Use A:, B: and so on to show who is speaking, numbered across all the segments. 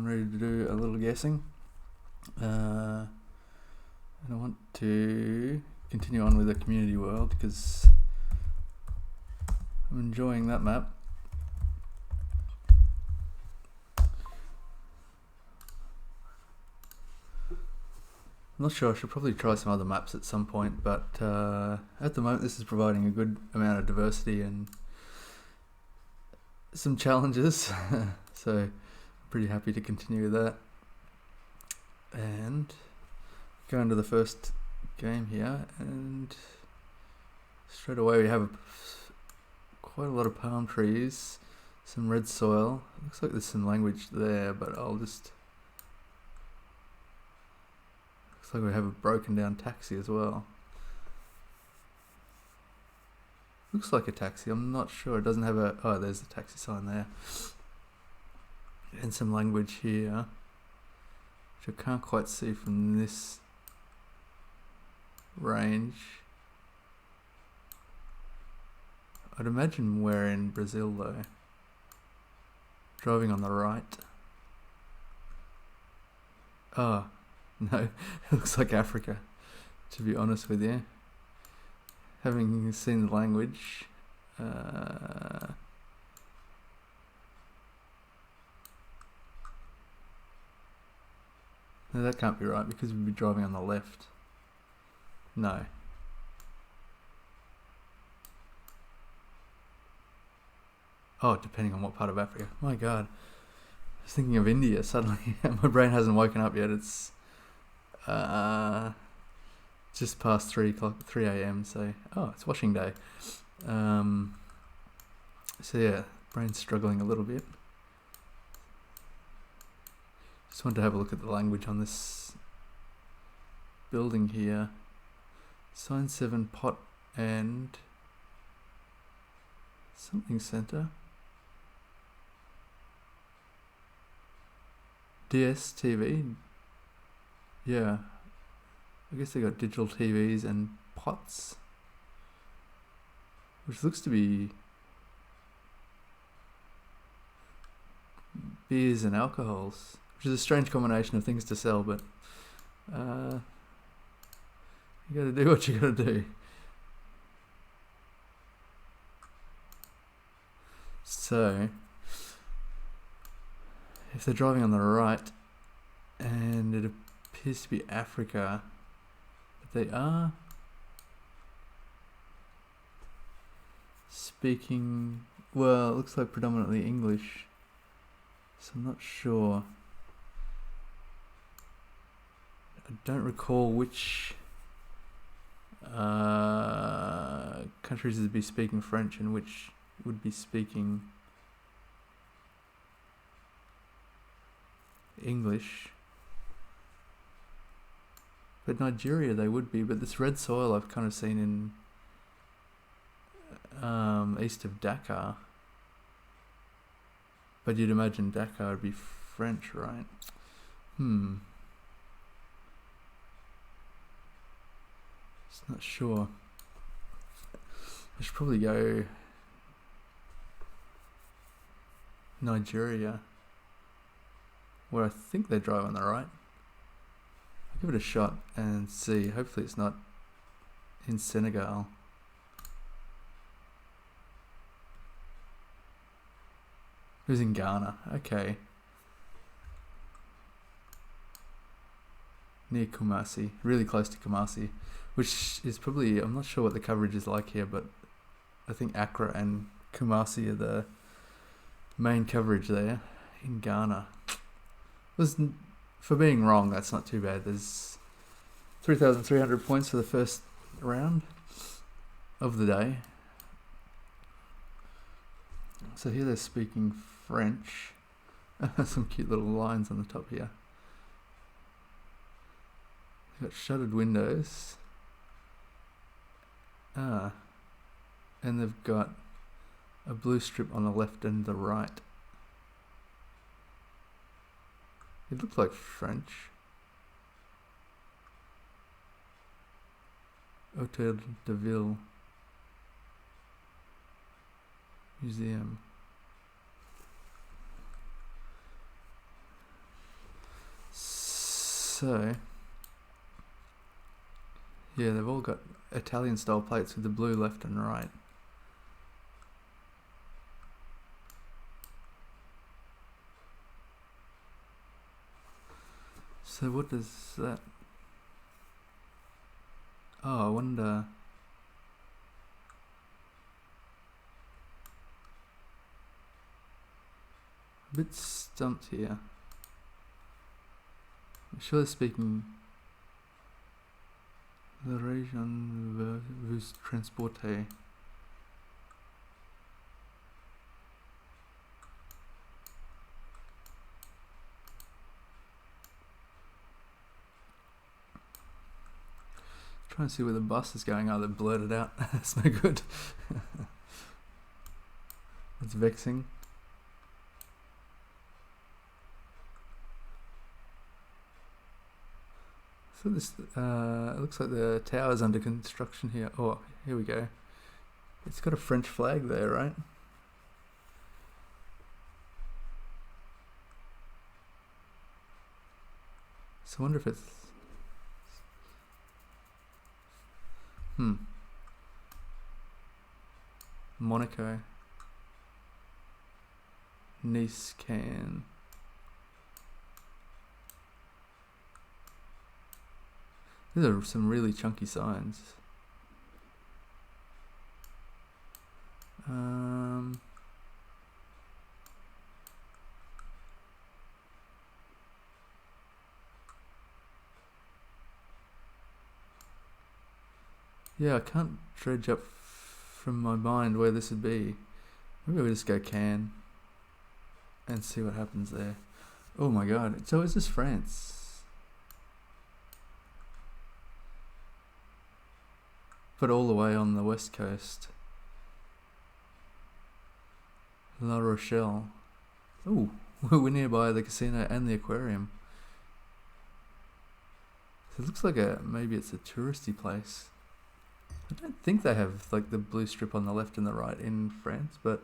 A: I'm ready to do a little guessing. And I want to continue on with the community world because I'm enjoying that map. I'm not sure, I should probably try some other maps at some point, but at the moment this is providing a good amount of diversity and some challenges, so I'm pretty happy to continue with that. And go into the first game here, and straight away we have quite a lot of palm trees, some red soil. Looks like there's some language there, but I'll just... Looks like we have a broken down taxi as well. Looks like a taxi, I'm not sure. It doesn't have a... Oh, there's the taxi sign there. And some language here, which I can't quite see from this range. I'd imagine we're in Brazil though. Driving on the right. Oh, no, it looks like Africa, to be honest with you. Having seen the language, no, that can't be right because we'd be driving on the left. No. Oh, depending on what part of Africa. My God. I was thinking of India suddenly. My brain hasn't woken up yet. It's just past 3 a.m. So, oh, it's washing day. So yeah, brain's struggling a little bit. Just wanted to have a look at the language on this building here. Sign 7 pot and something center. DSTV. Yeah. I guess they got digital TVs and pots, which looks to be beers and alcohols, which is a strange combination of things to sell, but you gotta do what you gotta do. So, if they're driving on the right, and it appears to be Africa, but they are speaking, well, it looks like predominantly English, so I'm not sure. I don't recall which countries would be speaking French and which would be speaking English. But Nigeria they would be, but this red soil I've kind of seen in east of Dakar. But you'd imagine Dakar would be French, right? Just not sure. I should probably go Nigeria, where I think they drive on the right. I'll give it a shot and see. Hopefully it's not in Senegal. It was in Ghana. Okay. Near Kumasi. Really close to Kumasi. Which is probably... I'm not sure what the coverage is like here, but I think Accra and Kumasi are the main coverage there in Ghana. For being wrong, that's not too bad. There's 3,300 points for the first round of the day. So here they're speaking French. Some cute little lines on the top here. They've got shuttered windows. And they've got a blue strip on the left and the right. It looks like French. Hotel de Ville Museum. So, yeah, they've all got Italian style plates with the blue left and right. So what does that... Oh, I wonder... A bit stumped here. I'm sure they're speaking... La région vous transporter. Trying to see where the bus is going. Oh, they blurted out. That's no good. It's vexing. So this it looks like the tower's under construction here. Oh, here we go. It's got a French flag there, right? So I wonder if it's... Monaco. Nice can. These are some really chunky signs. Yeah, I can't dredge up from my mind where this would be. Maybe we'll just go can and see what happens there. Oh my god, so is this France? But all the way on the west coast. La Rochelle. Ooh, we're nearby the casino and the aquarium. So it looks like maybe it's a touristy place. I don't think they have like the blue strip on the left and the right in France, but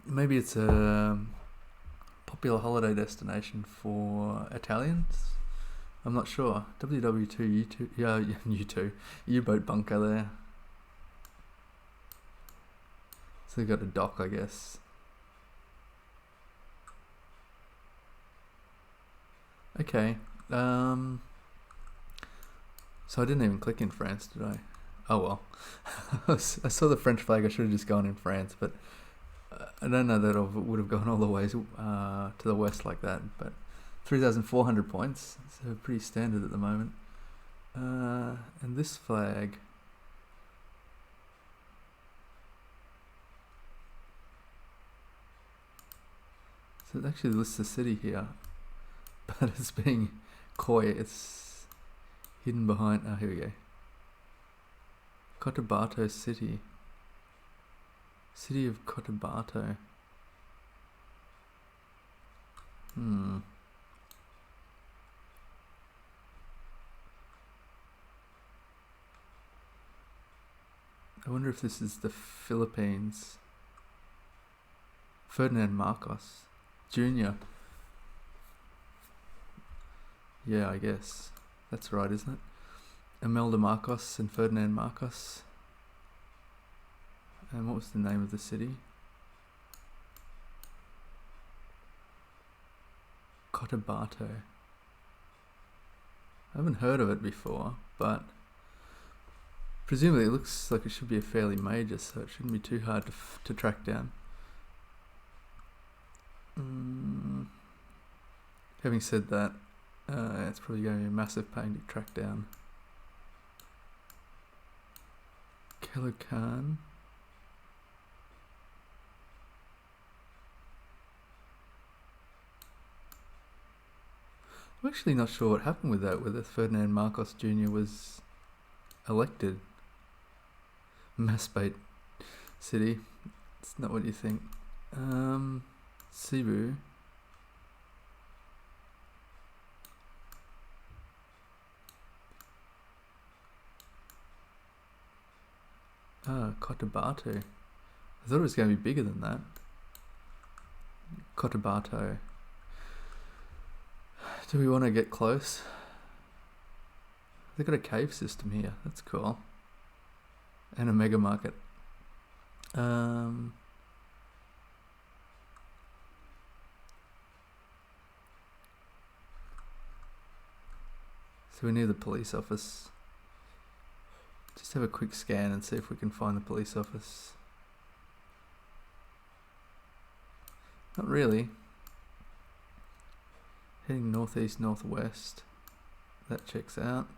A: maybe it's a popular holiday destination for Italians. I'm not sure. WW2 U2, yeah, U2 U-boat bunker there. So they've got a dock, I guess. Okay. So I didn't even click in France, did I? Oh well. I saw the French flag. I should have just gone in France, but I don't know that I would have gone all the way to the west like that. But 3,400 points, so pretty standard at the moment. And this flag. So it actually lists the city here, but it's being coy. It's hidden behind... Oh, here we go. Cotabato City. City of Cotabato. I wonder if this is the Philippines. Ferdinand Marcos Jr. Yeah, I guess. That's right, isn't it? Imelda Marcos and Ferdinand Marcos. And what was the name of the city? Cotabato. I haven't heard of it before, but presumably it looks like it should be a fairly major, so it shouldn't be too hard to track down. Having said that, it's probably going to be a massive pain to track down. Kelokan. I'm actually not sure what happened with that, whether Ferdinand Marcos Jr. was elected. Masbate City. It's not what you think. Cebu. Cotabato. I thought it was going to be bigger than that. Cotabato. Do we want to get close? They've got a cave system here. That's cool. And a mega market. So we're near the police office. Just have a quick scan and see if we can find the police office. Not really. Heading northeast, northwest. That checks out.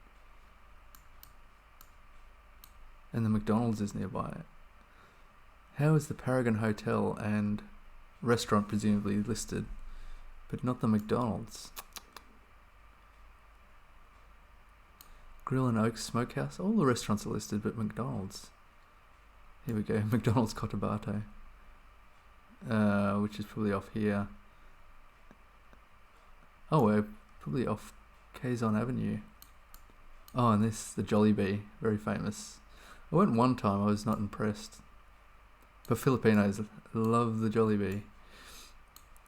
A: And the McDonald's is nearby. How is the Paragon Hotel and restaurant presumably listed, but not the McDonald's? Grill and Oaks Smokehouse. All the restaurants are listed, but McDonald's. Here we go. McDonald's Cotabato. Which is probably off here. Oh, we're probably off Quezon Avenue. Oh, and this, the Jollibee, very famous. I went one time, I was not impressed. But Filipinos love the Jollibee.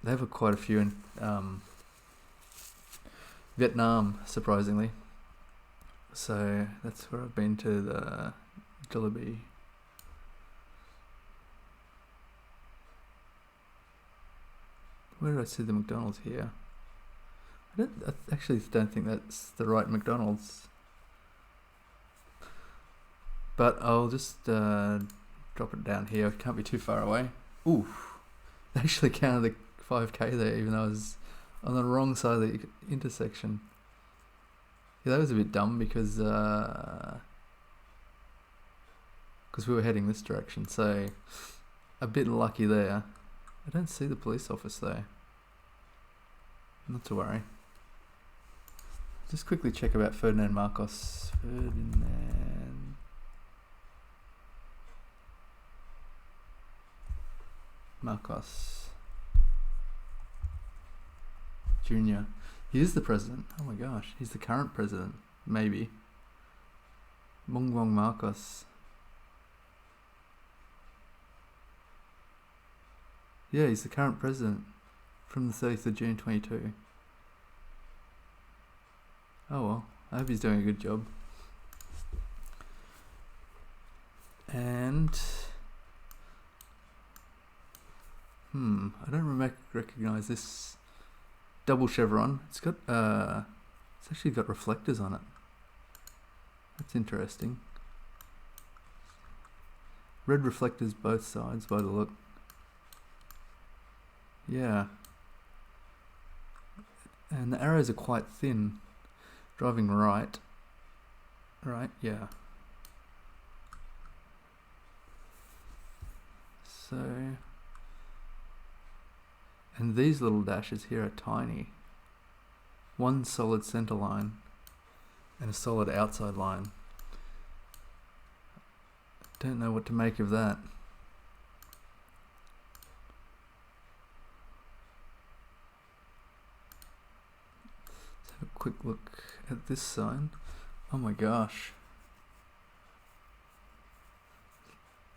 A: They have quite a few in Vietnam, surprisingly. So that's where I've been to the Jollibee. Where did I see the McDonald's here? I actually don't think that's the right McDonald's. But I'll just drop it down here. It can't be too far away. Ooh, they actually counted the 5k there, even though I was on the wrong side of the intersection. Yeah, that was a bit dumb because we were heading this direction, so a bit lucky there. I don't see the police office though. Not to worry. Just quickly check about Ferdinand Marcos. Ferdinand Marcos Jr. He is the president. Oh my gosh, he's the current president. Maybe. Bongbong Marcos. Yeah, he's the current president from the 30th of June 22. Oh well, I hope he's doing a good job. And I don't recognize this double chevron. It's got it's actually got reflectors on it. That's interesting. Red reflectors both sides by the look. Yeah. And the arrows are quite thin. Driving right. Right, yeah. So, and these little dashes here are tiny. One solid center line and a solid outside line. Don't know what to make of that. Let's have a quick look at this sign. Oh my gosh.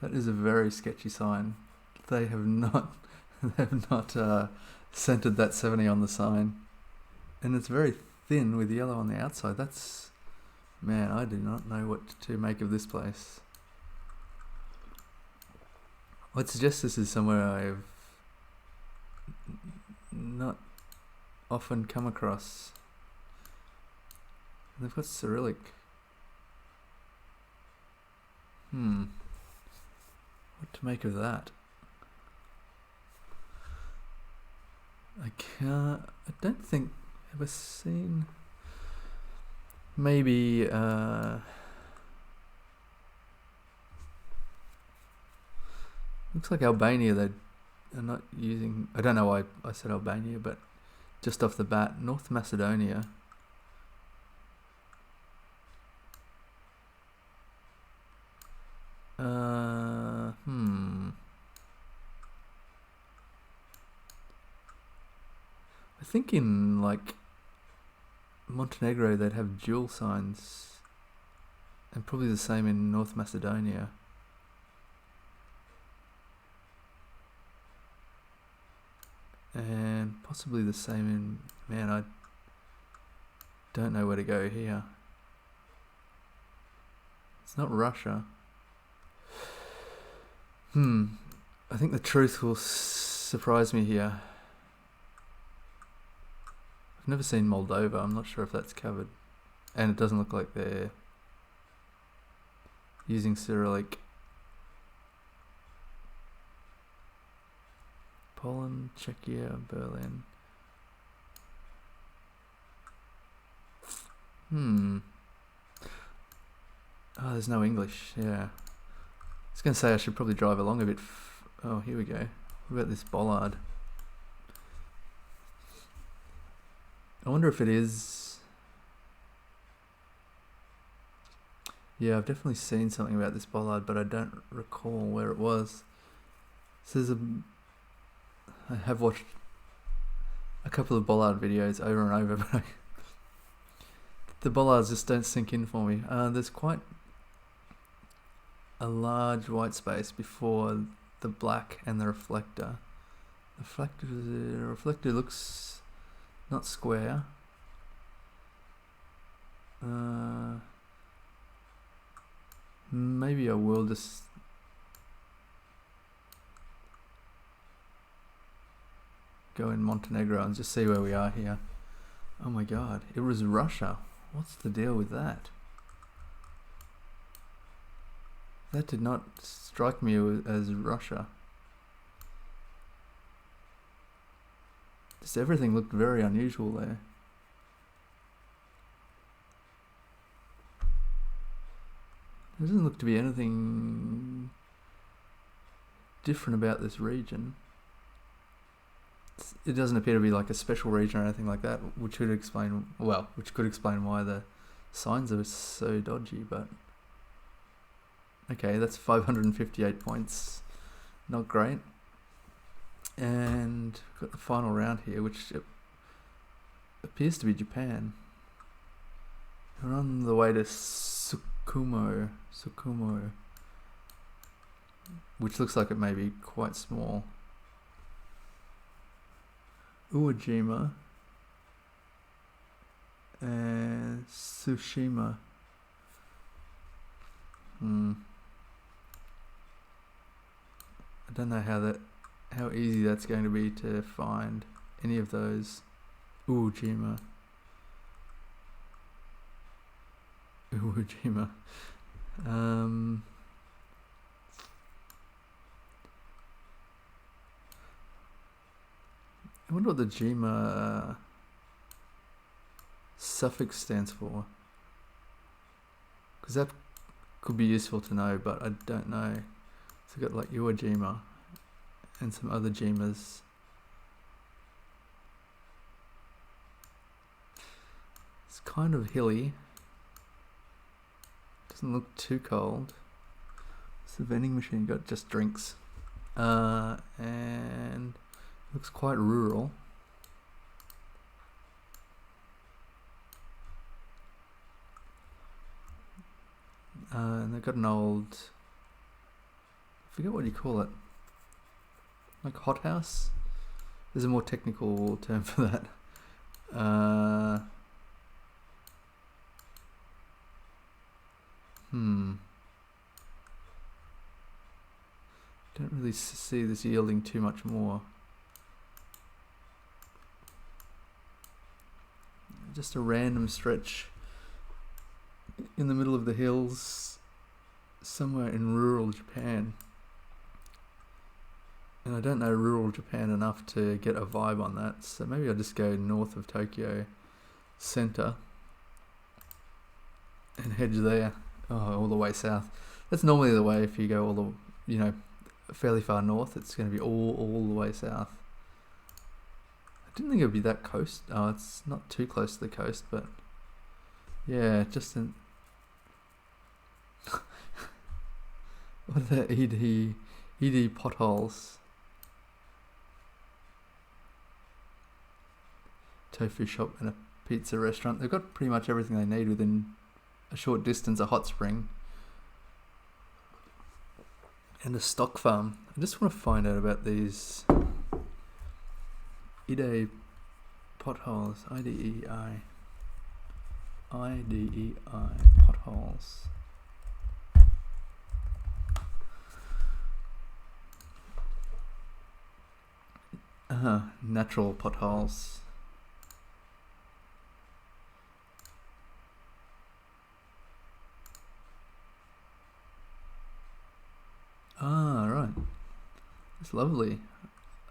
A: That is a very sketchy sign. They have not centered that 70 on the sign. And it's very thin with yellow on the outside. That's, man, I do not know what to make of this place. I'd suggest this is somewhere I've not often come across. They've got Cyrillic. What to make of that? I don't think I've ever seen. Maybe looks like Albania. They are not using. I don't know why I said Albania, but just off the bat, North Macedonia. I think in like Montenegro they'd have dual signs, and probably the same in North Macedonia. And possibly the same in, man, don't know where to go here. It's not Russia. I think the truth will surprise me here. I've never seen Moldova. I'm not sure if that's covered. And it doesn't look like they're using Cyrillic. Poland, Czechia, Berlin. Oh, there's no English. Yeah. I was going to say I should probably drive along a bit. Oh, here we go. What about this bollard? I wonder if it is... Yeah, I've definitely seen something about this bollard, but I don't recall where it was. So there's I have watched a couple of bollard videos over and over, but the bollards just don't sink in for me. There's quite a large white space before the black and the reflector. The reflector looks not square. Maybe I will just go in Montenegro and just see where we are here. Oh my god, it was Russia. What's the deal with that? That did not strike me as Russia. Just everything looked very unusual there. There doesn't look to be anything different about this region. It doesn't appear to be like a special region or anything like that, which could explain why the signs are so dodgy, but okay, that's 558 points. Not great. And we've got the final round here, which appears to be Japan. We're on the way to Sukumo, which looks like it may be quite small. Uwajima and Tsushima. I don't know how easy that's going to be to find any of those. Uwajima. I wonder what the Jima suffix stands for, because that could be useful to know, but I don't know. So I've got like Iwajima and some other Jimas. It's kind of hilly. Doesn't look too cold. It's the vending machine, got just drinks. And looks quite rural. And they've got an old, I forget what you call it, like hothouse? There's a more technical term for that. Don't really see this yielding too much more. Just a random stretch in the middle of the hills somewhere in rural Japan. And I don't know rural Japan enough to get a vibe on that, so maybe I'll just go north of Tokyo Center and hedge there. Oh, all the way south. That's normally the way if you go all the, fairly far north, it's going to be all the way south. I didn't think it would be that coast. Oh, it's not too close to the coast, but yeah, just in... What are the ED potholes? Tofu shop and a pizza restaurant. They've got pretty much everything they need within a short distance. A hot spring and a stock farm. I just want to find out about these IDE potholes. IDEI. IDEI, potholes. Natural potholes. Ah, right. It's lovely.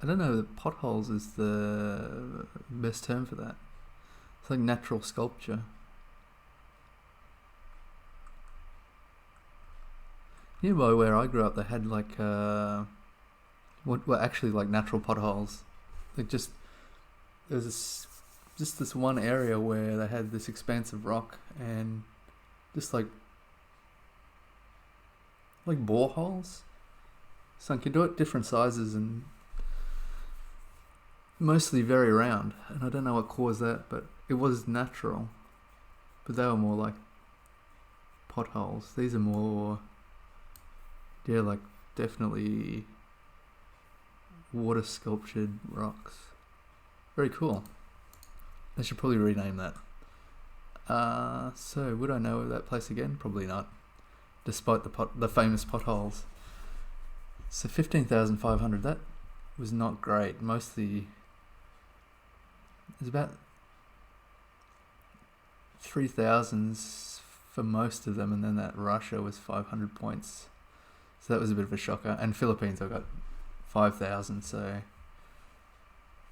A: I don't know if potholes is the best term for that. It's like natural sculpture. Nearby where I grew up, they had like what were actually like natural potholes. Like just there was just this one area where they had this expanse of rock and just like boreholes sunk into it, different sizes and mostly very round. And I don't know what caused that, but it was natural. But they were more like potholes. These are more, yeah, like definitely water sculptured rocks. Very cool. They should probably rename that. So would I know of that place again? Probably not, despite the famous potholes. So 15,500, that was not great. Mostly, it was about 3,000s for most of them, and then that Russia was 500 points. So that was a bit of a shocker. And Philippines, I got 5,000, so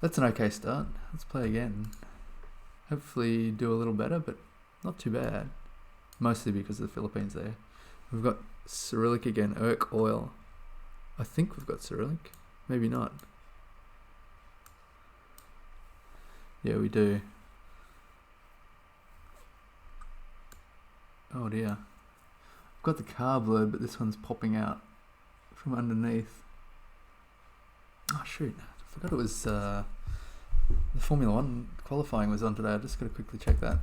A: that's an okay start. Let's play again. Hopefully do a little better, but not too bad. Mostly because of the Philippines there. We've got Cyrillic again, Urk Oil. I think we've got Cyrillic. Maybe not. Yeah, we do. Oh dear. I've got the car blurred, but this one's popping out from underneath. Oh shoot, I forgot it was the Formula 1 qualifying was on today. I just got to quickly check that.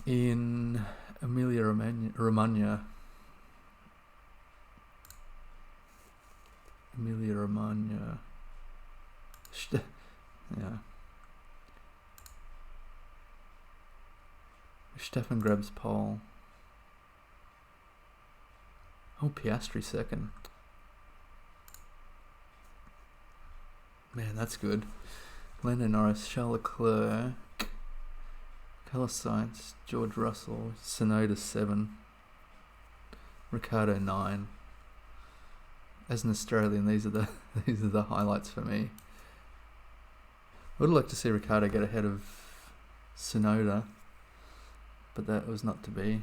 A: In Emilia-Romagna. Yeah. Stefan grabs pole. Oh, Piastri second. Man, that's good. Lando Norris, Charles Leclerc, Carlos Sainz, George Russell, Tsunoda 7, Ricciardo 9. As an Australian, these are the highlights for me. I would like to see Ricciardo get ahead of Tsunoda, but that was not to be.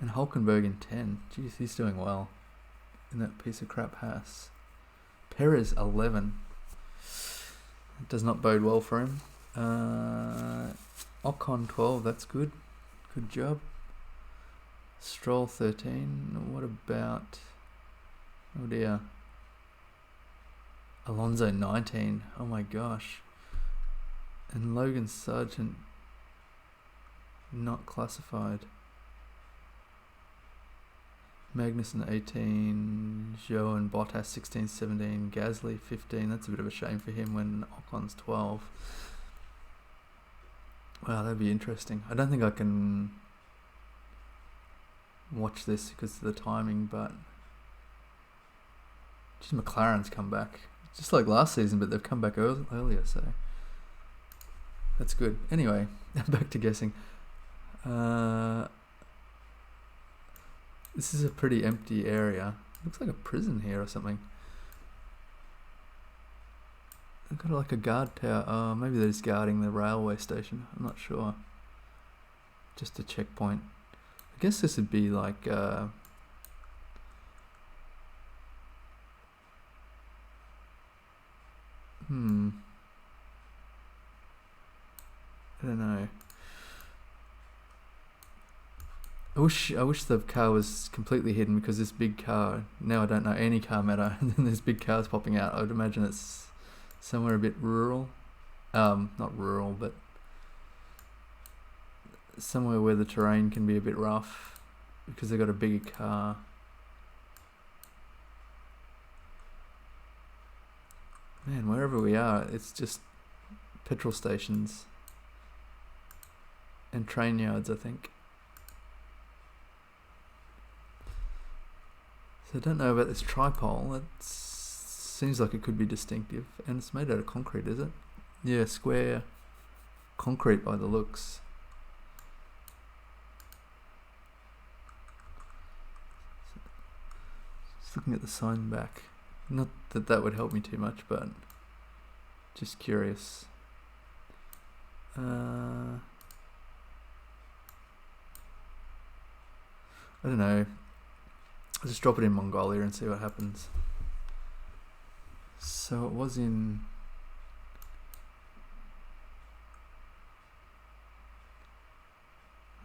A: And Hulkenberg in 10. Jeez, he's doing well in that piece of crap Haas. Perez 11. It does not bode well for him. Ocon 12. That's good. Good job. Stroll 13. What about... Oh dear. Alonso 19. Oh my gosh. And Logan Sargent not classified. Magnussen 18, Zhou and Bottas 16, 17, Gasly 15. That's a bit of a shame for him when Ocon's 12. Wow, that'd be interesting. I don't think I can watch this because of the timing, but just McLaren's come back. Just like last season, but they've come back earlier, so that's good. Anyway, back to guessing. This is a pretty empty area. Looks like a prison here or something. They've got like a guard tower. Oh, maybe they're just guarding the railway station. I'm not sure. Just a checkpoint. I guess this would be like... I don't know. I wish the car was completely hidden, because this big car, now I don't know any car matter, and then there's big cars popping out. I would imagine it's somewhere a bit rural. Not rural, but somewhere where the terrain can be a bit rough, because they've got a bigger car. Man, wherever we are, it's just petrol stations and train yards, I think. So I don't know about this tripole. It seems like it could be distinctive, and it's made out of concrete, is it? Yeah, square concrete by the looks. Just looking at the sign back. Not that that would help me too much, but just curious. I don't know. I'll just drop it in Mongolia and see what happens. So it was in...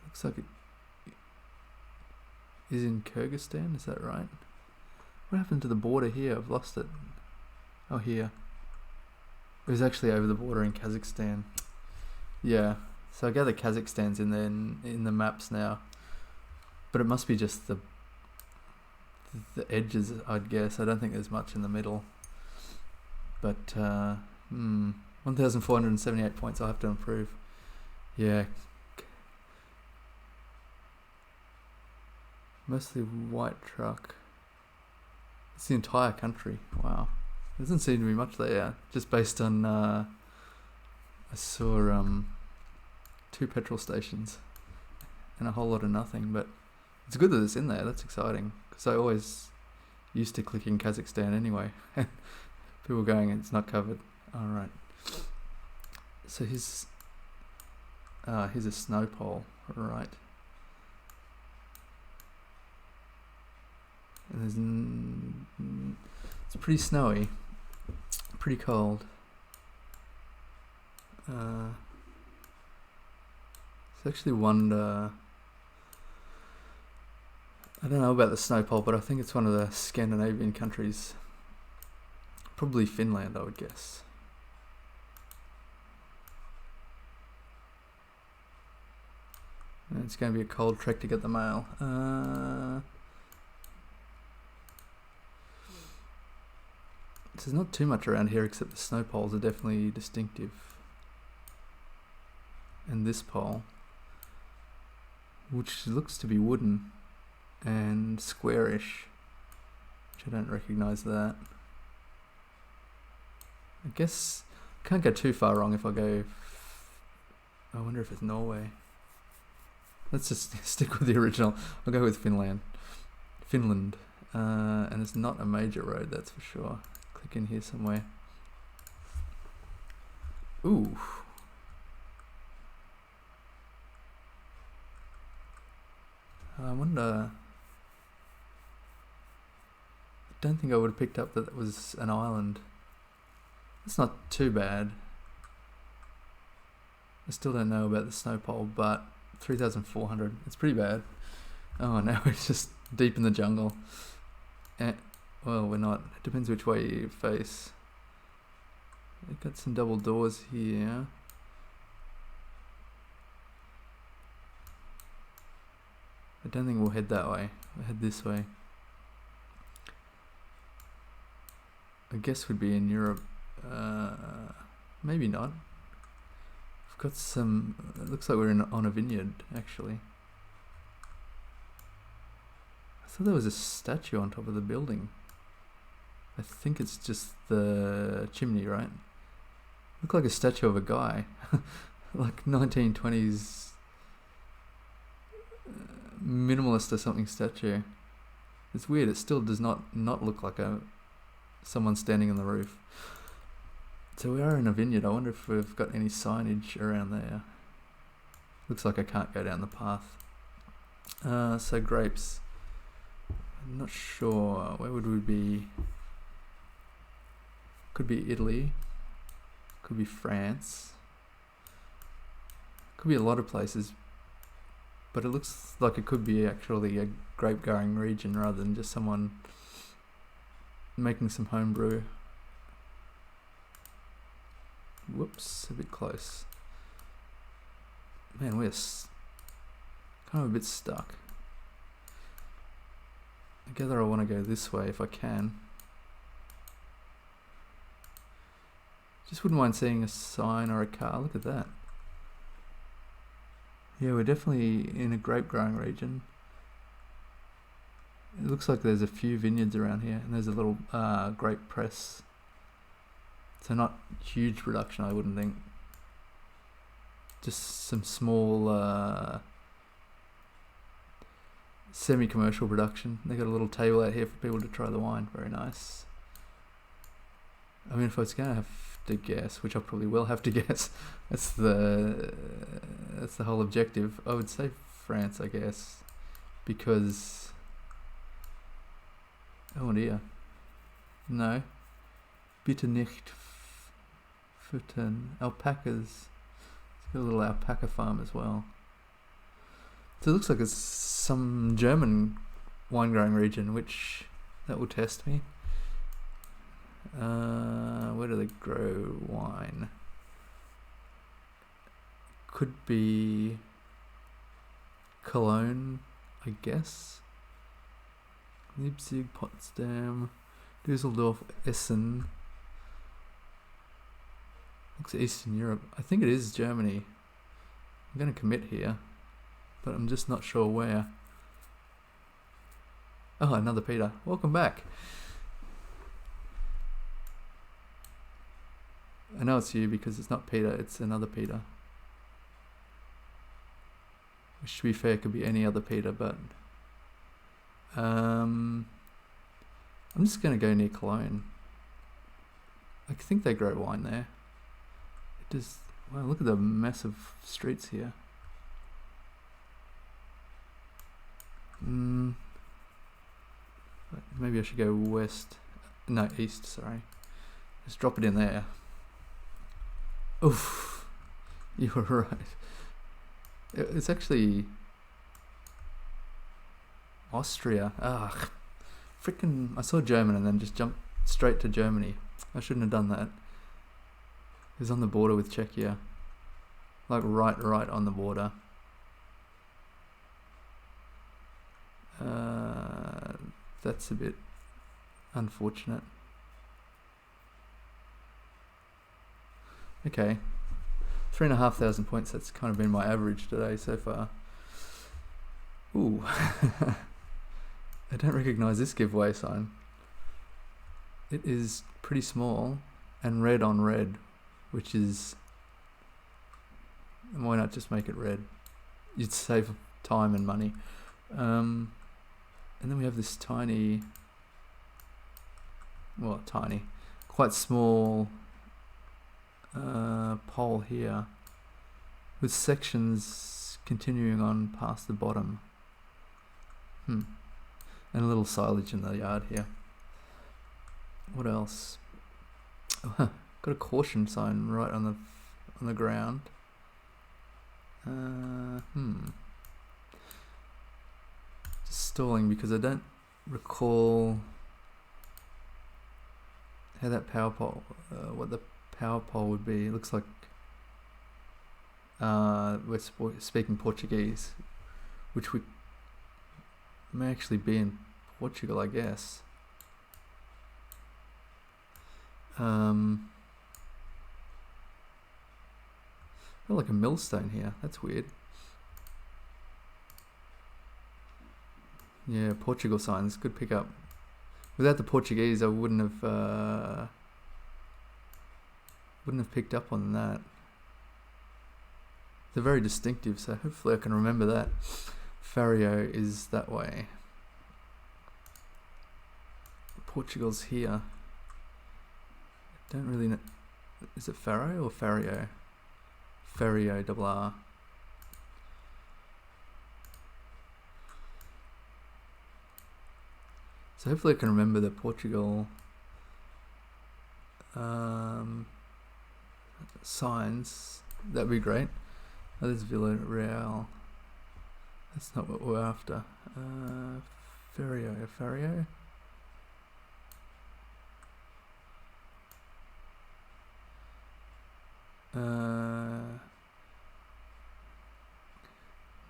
A: Looks like it is in Kyrgyzstan, is that right? What happened to the border here? I've lost it. Oh, here. It was actually over the border in Kazakhstan. Yeah, so I gather Kazakhstan's in there in the maps now. But it must be just the edges, I'd guess. I don't think there's much in the middle. But 1,478 points. I'll have to improve. Yeah. Mostly white truck. It's the entire country. Wow. There doesn't seem to be much there. Just based on I saw 2 petrol stations and a whole lot of nothing, but it's good that it's in there. That's exciting, because I always used to clicking Kazakhstan anyway. People going, it's not covered. All right. So here's a snow pole. All right. And there's it's pretty snowy, pretty cold. So actually wonder. I don't know about the snow pole, but I think it's one of the Scandinavian countries. Probably Finland, I would guess. And it's going to be a cold trek to get the mail. There's not too much around here except the snow poles are definitely distinctive. And this pole, which looks to be wooden and squarish, which I don't recognize that. I guess I can't go too far wrong if I go. I wonder if it's Norway. Let's just stick with the original. I'll go with Finland. And it's not a major road, that's for sure. Click in here somewhere. Ooh. I wonder. I don't think I would have picked up that it was an island. It's not too bad. I still don't know about the snow pole, but 3,400. It's pretty bad. Oh, now we're just deep in the jungle. Well, we're not. It depends which way you face. We've got some double doors here. I don't think we'll head that way. We'll head this way. I guess we'd be in Europe. Maybe not. We've got some. It looks like we're on a vineyard, actually. I thought there was a statue on top of the building. I think it's just the chimney, right? Looked like a statue of a guy, like 1920s minimalist or something statue. It's weird. It still does not look like someone standing on the roof. So we are in a vineyard. I wonder if we've got any signage around there. Looks like I can't go down the path. So grapes. I'm not sure. Where would we be? Could be Italy. Could be France. Could be a lot of places. But it looks like it could be actually a grape growing region rather than just someone making some home brew. Whoops, a bit close. Man, we're kind of a bit stuck. I gather I want to go this way if I can. Just wouldn't mind seeing a sign or a car. Look at that. Yeah, we're definitely in a grape growing region. It looks like there's a few vineyards around here, and there's a little grape press. So not huge production, I wouldn't think. Just some small semi-commercial production. They got a little table out here for people to try the wine. Very nice. I mean, if I was going to have to guess, which I probably will have to guess, that's the whole objective. I would say France, I guess, because oh dear, no, bitte nicht füttern. Alpacas. It's got a little alpaca farm as well. So it looks like it's some German wine growing region, which that will test me. Where do they grow wine? Could be Cologne, I guess. Leipzig, Potsdam, Düsseldorf, Essen. Looks Eastern Europe. I think it is Germany. I'm going to commit here, but I'm just not sure where. Oh, another Peter. Welcome back. I know it's you because it's not Peter, it's another Peter. Which, to be fair, could be any other Peter, but I'm just going to go near Cologne. I think they grow wine there. It does. Wow, look at the massive streets here. Maybe I should go west. No, east, sorry. Just drop it in there. Oof, you were right. It's actually Austria. Ah, freaking! I saw German and then just jumped straight to Germany. I shouldn't have done that. It was on the border with Czechia, like right on the border. That's a bit unfortunate. Okay, 3,500 points. That's kind of been my average today so far. Ooh, I don't recognize this giveaway sign. It is pretty small and red on red, which is, why not just make it red? You'd save time and money. And then we have this tiny, well, tiny, quite small pole here with sections continuing on past the bottom. And a little silage in the yard here. What else? Oh, got a caution sign right on the ground. Just stalling because I don't recall how that power pole, what the power pole would be. It looks like we're speaking Portuguese, which we may actually be in Portugal, I guess. Got like a millstone here. That's weird. Yeah, Portugal signs. Good pickup. Without the Portuguese, I wouldn't have picked up on that. They're very distinctive, so hopefully I can remember that. Fario is that way. Portugal's here. I don't really know. Is it Faro or Fario? Fario, double R. So hopefully I can remember the Portugal signs. That'd be great. Oh, there's Villarreal. That's not what we're after. Fario.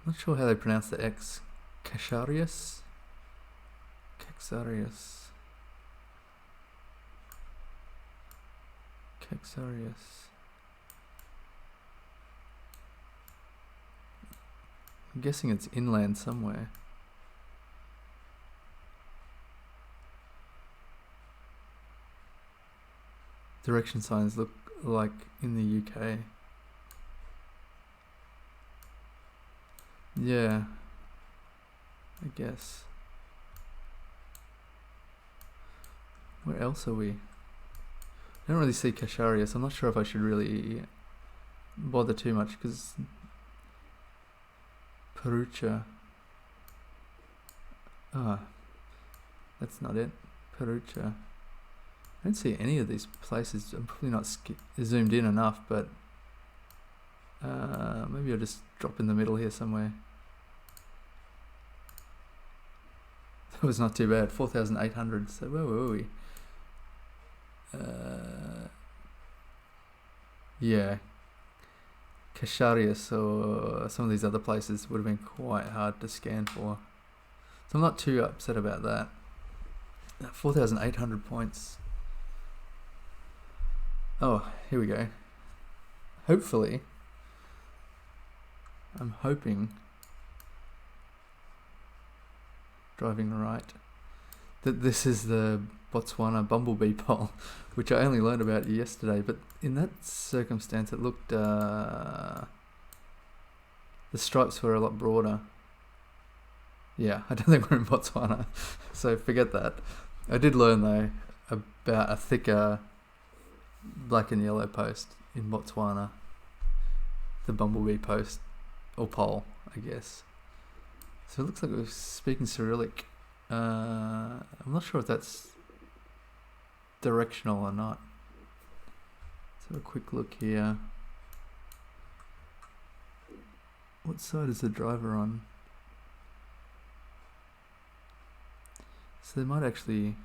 A: Not sure how they pronounce the X. Caxarius. Caxarius. I'm guessing it's inland somewhere. Direction signs look like in the UK. Yeah, I guess. Where else are we? I don't really see Caxarius. I'm not sure if I should really bother too much because Perugia. Ah, that's not it. Perugia. I don't see any of these places. I'm probably not zoomed in enough, but maybe I'll just drop in the middle here somewhere. That was not too bad. 4,800. So where were we? Yeah. Caxarius or some of these other places would have been quite hard to scan for. So I'm not too upset about that. 4,800 points. Oh, here we go. Hopefully, I'm hoping, driving right, that this is the Botswana bumblebee poll, which I only learned about yesterday, but in that circumstance it looked, the stripes were a lot broader. Yeah, I don't think we're in Botswana, so forget that. I did learn though about a thicker black and yellow post in Botswana, the bumblebee post, or poll, I guess. So it looks like we're speaking Cyrillic. I'm not sure if that's directional or not. Let's have a quick look here. What side is the driver on? So they might actually...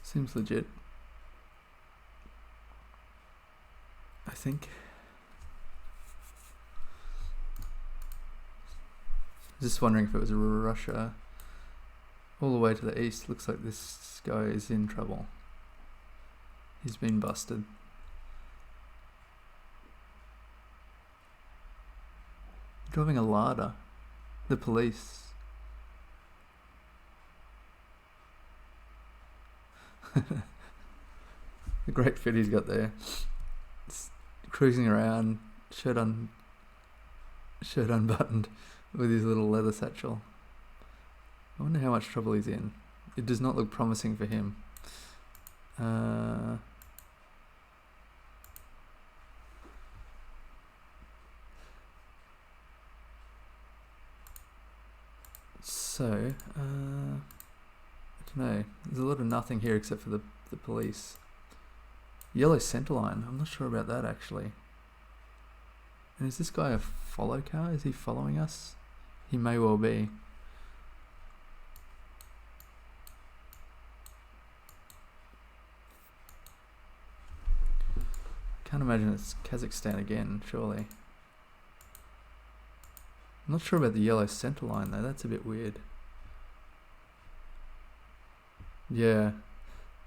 A: Seems legit, I think. Just wondering if it was Russia. All the way to the east, looks like this guy is in trouble. He's been busted. Driving a Lada. The police. The great fit he's got there. Just cruising around, shirt unbuttoned, with his little leather satchel. I wonder how much trouble he's in. It does not look promising for him. So, I don't know. There's a lot of nothing here except for the police. Yellow centerline. I'm not sure about that actually. And is this guy a follow car? Is he following us? He may well be. Can't imagine it's Kazakhstan again, surely. I'm not sure about the yellow centerline though. That's a bit weird. Yeah,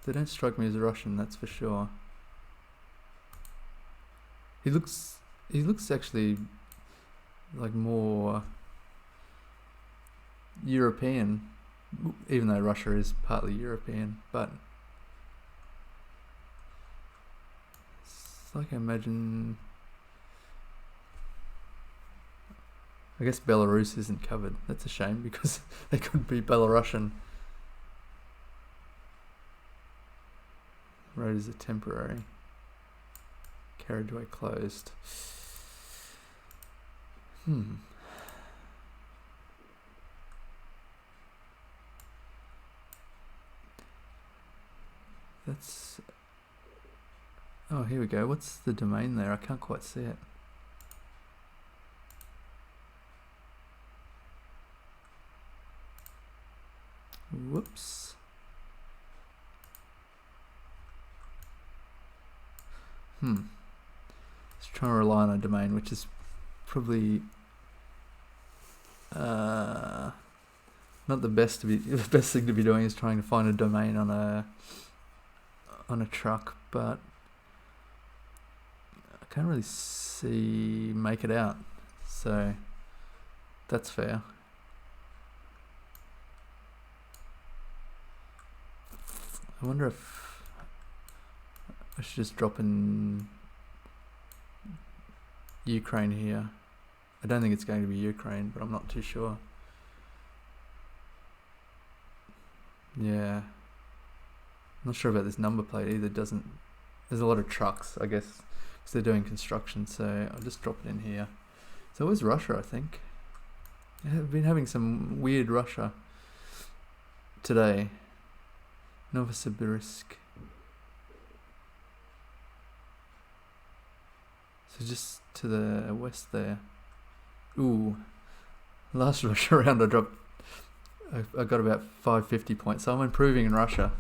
A: they don't strike me as Russian, that's for sure. He looks actually like more European, even though Russia is partly European, but it's like I imagine, I guess Belarus isn't covered. That's a shame because they could be Belarusian. Road is a temporary. Carriageway closed. That's... Oh, here we go. What's the domain there? I can't quite see it. Whoops. Let's try and rely on a domain, which is probably not the best to be. The best thing to be doing is trying to find a domain on a truck, but I can't really make it out, so that's fair. I wonder if I should just drop in Ukraine here. I don't think it's going to be Ukraine, but I'm not too sure. Yeah. I'm not sure about this number plate either. There's a lot of trucks, I guess, because they're doing construction, so I'll just drop it in here. So where's Russia, I think? I've been having some weird Russia today. Novosibirsk. So just to the west there. Ooh. Last Russia round I got about 550 points, so I'm improving in Russia.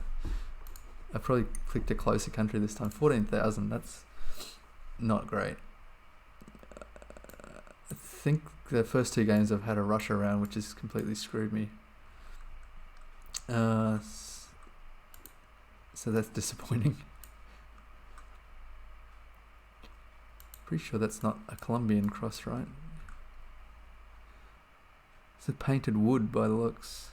A: I probably clicked a closer country this time. 14,000, that's not great. I think the first 2 games I've had a Russia round, which has completely screwed me. So that's disappointing. Pretty sure that's not a Colombian cross, right? It's a painted wood by the looks.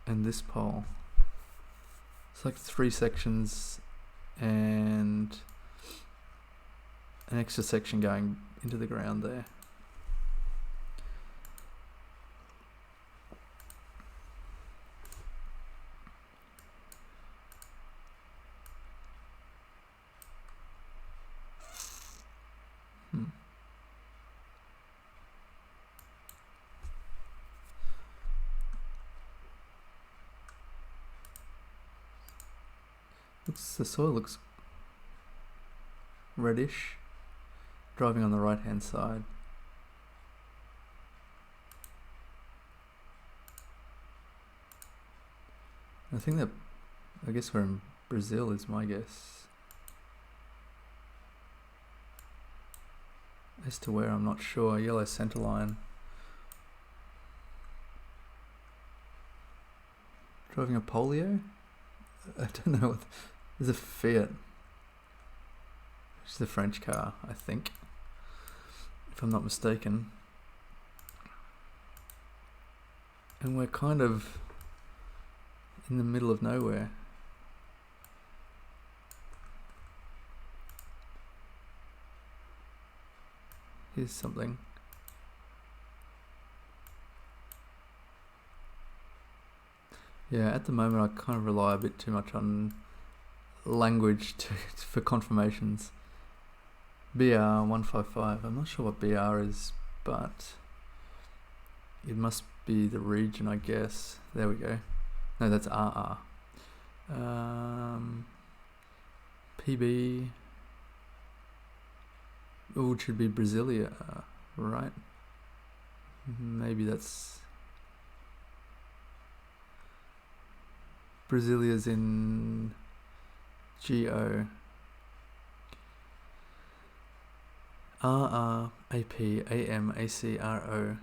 A: And this pole. It's like 3 sections and an extra section going into the ground there. The soil looks reddish. Driving on the right hand side. I guess we're in Brazil is my guess. As to where, I'm not sure. Yellow center line. Driving a Polio? I don't know. There's a Fiat. Which is a French car, I think. If I'm not mistaken. And we're kind of in the middle of nowhere. Here's something. Yeah, at the moment I kind of rely a bit too much on language for confirmations. BR155, I'm not sure what BR is, but it must be the region, I guess. There we go. No, that's RR. PB. Oh, it should be Brasilia, right? Maybe that's... Brasilia's in GO. RR, AP, AM, ACRO,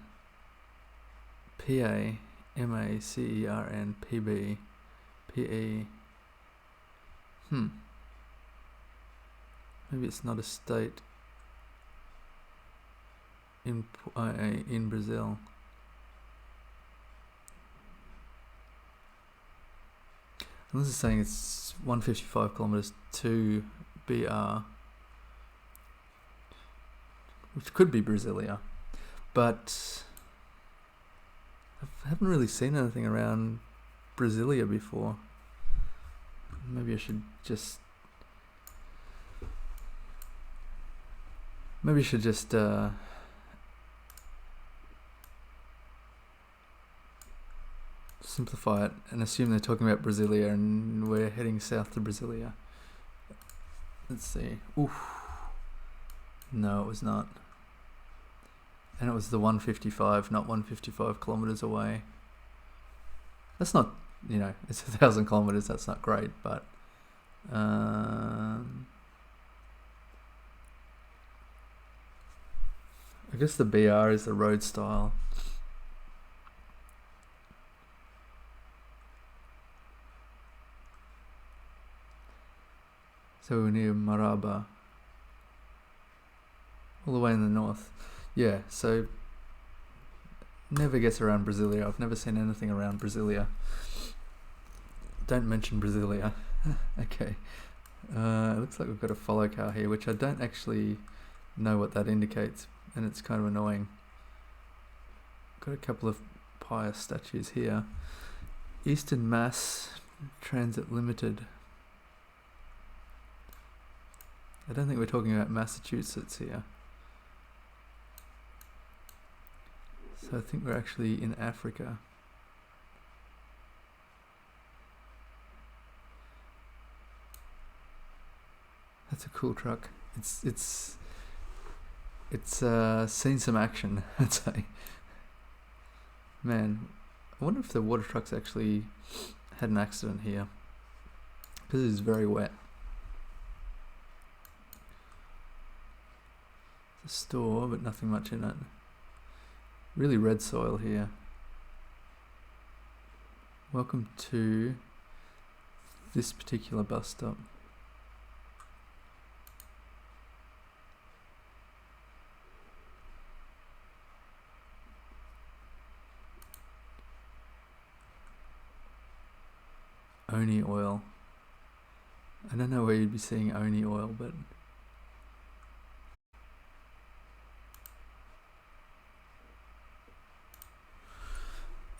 A: PA, MA, CERN, PB, PE. Maybe it's not a state in Brazil. And this is saying it's 155 kilometers to BR, which could be Brasilia, but I haven't really seen anything around Brasilia before. Maybe I should just simplify it and assume they're talking about Brasilia and we're heading south to Brasilia. Let's see. Oof. No, it was not. And it was the 155, not 155 kilometers away. That's not, it's 1,000 kilometers, that's not great, but I guess the BR is the road style. So we're near Maraba, all the way in the north. Yeah, so never gets around Brasilia. I've never seen anything around Brasilia. Don't mention Brasilia. Okay. It looks like we've got a follow car here, which I don't actually know what that indicates, and it's kind of annoying. Got a couple of pious statues here. Eastern Mass Transit Limited. I don't think we're talking about Massachusetts here. So I think we're actually in Africa. That's a cool truck. It's seen some action, I'd say. Man, I wonder if the water truck's actually had an accident here, because it is very wet. It's a store, but nothing much in it. Really red soil here. Welcome to this particular bus stop. Oni oil. I don't know where you'd be seeing Oni oil, but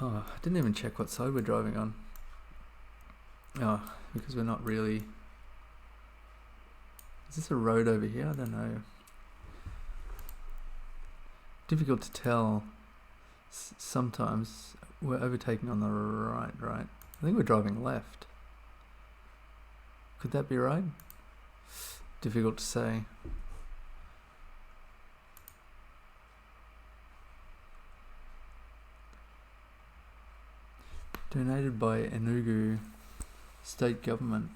A: oh, I didn't even check what side we're driving on. Oh, because we're not really. Is this a road over here? I don't know. Difficult to tell. Sometimes we're overtaking on the right. I think we're driving left. Could that be right? Difficult to say. Donated by Enugu state government.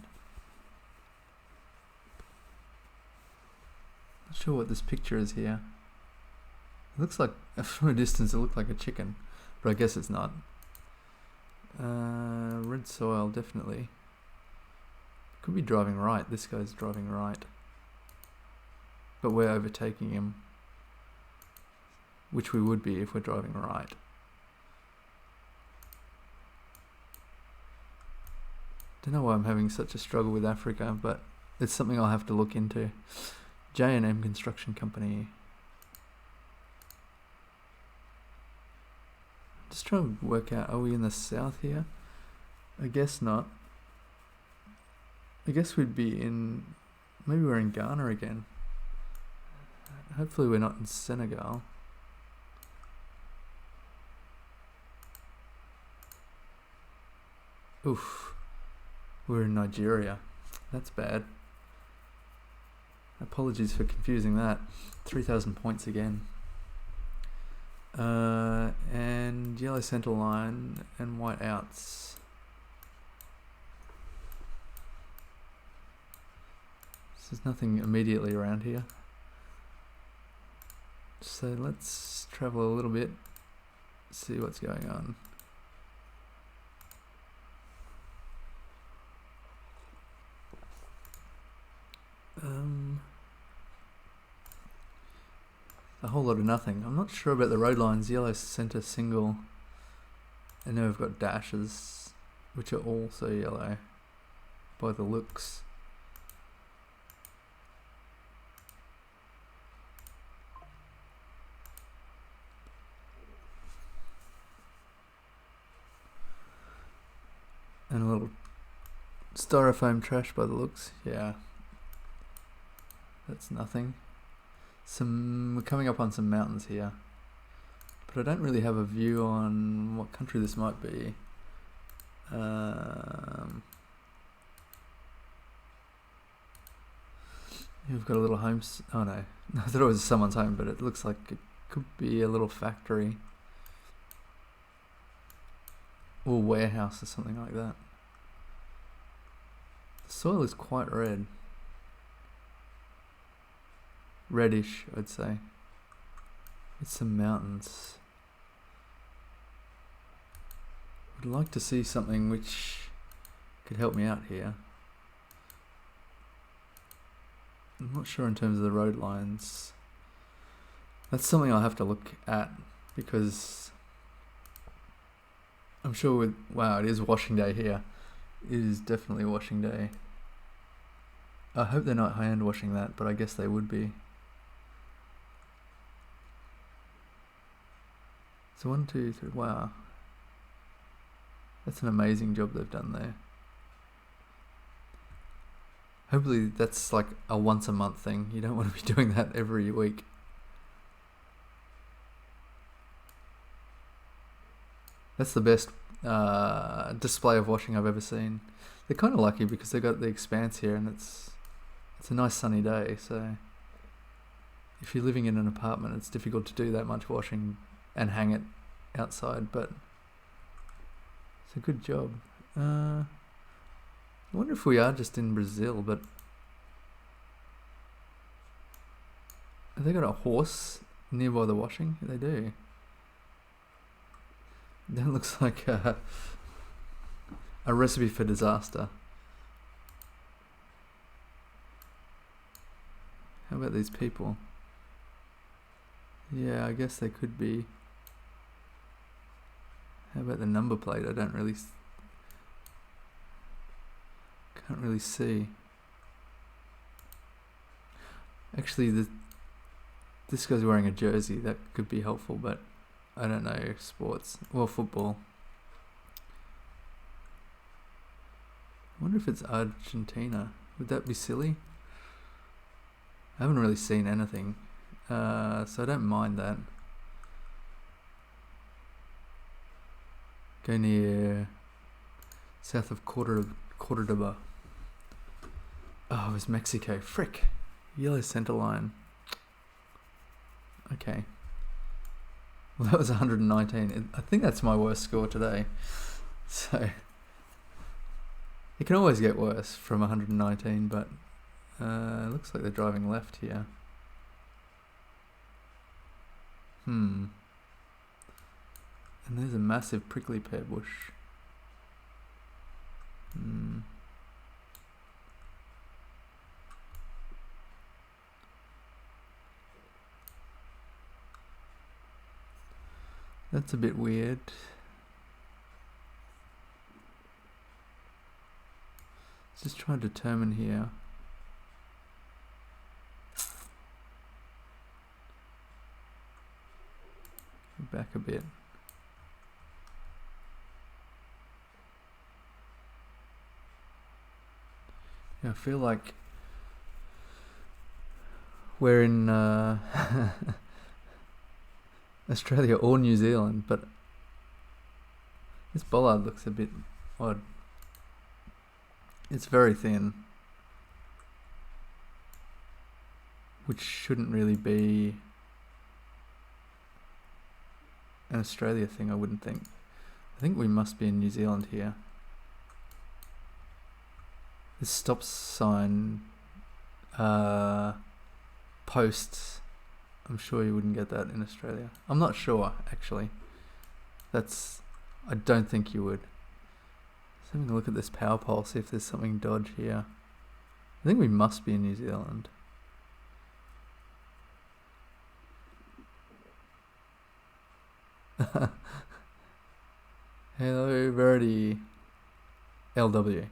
A: Not sure what this picture is here. It looks like, from a distance, it looked like a chicken, but I guess it's not. Red soil, definitely. Could be driving right. This guy's driving right. But we're overtaking him. Which we would be if we're driving right. Don't know why I'm having such a struggle with Africa, but it's something I'll have to look into. J&M Construction Company. Just trying to work out, are we in the south here? I guess not. I guess we'd be in, maybe we're in Ghana again. Hopefully we're not in Senegal. Oof. We're in Nigeria. That's bad. Apologies for confusing that. 3,000 points again. And yellow center line and white outs. So there's nothing immediately around here. So let's travel a little bit, see what's going on. A whole lot of nothing. I'm not sure about the road lines. Yellow center single. And then we've got dashes, which are also yellow by the looks. And a little styrofoam trash by the looks. Yeah. That's nothing. We're coming up on some mountains here, but I don't really have a view on what country this might be. We've got a little home. Oh no, I thought it was someone's home, but it looks like it could be a little factory or warehouse or something like that. The soil is quite red. Reddish, I'd say. It's some mountains. I'd like to see something which could help me out here. I'm not sure in terms of the road lines. That's something I'll have to look at, because I'm sure with, wow, it is washing day here. It is definitely washing day. I hope they're not hand washing that, but I guess they would be. So 1, 2, 3, wow. That's an amazing job they've done there. Hopefully that's like a once a month thing. You don't want to be doing that every week. That's the best display of washing I've ever seen. They're kind of lucky because they've got the expanse here, and it's a nice sunny day. So if you're living in an apartment, it's difficult to do that much washing and hang it outside, but it's a good job. I wonder if we are just in Brazil, but have they got a horse nearby the washing? They do. That looks like a recipe for disaster. How about these people? Yeah, I guess they could be. How about the number plate? I don't really... can't really see. Actually, this guy's wearing a jersey. That could be helpful, but I don't know sports. Well, football. I wonder if it's Argentina. Would that be silly? I haven't really seen anything, so I don't mind that. Go near south of Cordoba. Oh, it was Mexico. Frick. Yellow center line. Okay. Well, that was 119. I think that's my worst score today. So it can always get worse from 119, but it looks like they're driving left here. And there's a massive prickly pear bush. That's a bit weird. Just trying to determine here. Go back a bit. Yeah, I feel like we're in Australia or New Zealand, but this bollard looks a bit odd. It's very thin, which shouldn't really be an Australia thing, I wouldn't think. I think we must be in New Zealand here. This stop sign posts, I'm sure you wouldn't get that in Australia. I'm not sure, actually. I don't think you would. Just having a look at this power pole, see if there's something dodge here. I think we must be in New Zealand. Hello, Verity. LW.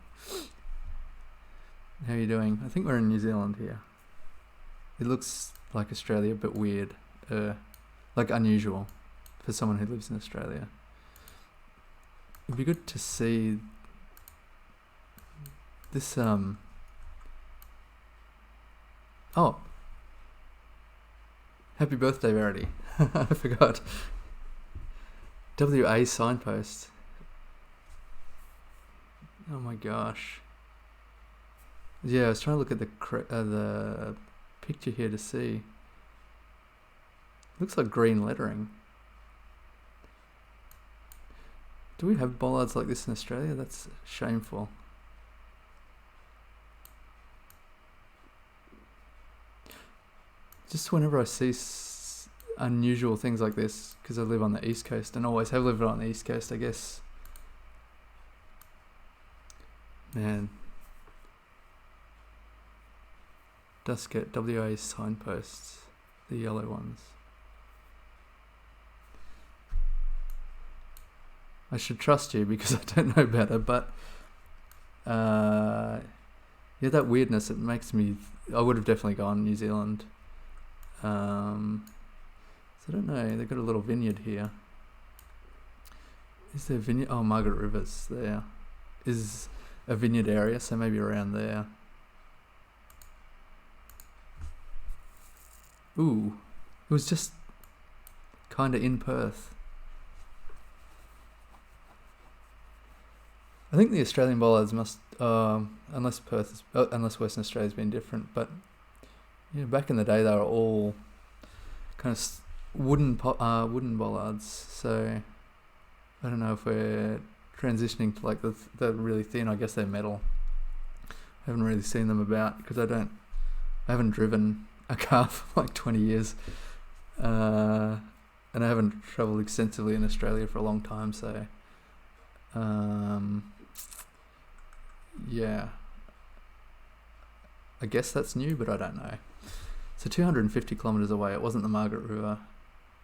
A: How are you doing? I think we're in New Zealand here. It looks like Australia, but weird. Like unusual for someone who lives in Australia. It'd be good to see this, oh. Happy birthday, Verity. I forgot. WA signpost. Oh my gosh. Yeah, I was trying to look at the picture here to see. Looks like green lettering. Do we have bollards like this in Australia? That's shameful. Just whenever I see unusual things like this because I live on the East Coast and always have lived on the East Coast, I guess. Man. Dusket WA signposts, the yellow ones. I should trust you because I don't know better, but yeah, that weirdness, it makes me, I would have definitely gone New Zealand. So I don't know, they've got a little vineyard here. Is there a vineyard? Oh, Margaret River's there. Is a vineyard area, so maybe around there. Ooh, it was just kind of in Perth. I think the Australian bollards must, unless Western Australia's been different, but yeah, back in the day they were all kind of wooden bollards. So I don't know if we're transitioning to like the really thin. I guess they're metal. I haven't really seen them about because I haven't driven a car for like 20 years, and I haven't travelled extensively in Australia for a long time. So. Yeah, I guess that's new, but I don't know. So 250 kilometres away, it wasn't the Margaret River,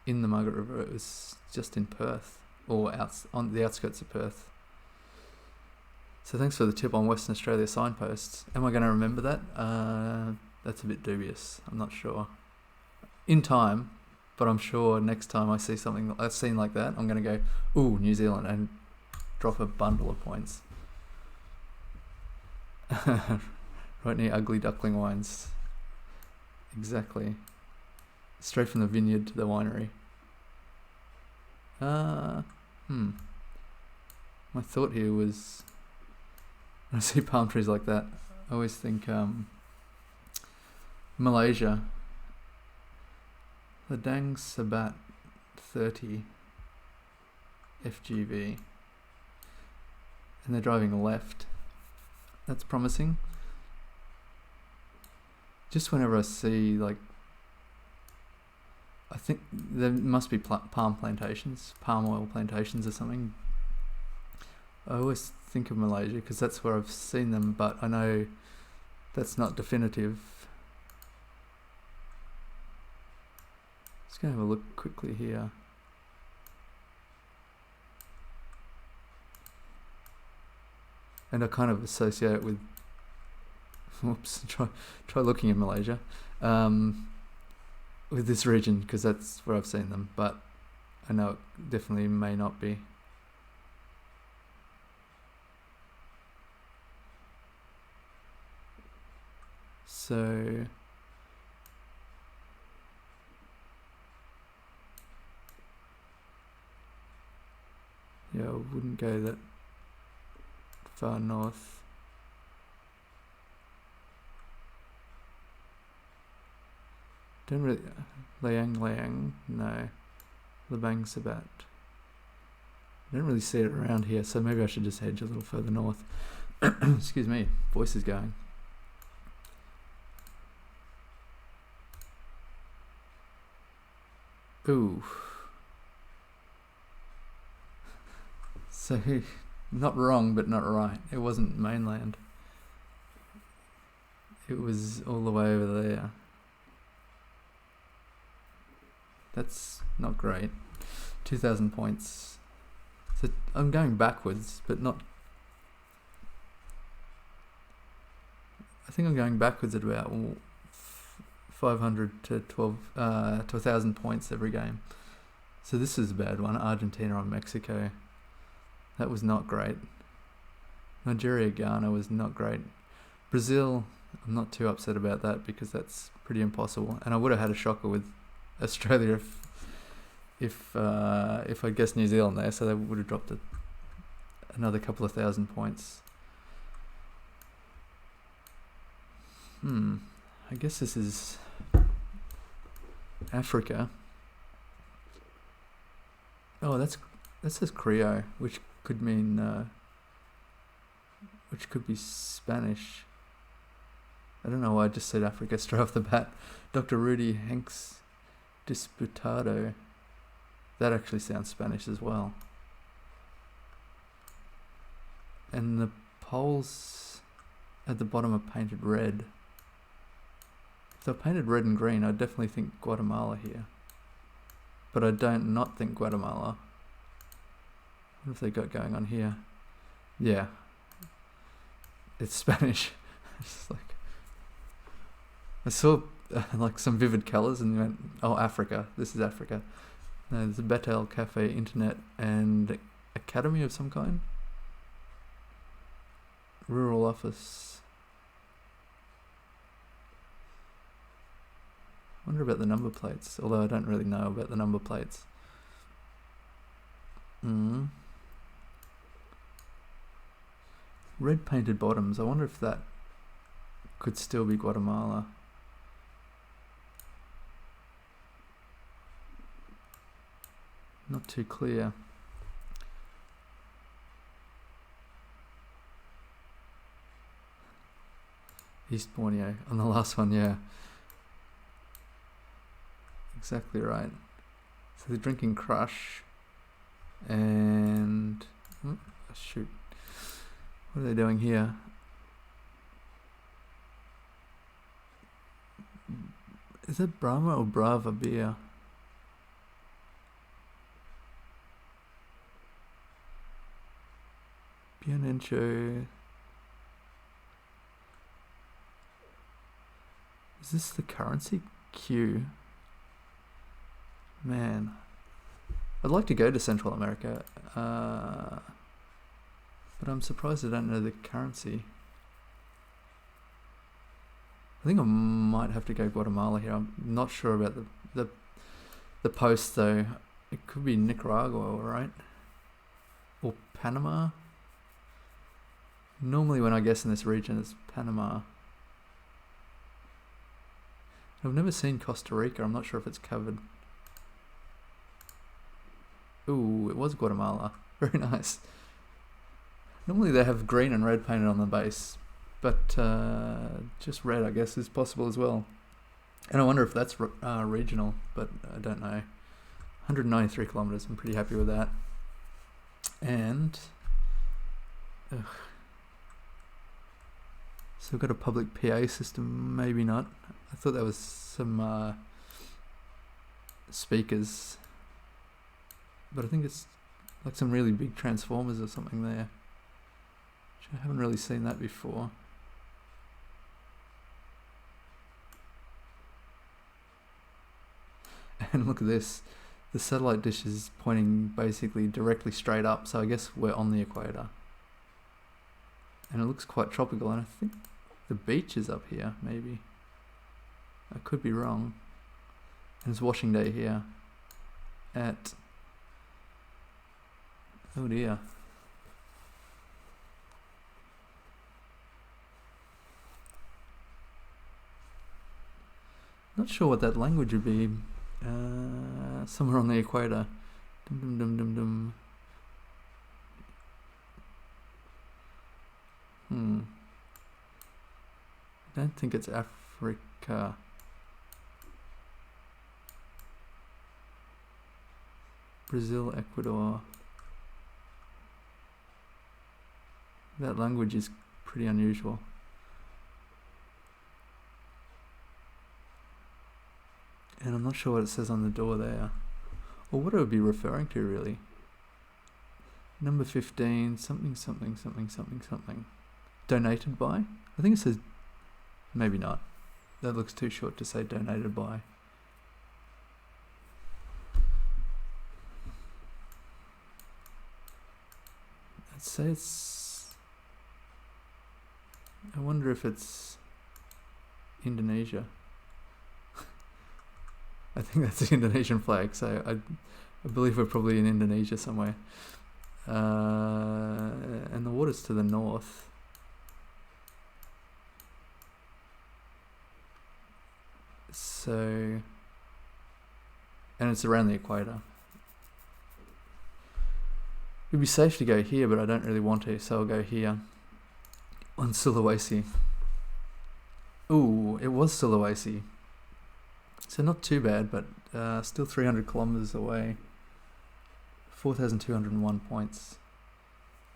A: in the Margaret River, it was just in Perth, or on the outskirts of Perth. So thanks for the tip on Western Australia signposts. Am I going to remember that? That's a bit dubious, I'm not sure. In time, but I'm sure next time I see something I've seen like that, I'm going to go, ooh, New Zealand, and drop a bundle of points. Right near Ugly Duckling Wines. Exactly. Straight from the vineyard to the winery. My thought here was, when I see palm trees like that, I always think Malaysia. The Dang Sabat 30 FGV. And they're driving left. That's promising. Just whenever I see, like, I think there must be palm plantations, palm oil plantations or something. I always think of Malaysia because that's where I've seen them, but I know that's not definitive. Just going to have a look quickly here. And I kind of associate it with, whoops, try looking in Malaysia, with this region, because that's where I've seen them, but I know it definitely may not be. So, yeah, I wouldn't go that far north. Don't really, Liang, no. Labang Sabat. I don't really see it around here, so maybe I should just hedge a little further north. Excuse me, voice is going. Ooh. So, not wrong, but not right. It wasn't mainland. It was all the way over there. That's not great. 2,000 points. So I'm going backwards, but not... I think I'm going backwards at about 500 to 1,000 points every game. So this is a bad one. Argentina on Mexico. That was not great. Nigeria, Ghana was not great. Brazil, I'm not too upset about that because that's pretty impossible. And I would have had a shocker with Australia if I guessed New Zealand there, so they would have dropped another couple of 1,000 points. I guess this is Africa. Oh, that says Creole, which could mean which could be Spanish. I don't know why I just said Africa straight off the bat. Dr. Rudy Hanks Disputado. That actually sounds Spanish as well. And the poles at the bottom are painted red. If they're painted red and green, I'd definitely think Guatemala here. But I don't not think Guatemala. What have they got going on here? Yeah. It's Spanish. It's like, I saw like some vivid colours and went, oh, Africa. This is Africa. No, there's a Betel Cafe, Internet, and Academy of some kind. Rural office. Wonder about the number plates, although I don't really know about the number plates. Red painted bottoms. I wonder if that could still be Guatemala. Not too clear. East Borneo on the last one, yeah. Exactly right. So they're drinking Crush and oh, shoot. What are they doing here? Is it Brahma or Brava beer? Bianencho. Is this the currency? Q. Man, I'd like to go to Central America, but I'm surprised I don't know the currency. I think I might have to go Guatemala here. I'm not sure about the post though. It could be Nicaragua, right? Or Panama. Normally when I guess in this region it's Panama. I've never seen Costa Rica. I'm not sure if it's covered. Ooh, it was Guatemala. Very nice. Normally they have green and red painted on the base, but just red I guess is possible as well. And I wonder if that's regional, but I don't know. 193 kilometers, I'm pretty happy with that. And so we've got a public PA system, maybe not. I thought there was some speakers, but I think it's like some really big transformers or something there, which I haven't really seen that before. And look at this, the satellite dish is pointing basically directly straight up, so I guess we're on the equator. And it looks quite tropical, and I think the beach is up here, maybe. I could be wrong. And it's washing day here at, oh dear. Not sure what that language would be. Somewhere on the equator. Dum dum dum dum dum. I don't think it's Africa. Brazil, Ecuador. That language is pretty unusual. And I'm not sure what it says on the door there. Or what it would be referring to, really. Number 15, something, something, something, something, something. Donated by? I think it says, maybe not. That looks too short to say donated by. I'd say it's, I wonder if it's Indonesia. I think that's the Indonesian flag, so I believe we're probably in Indonesia somewhere. And the water's to the north. So, and it's around the equator. It'd be safe to go here, but I don't really want to, so I'll go here. On Sulawesi. Ooh, it was Sulawesi. So not too bad, but still 300 kilometers away. 4,201 points.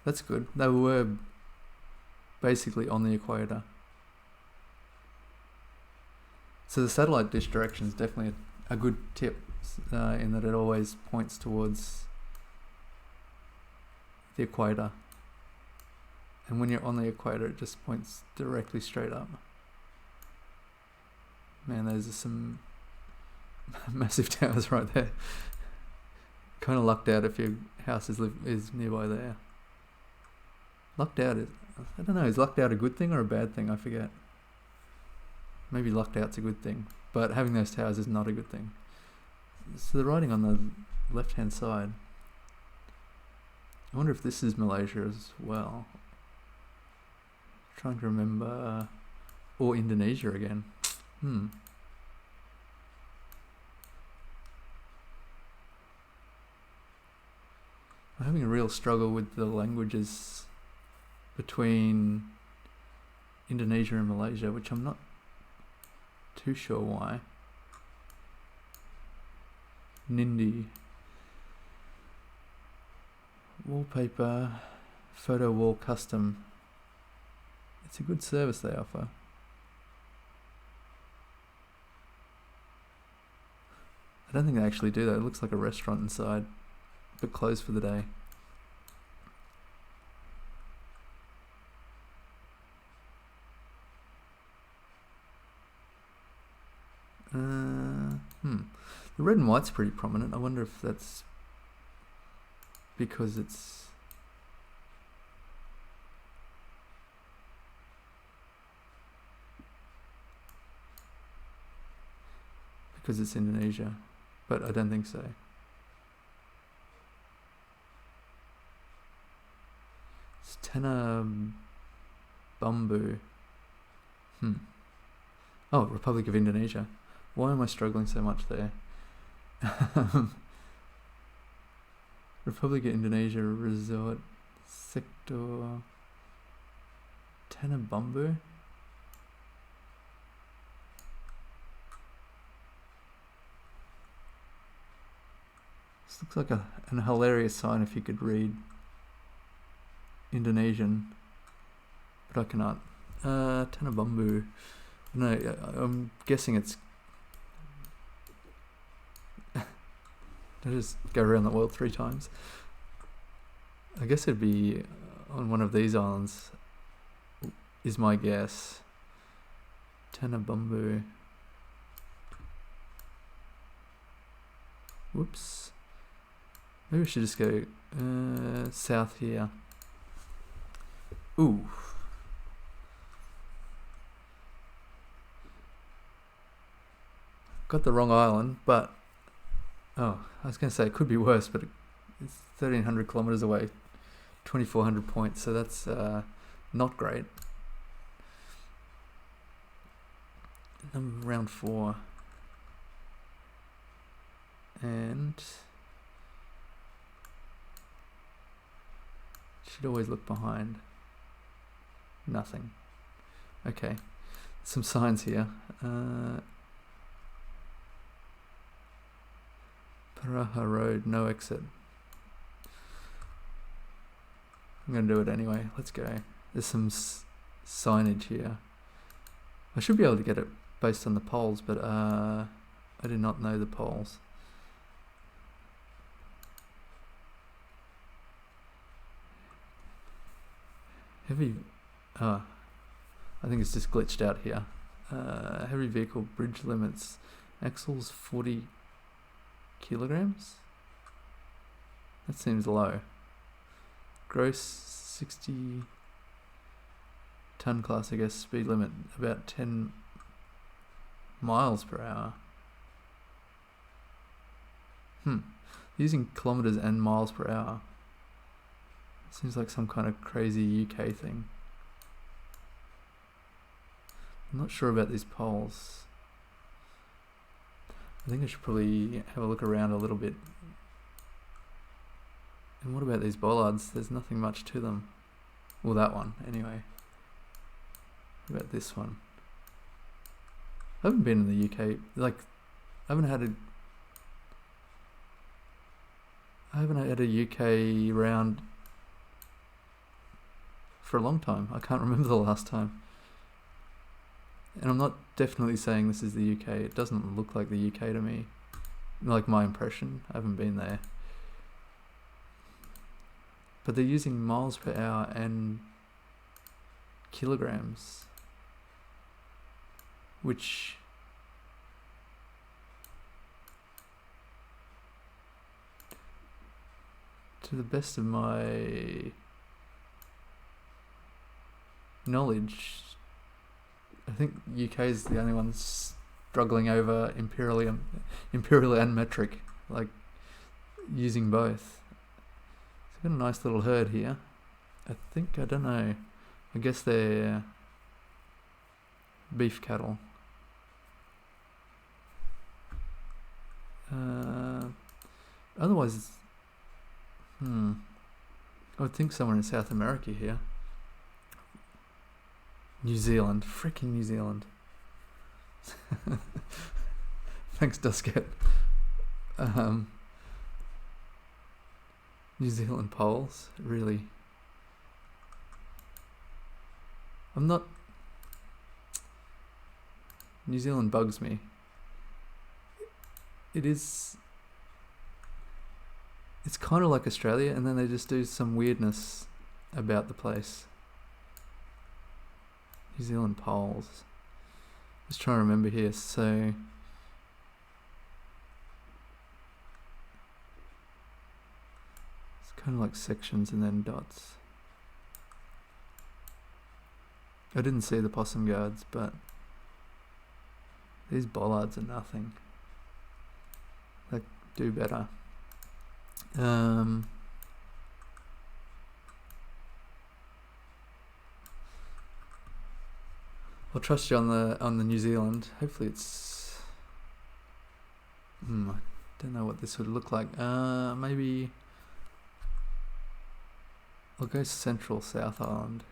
A: That's good. They were basically on the equator. So the satellite dish direction is definitely a good tip in that it always points towards the equator. And when you're on the equator, it just points directly straight up. Man, those are some massive towers right there. Kind of lucked out if your house is nearby there. Lucked out is, I don't know, is lucked out a good thing or a bad thing? I forget. Maybe lucked out's a good thing, but having those towers is not a good thing. So the writing on the left-hand side. I wonder if this is Malaysia as well. Trying to remember, or Indonesia again. I'm having a real struggle with the languages between Indonesia and Malaysia, which I'm not too sure why. Nindi. Wallpaper, photo wall custom. It's a good service they offer. I don't think they actually do that. It looks like a restaurant inside, but closed for the day. The red and white's pretty prominent. I wonder if that's because it's Indonesia, but I don't think so. It's Tanah Bumbu. Oh, Republic of Indonesia. Why am I struggling so much there? Republic of Indonesia Resort Sector Tanah Bumbu. This looks like an hilarious sign if you could read Indonesian, but I cannot. Tanah Bumbu. No, I'm guessing it's. I just go around the world 3 times. I guess it'd be on one of these islands, is my guess. Tanah Bumbu. Whoops. Maybe we should just go south here. Ooh. Got the wrong island, but oh, I was going to say it could be worse, but it's 1,300 kilometers away, 2,400 points, so that's not great. Round 4, and should always look behind. Nothing. Okay, some signs here. Paraha Road, no exit. I'm going to do it anyway. Let's go. There's some signage here. I should be able to get it based on the poles, but I do not know the poles. Heavy. I think it's just glitched out here. Heavy vehicle bridge limits. Axles 40 kilograms? That seems low. Gross 60 ton class, I guess. Speed limit about 10 miles per hour. Using kilometers and miles per hour. Seems like some kind of crazy UK thing. I'm not sure about these poles. I think I should probably have a look around a little bit. And what about these bollards? There's nothing much to them. Well, that one, anyway. What about this one? I haven't been in the UK. Like, I haven't had a UK round for a long time. I can't remember the last time. And I'm not definitely saying this is the UK. It doesn't look like the UK to me. Like my impression. I haven't been there. But they're using miles per hour and kilograms. Which... to the best of my knowledge, I think UK is the only one struggling over imperial and metric, like using both. It's got a nice little herd here. I don't know, I guess they're beef cattle. Otherwise, I would think somewhere in South America here. New Zealand. Freaking New Zealand. Thanks, Dusket. New Zealand poles, really. New Zealand bugs me. It's kind of like Australia, and then they just do some weirdness about the place. New Zealand poles. Just trying to remember here. So it's kind of like sections and then dots. I didn't see the possum guards, but these bollards are nothing. They do better. I'll trust you on the New Zealand. Hopefully it's... I don't know what this would look like. Maybe I'll go Central South Island.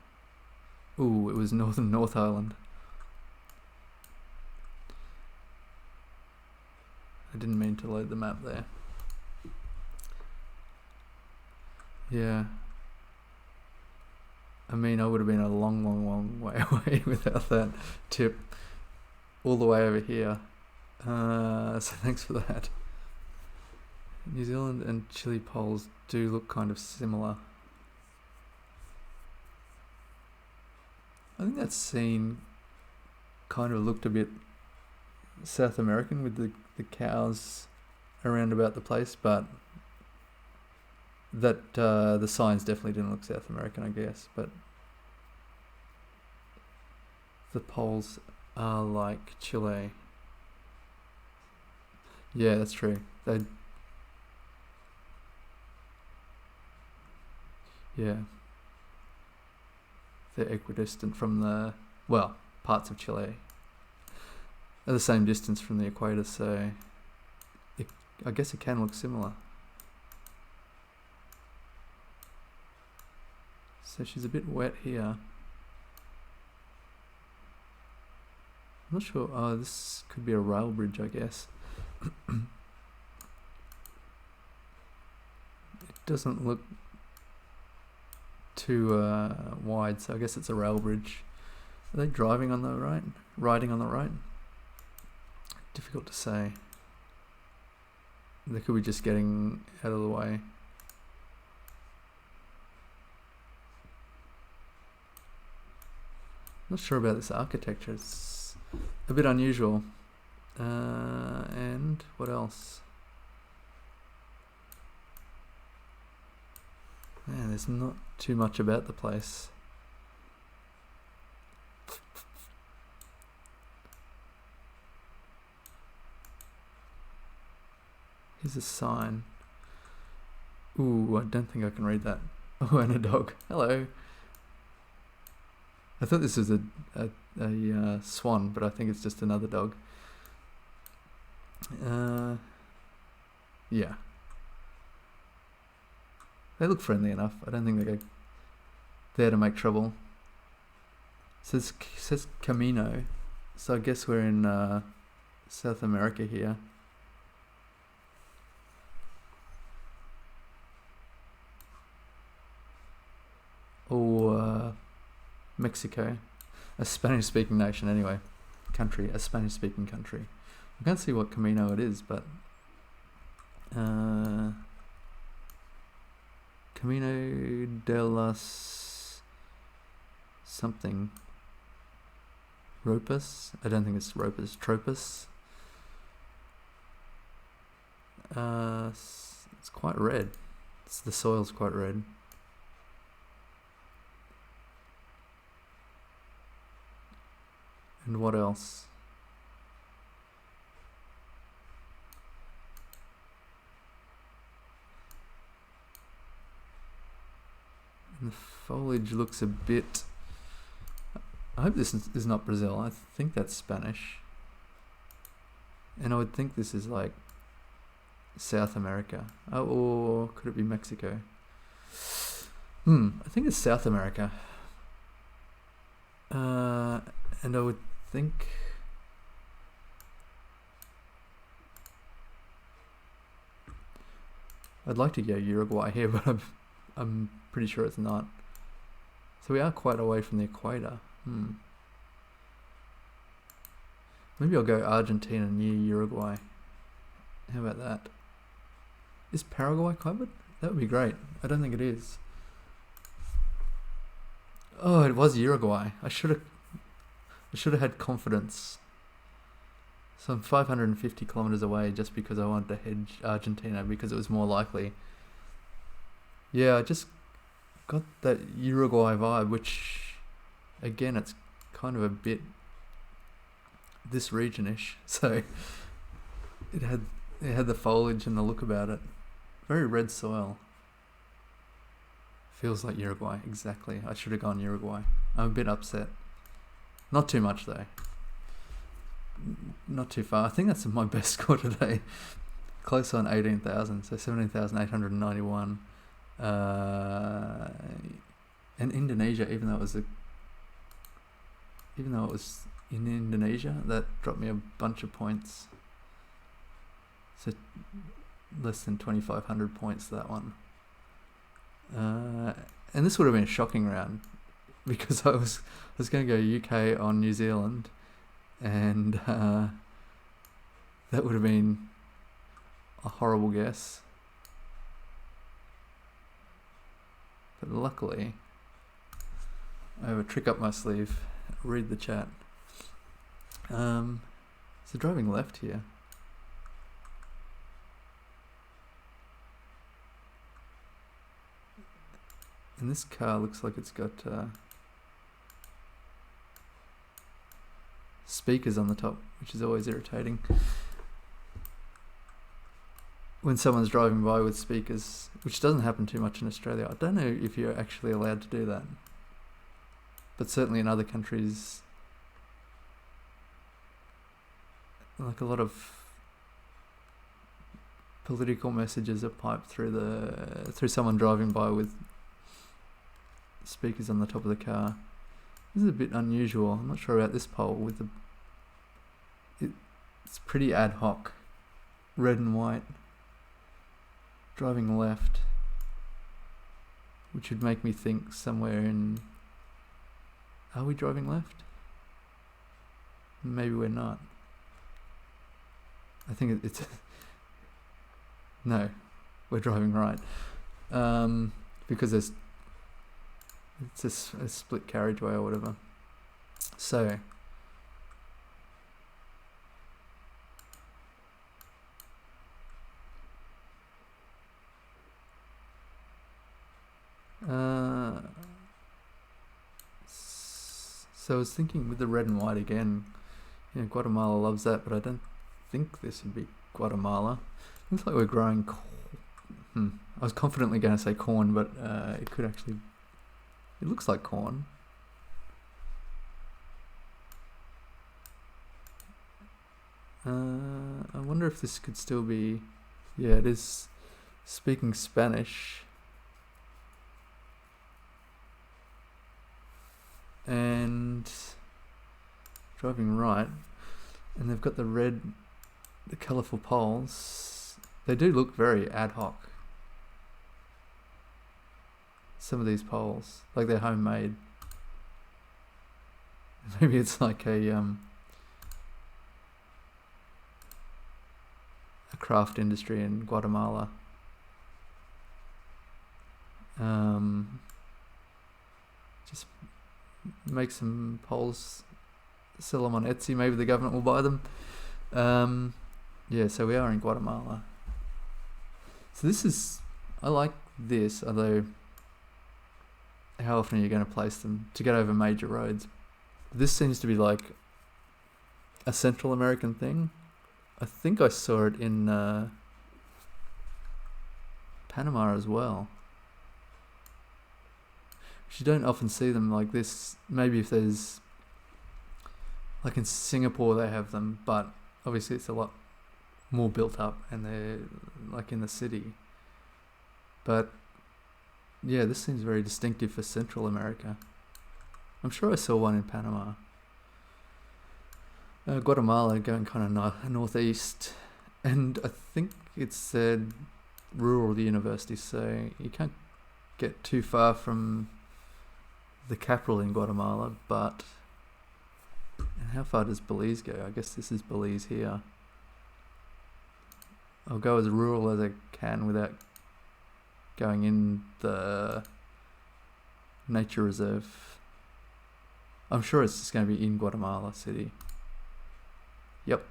A: Ooh, it was Northern North Island. I didn't mean to load the map there. Yeah. I mean, I would have been a long way away without that tip. All the way over here. So thanks for that. New Zealand and Chile poles do look kind of similar. I think that scene kind of looked a bit South American with the cows around about the place, but that the signs definitely didn't look South American, I guess, but the poles are like Chile. Yeah, that's true. Yeah. They're equidistant from parts of Chile are the same distance from the equator, so I guess it can look similar. So she's a bit wet here. I'm not sure. Oh, this could be a rail bridge, I guess. It doesn't look too wide, so I guess it's a rail bridge. Are they driving on the right? Riding on the right? Difficult to say. They could be just getting out of the way. Not sure about this architecture. It's a bit unusual. And what else? Man, there's not too much about the place. Here's a sign. Ooh, I don't think I can read that. Oh, and a dog. Hello. I thought this was a swan, but I think it's just another dog. Yeah. They look friendly enough. I don't think they're there to make trouble. It says Camino, so I guess we're in South America here. Mexico, a Spanish-speaking nation anyway. Country, a Spanish-speaking country. I can't see what Camino it is, but Camino de las something. Ropus? I don't think it's Ropus. Tropus? It's quite red. The soil's quite red. And what else? And the foliage looks a bit... I hope this is not Brazil. I think that's Spanish. And I would think this is like South America. Oh, or could it be Mexico? I think it's South America. And I would think... I'd like to go Uruguay here, but I'm pretty sure it's not. So we are quite away from the equator. Maybe I'll go Argentina near Uruguay. How about that? Is Paraguay covered? That would be great. I don't think it is. Oh, it was Uruguay. I should have had confidence. So I'm 550 kilometers away just because I wanted to hedge Argentina because it was more likely. Yeah, I just got that Uruguay vibe, which again, it's kind of a bit this region-ish. So it had the foliage and the look about it. Very red soil. Feels like Uruguay, exactly. I should have gone Uruguay. I'm a bit upset. Not too much though. Not too far. I think that's my best score today. Close on 18,000, so 17,891. And Indonesia, even though it was in Indonesia, that dropped me a bunch of points. So less than 2,500 points, that one. And this would have been a shocking round because I was going to go UK on New Zealand, and that would have been a horrible guess. But luckily, I have a trick up my sleeve. Read the chat. So driving left here. And this car looks like it's got speakers on the top, which is always irritating. When someone's driving by with speakers, which doesn't happen too much in Australia. I don't know if you're actually allowed to do that. But certainly in other countries, like a lot of political messages are piped through someone driving by with speakers on the top of the car. This is a bit unusual. I'm not sure about this poll with it's pretty ad hoc. Red and white. Driving left. Which would make me think somewhere in... Are we driving left? Maybe we're not. I think it's... No, we're driving right. Because it's a split carriageway or whatever. So... So I was thinking with the red and white again, Guatemala loves that, but I don't think this would be Guatemala. Looks like we're growing I was confidently going to say corn, but it could actually... It looks like corn. I wonder if this could still be... Yeah, it is speaking Spanish. And driving right, and they've got the colourful poles. They do look very ad hoc. Some of these poles, like they're homemade. Maybe it's like a craft industry in Guatemala. Just make some poles, sell them on Etsy. Maybe the government will buy them. Yeah, so we are in Guatemala. So this is, I like this, although how often are you going to place them to get over major roads? This seems to be like a Central American thing. I think I saw it in Panama as well. You don't often see them like this. Maybe if there's, like in Singapore they have them, but obviously it's a lot more built up and they're like in the city. But yeah, this seems very distinctive for Central America. I'm sure I saw one in Panama. Guatemala going kind of northeast, and I think it said rural university, so you can't get too far from the capital in Guatemala. But and how far does Belize go? I guess this is Belize here. I'll go as rural as I can without going in the nature reserve. I'm sure it's just going to be in Guatemala City. Yep.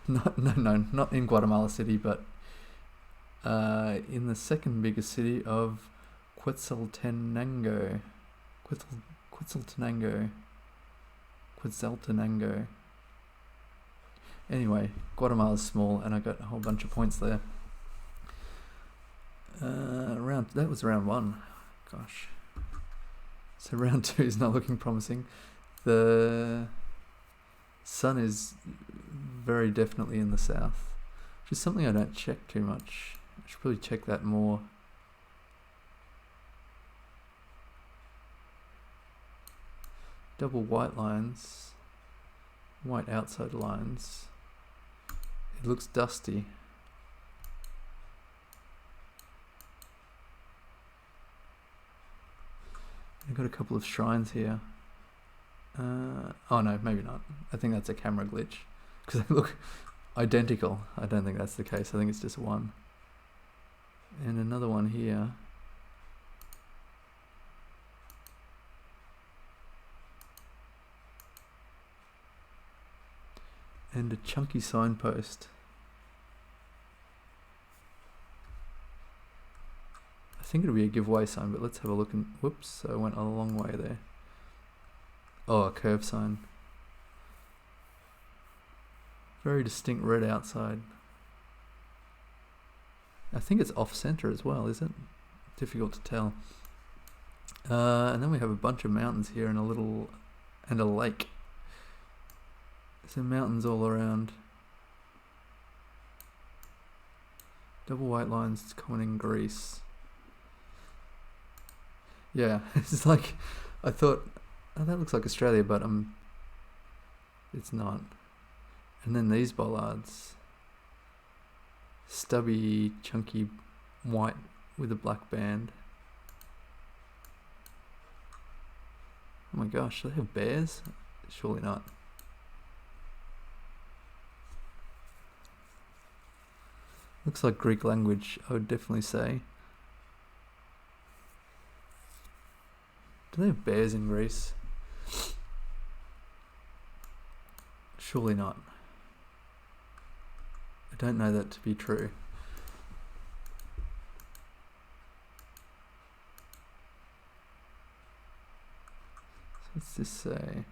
A: No, not in Guatemala City, but in the second biggest city of Quetzaltenango. Quetzaltenango. Anyway, Guatemala's small, and I got a whole bunch of points there. That was round 1. Gosh. So round 2 is not looking promising. The sun is very definitely in the south, which is something I don't check too much. I should probably check that more. Double white lines, white outside lines. It looks dusty. I've got a couple of shrines here. Oh no, maybe not. I think that's a camera glitch because they look identical. I don't think that's the case. I think it's just one. And another one here. And a chunky signpost. I think it'll be a giveaway sign, but let's have a look. And whoops, I went a long way there. Oh, a curve sign. Very distinct red outside. I think it's off center as well, is it? Difficult to tell. And then we have a bunch of mountains here and a lake. So mountains all around. Double white lines common in Greece. Yeah, it's like, I thought, oh, that looks like Australia, but it's not. And then these bollards. Stubby, chunky white with a black band. Oh my gosh, do they have bears? Surely not. Looks like Greek language, I would definitely say. Do they have bears in Greece? Surely not. I don't know that to be true. So what's this say?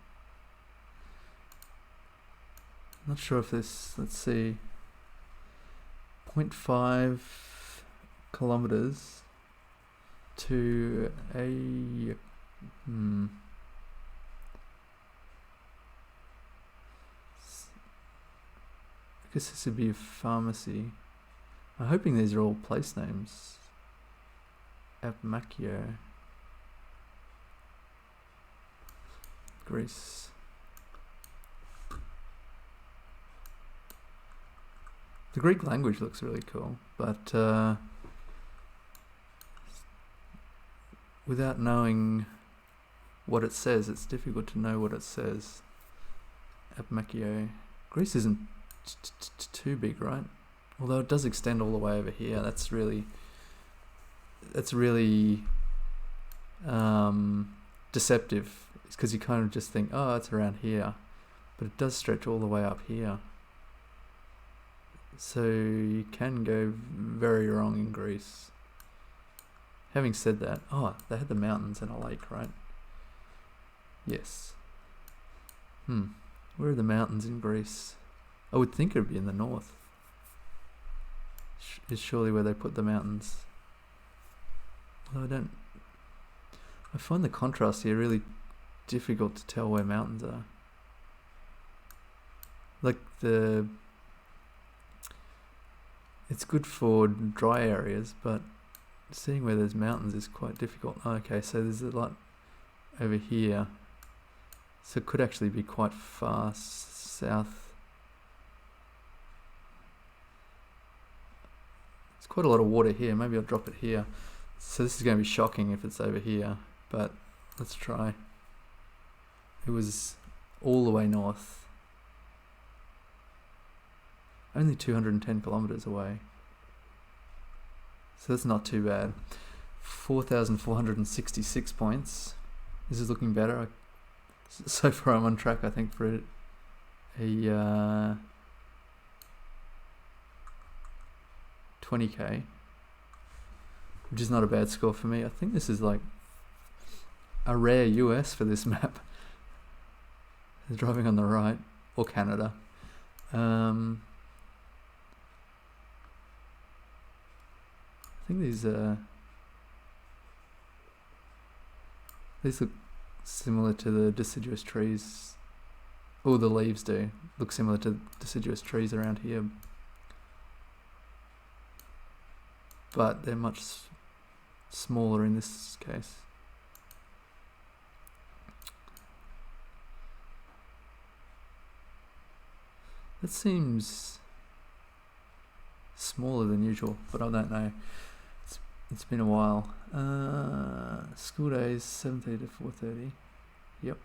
A: Not sure if this, let's see, 0.5 kilometers to a I guess this would be a pharmacy. I'm hoping these are all place names. Apmachio, Greece. The Greek language looks really cool, but without knowing what it says. It's difficult to know what it says. Apmachio. Greece isn't too big, right? Although it does extend all the way over here. That's really deceptive. It's because you kind of just think, oh, it's around here, but it does stretch all the way up here. So you can go very wrong in Greece. Having said that, oh, they had the mountains and a lake, right? Yes. Where are the mountains in Greece? I would think it would be in the north. Is surely where they put the mountains. Although I find the contrast here really difficult to tell where mountains are. Like it's good for dry areas, but seeing where there's mountains is quite difficult. Okay, so there's a lot over here. So it could actually be quite far south. There's quite a lot of water here. Maybe I'll drop it here. So this is going to be shocking if it's over here, but let's try. It was all the way north. Only 210 kilometers away. So that's not too bad. 4,466 points. This is looking better. So far I'm on track, I think, for a 20k, which is not a bad score for me. I think this is like a rare US for this map. Driving on the right, or Canada. I think these look similar to the deciduous trees. All the leaves do look similar to deciduous trees around here, but they're much smaller in this case. That seems smaller than usual, but I don't know. It's been a while. School days 7:30 to 4:30. Yep.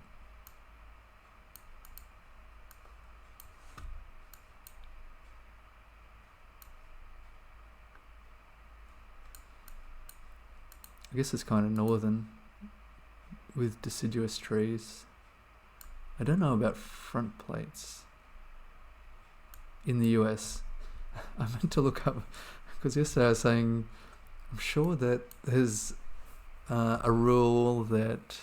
A: I guess it's kind of northern with deciduous trees. I don't know about front plates in the US. I meant to look up, because yesterday I was saying, I'm sure that there's a rule that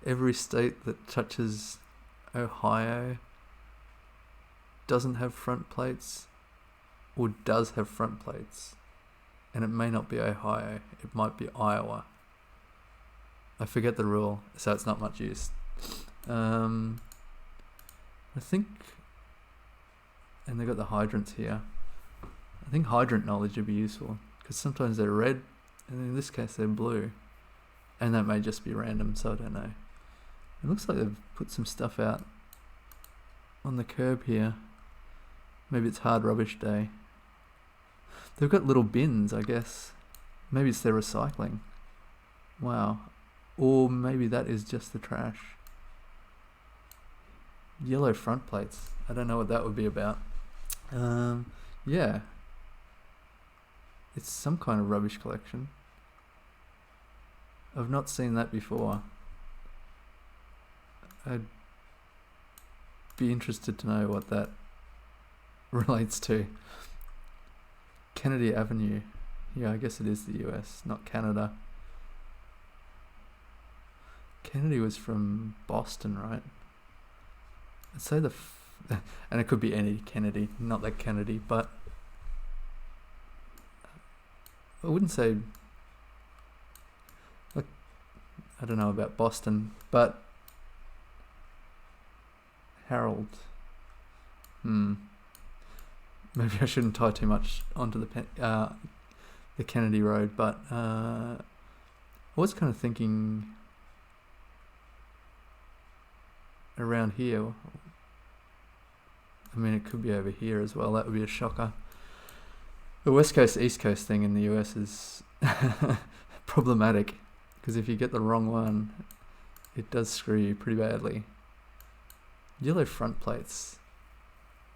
A: every state that touches Ohio doesn't have front plates, or does have front plates. And it may not be Ohio, it might be Iowa. I forget the rule, so it's not much use. I think, and they got the hydrants here. I think hydrant knowledge would be useful, because sometimes they're red, and in this case they're blue. And that may just be random, so I don't know. It looks like they've put some stuff out on the curb here. Maybe it's hard rubbish day. They've got little bins, I guess. Maybe it's their recycling. Wow. Or maybe that is just the trash. Yellow front plates. I don't know what that would be about. Yeah. It's some kind of rubbish collection. I've not seen that before. I'd be interested to know what that relates to. Kennedy Avenue. Yeah, I guess it is the US, not Canada. Kennedy was from Boston, right? I'd say and it could be any Kennedy, not that Kennedy, but I wouldn't say, like, I don't know about Boston, but Harold. Maybe I shouldn't tie too much onto the Kennedy Road, but I was kind of thinking around here. I mean, it could be over here as well. That would be a shocker. The West Coast, East Coast thing in the US is problematic, because if you get the wrong one, it does screw you pretty badly. Yellow front plates.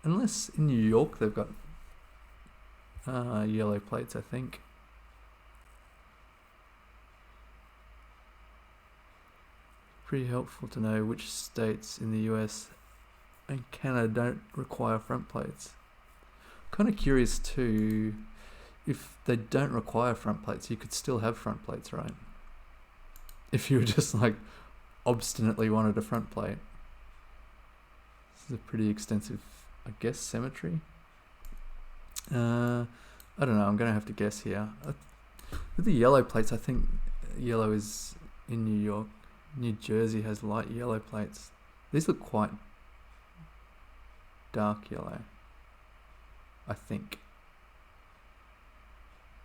A: Unless in New York they've got yellow plates, I think. Pretty helpful to know which states in the US and Canada don't require front plates. Kind of curious too, if they don't require front plates, you could still have front plates, right? If you were just like obstinately wanted a front plate. This is a pretty extensive, I guess, cemetery. I don't know, I'm gonna have to guess here. With the yellow plates, I think yellow is in New York. New Jersey has light yellow plates. These look quite dark yellow, I think.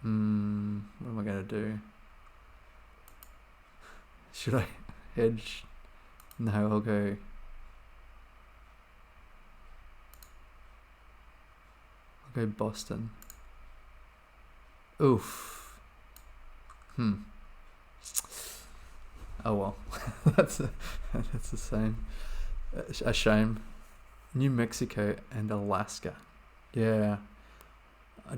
A: What am I gonna do? Should I hedge? No, I'll go. I'll go Boston. Oof. Oh well, that's a shame. A shame. New Mexico and Alaska. Yeah. I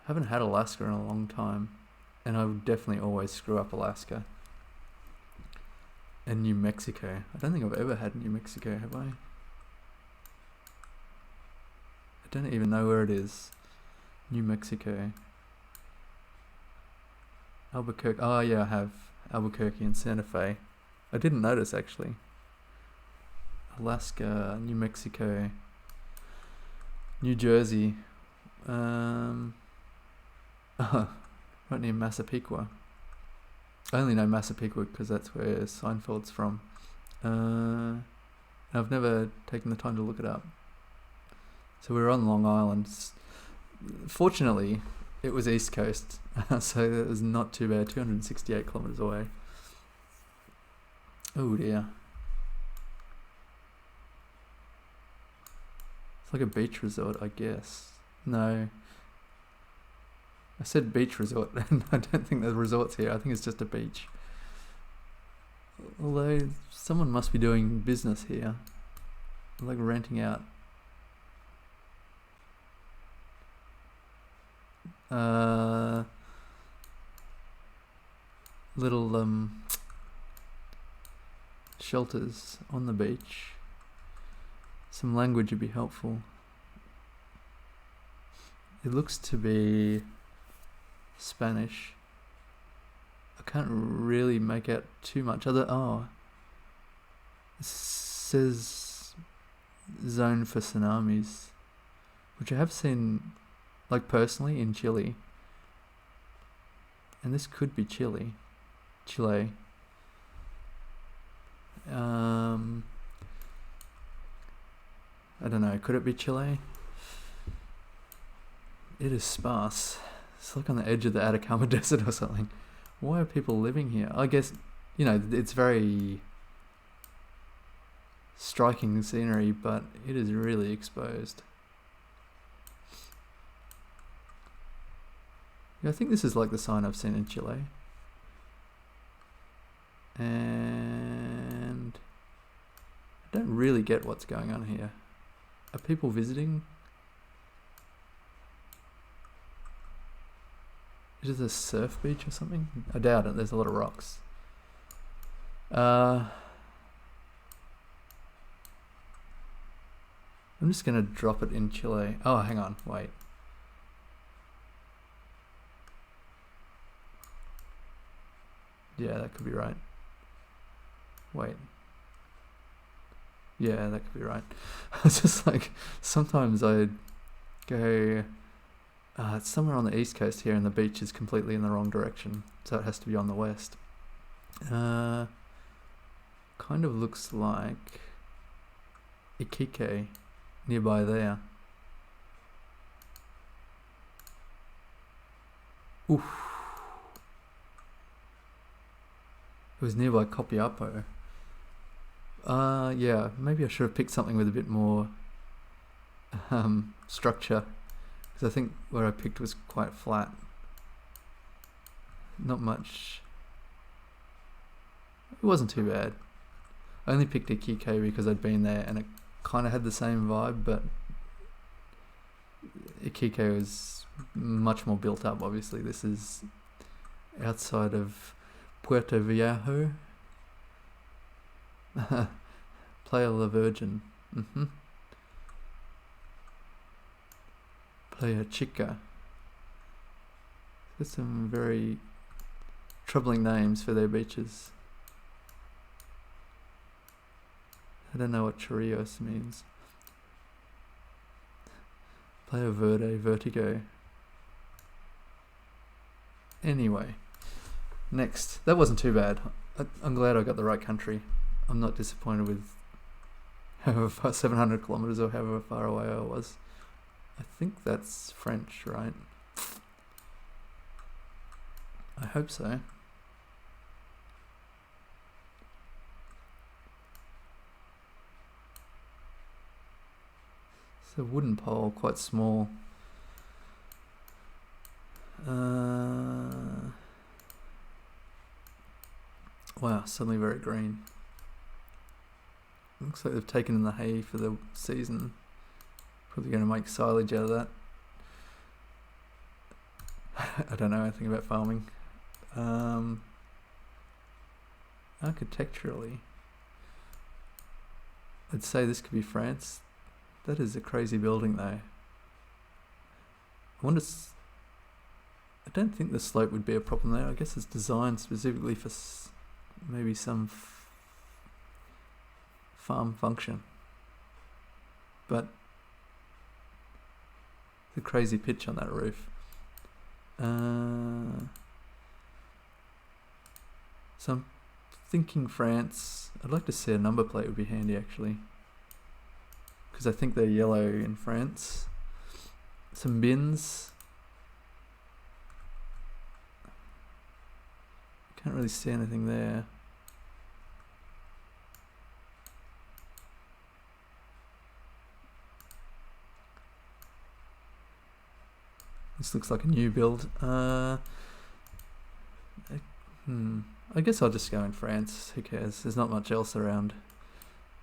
A: haven't had Alaska in a long time, and I would definitely always screw up Alaska. And New Mexico. I don't think I've ever had New Mexico, have I? I don't even know where it is. New Mexico. Albuquerque. Oh yeah, I have Albuquerque and Santa Fe. I didn't notice actually. Alaska, New Mexico, New Jersey, right near Massapequa. I only know Massapequa because that's where Seinfeld's from. I've never taken the time to look it up. So we're on Long Island. Fortunately, it was East Coast, so it was not too bad. 268 kilometers away. Oh dear. It's like a beach resort, I guess. No. I said beach resort, and I don't think there's resorts here. I think it's just a beach. Although, someone must be doing business here. Like renting out. Little shelters on the beach. Some language would be helpful. It looks to be Spanish. I can't really make out too much other. Oh, it says zone for tsunamis, which I have seen, like personally, in Chile. And this could be Chile. I don't know, could it be Chile? It is sparse. It's like on the edge of the Atacama Desert or something. Why are people living here? I guess, you know, it's very striking scenery, but it is really exposed. Yeah, I think this is like the sign I've seen in Chile. And I don't really get what's going on here. Are people visiting? Is it a surf beach or something? I doubt it, there's a lot of rocks. I'm just gonna drop it in Chile. Oh, hang on, wait. Yeah, that could be right. Wait. Yeah, that could be right. It's just like, sometimes I go, it's somewhere on the east coast here and the beach is completely in the wrong direction. So it has to be on the west. Kind of looks like Iquique, nearby there. Oof. It was nearby Copiapo. Yeah, maybe I should have picked something with a bit more structure, because I think where I picked was quite flat. Not much It wasn't too bad. I only picked Iquique because I'd been there and it kind of had the same vibe, but Iquique was much more built up. Obviously, this is outside of Puerto Viejo. Playa la Virgin. Playa Chica. There's some very troubling names for their beaches. I don't know what Chorrillos means. Playa Verde, Vertigo. Anyway, next. That wasn't too bad. I'm glad I got the right country. I'm not disappointed with however far, 700 kilometers or however far away I was. I think that's French, right? I hope so. It's a wooden pole, quite small. Wow, suddenly very green. Looks like they've taken in the hay for the season. Probably going to make silage out of that. I don't know anything about farming. Architecturally, I'd say this could be France. That is a crazy building though. I don't think the slope would be a problem there. I guess it's designed specifically for maybe some farm function. But the crazy pitch on that roof. So I'm thinking France. I'd like to see a number plate, would be handy actually, because I think they're yellow in France. Some bins. Can't really see anything there. This looks like a new build. I guess I'll just go in France. Who cares? There's not much else around.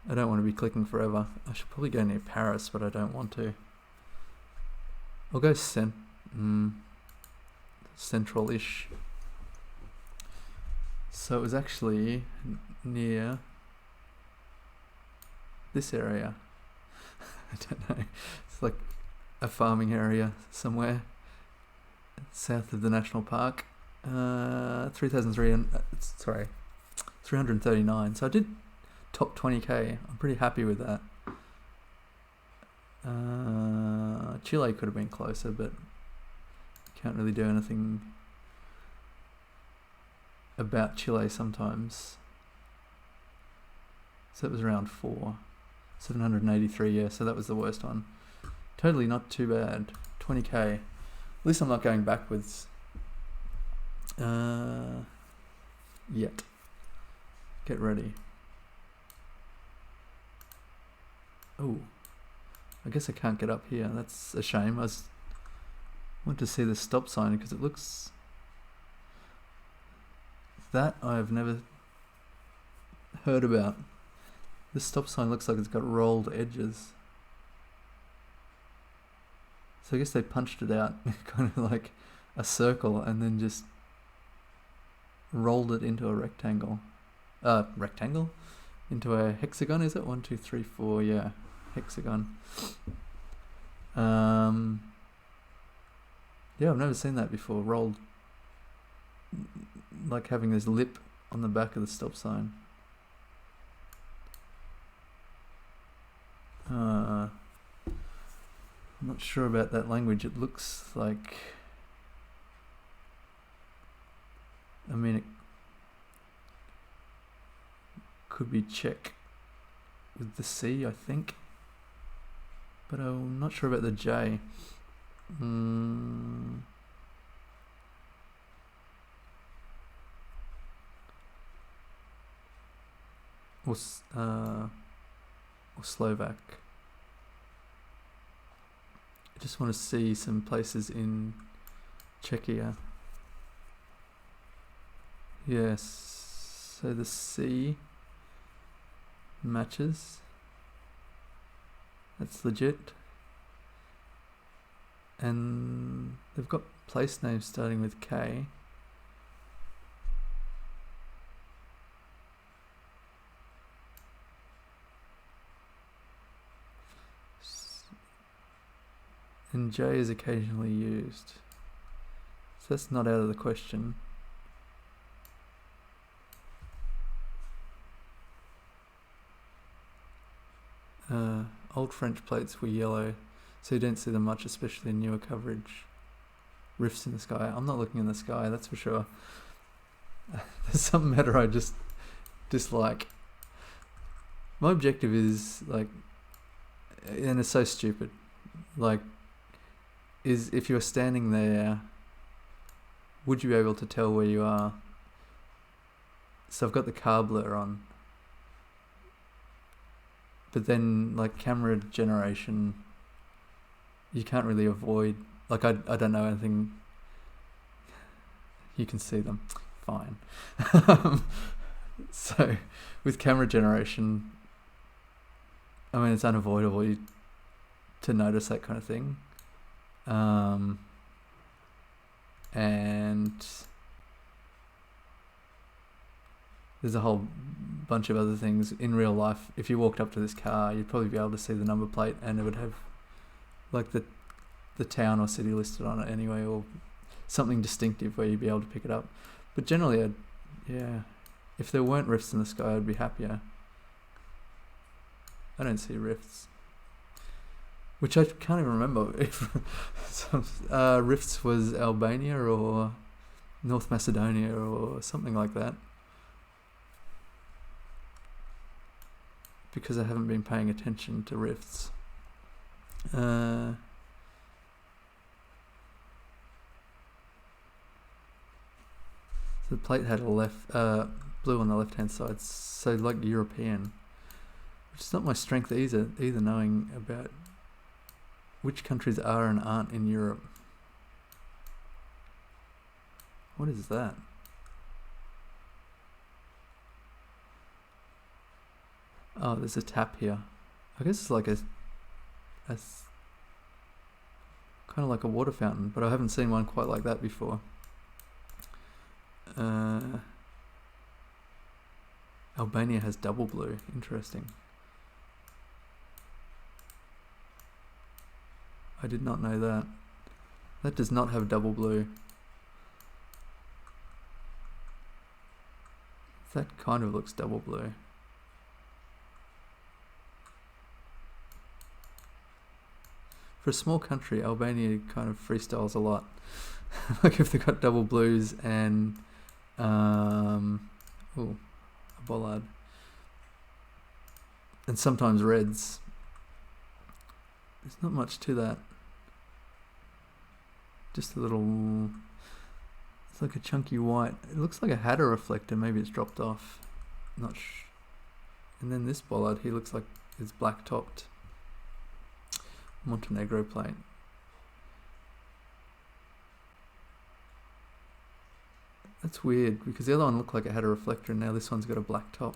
A: I don't want to be clicking forever. I should probably go near Paris, but I don't want to. I'll go central-ish. So it was actually near this area. I don't know. It's like a farming area somewhere south of the national park. 339. So I did top 20k. I'm pretty happy with that. Chile could have been closer, but can't really do anything about Chile sometimes. So that was round 4. 783, yeah, so that was the worst one. Totally not too bad. 20k. At least I'm not going backwards yet. Get ready. Oh, I guess I can't get up here. That's a shame. I want to see the stop sign because it looks... That I've never heard about. This stop sign looks like it's got rolled edges. So I guess they punched it out kind of like a circle and then just rolled it into a rectangle. Into a hexagon, is it? 1, 2, 3, 4, yeah. Hexagon. Yeah, I've never seen that before. Rolled, like having this lip on the back of the stop sign. I'm not sure about that language. It looks like... I mean, it could be Czech with the C, I think. But I'm not sure about the J. Or Slovak. I just want to see some places in Czechia. Yes, So the C matches. That's legit. And they've got place names starting with K. And J is occasionally used. So that's not out of the question. Old French plates were yellow, so you don't see them much, especially in newer coverage. Rifts in the sky. I'm not looking in the sky, that's for sure. There's some matter I just dislike. My objective is, like, and it's so stupid, like, is if you're standing there, would you be able to tell where you are? So I've got the car blur on. But then, like, camera generation, you can't really avoid, like, I don't know anything. You can see them, fine. So, with camera generation, I mean, it's unavoidable to notice that kind of thing. And there's a whole bunch of other things in real life. If you walked up to this car, you'd probably be able to see the number plate, and it would have, like, the town or city listed on it anyway, or something distinctive where you'd be able to pick it up. But generally, if there weren't rifts in the sky, I'd be happier. I don't see rifts, which I can't even remember if rifts was Albania or North Macedonia or something like that, because I haven't been paying attention to rifts. So the plate had a blue on the left hand side, so like European, which is not my strength either knowing about which countries are and aren't in Europe. What is that? Oh, there's a tap here. I guess it's like a kind of like a water fountain, but I haven't seen one quite like that before. Albania has double blue. Interesting. I did not know that. That does not have double blue. That kind of looks double blue. For a small country, Albania kind of freestyles a lot. Like if they've got double blues and a bollard, and sometimes reds. There's not much to that. Just a little. It's like a chunky white. It looks like a Hatter reflector. Maybe it's dropped off. Not. And then this bollard, he looks like it's black topped. Montenegro plate. That's weird because the other one looked like it had a reflector and now this one's got a black top.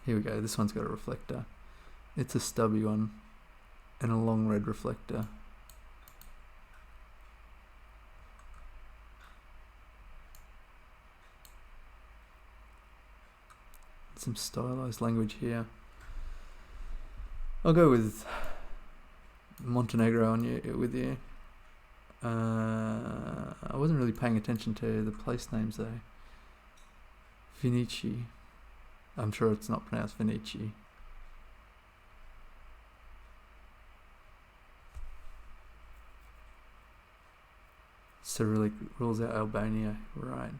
A: Here we go, this one's got a reflector. It's a stubby one and a long red reflector. Some stylized language here. I'll go with Montenegro with you. I wasn't really paying attention to the place names though. Vinici. I'm sure it's not pronounced Vinici. Cyrillic rules out Albania, right.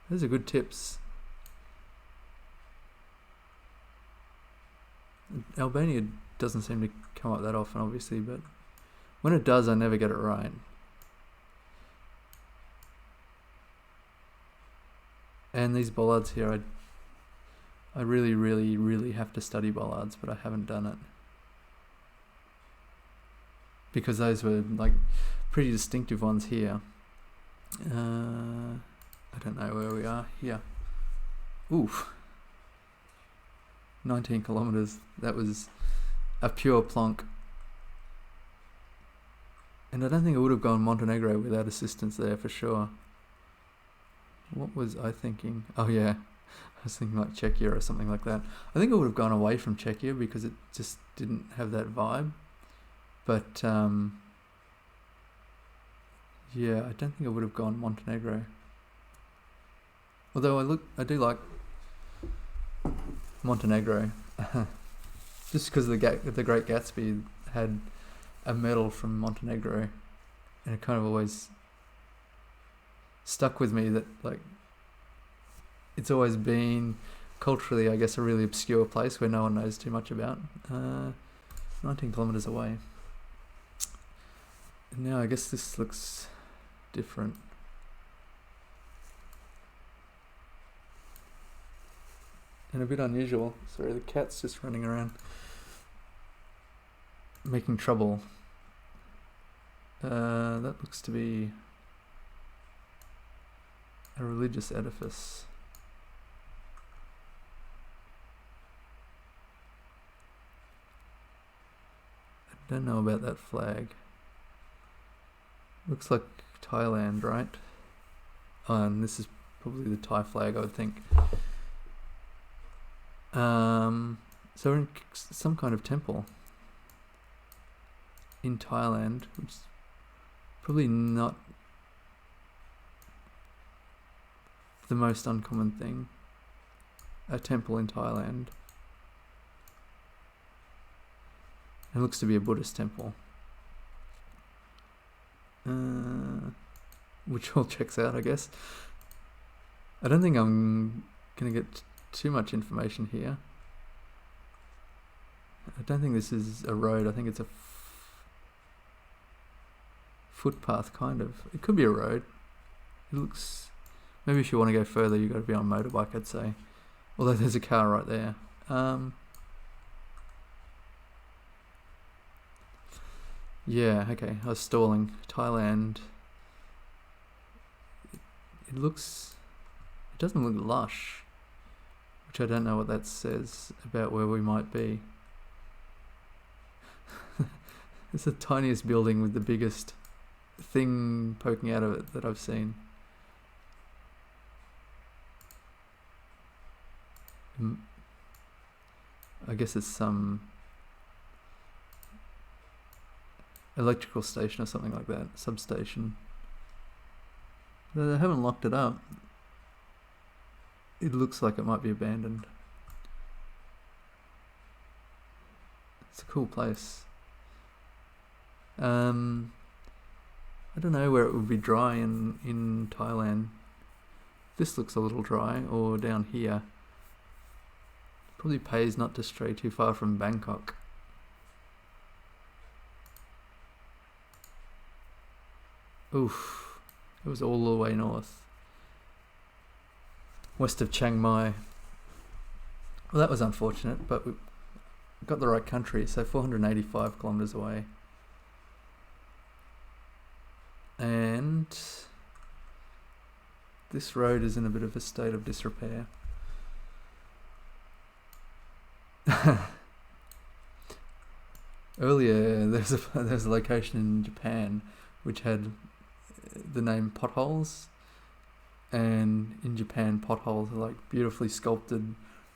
A: Those are good tips. Albania doesn't seem to come up that often, obviously, but when it does, I never get it right. And these bollards here, I really, really, really have to study bollards, but I haven't done it. Because those were like pretty distinctive ones here. I don't know where we are here. Oof. 19 kilometers. That was a pure plonk. And I don't think I would have gone Montenegro without assistance there for sure. What was I thinking? Oh yeah, I was thinking like Czechia or something like that. I think I would have gone away from Czechia because it just didn't have that vibe. But yeah, I don't think I would have gone Montenegro. Although I do like Montenegro, just because the Great Gatsby had a medal from Montenegro, and it kind of always stuck with me that like it's always been culturally, I guess, a really obscure place where no one knows too much about. 19 kilometers away. And now I guess this looks different. And a bit unusual. Sorry, the cat's just running around making trouble. That looks to be a religious edifice. I don't know about that flag. Looks like Thailand, right? Oh, and this is probably the Thai flag, I would think. So we're in some kind of temple in Thailand, which is probably not the most uncommon thing. A temple in Thailand. It looks to be a Buddhist temple. Which all checks out, I guess. I don't think I'm going to get too much information here. I don't think this is a road. I think it's a footpath, kind of. It could be a road. It looks... Maybe if you want to go further, you've got to be on a motorbike, I'd say. Although there's a car right there. Yeah, okay. I was stalling. Thailand. It looks... It doesn't look lush. Which I don't know what that says about where we might be. It's the tiniest building with the biggest thing poking out of it that I've seen. I guess it's some electrical station or something like that, substation. They haven't locked it up. It looks like it might be abandoned. It's a cool place. I don't know where it would be dry in Thailand. This looks a little dry, or down here. Probably pays not to stray too far from Bangkok. Oof, it was all the way north. West of Chiang Mai. Well, that was unfortunate, but we got the right country, so 485 kilometers away. And this road is in a bit of a state of disrepair. Earlier, there's a location in Japan which had the name Potholes, and in Japan, potholes are like beautifully sculpted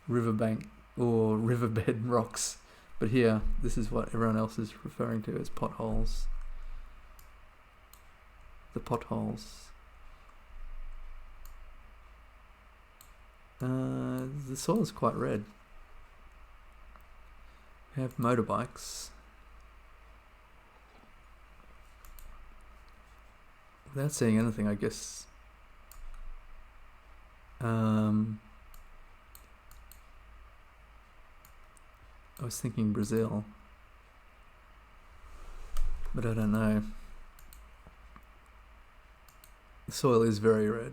A: riverbank or riverbed rocks. But here, this is what everyone else is referring to as potholes. The potholes. The soil is quite red. We have motorbikes. Without seeing anything, I guess. I was thinking Brazil, but I don't know. The soil is very red.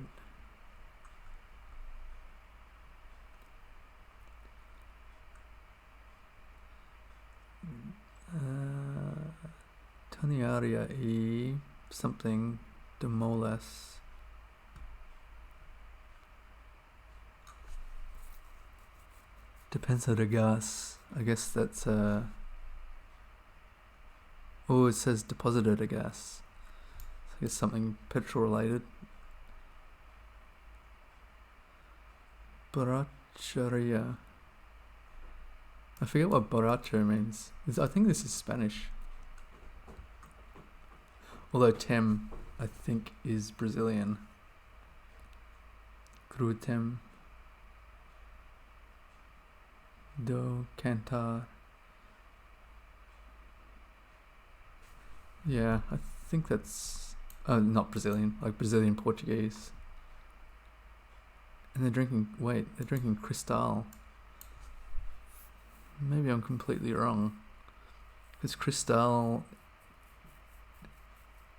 A: Taniaria e something de Molas. Depende de gas. I guess that's oh, it says deposited a gas. So I guess something petrol related. Borracheria. I forget what borracho means. I think this is Spanish. Although tem, I think, is Brazilian. Grutem. Do cantar. Yeah, I think that's not Brazilian, like Brazilian Portuguese. And they're drinking Cristal. Maybe I'm completely wrong. Because Cristal,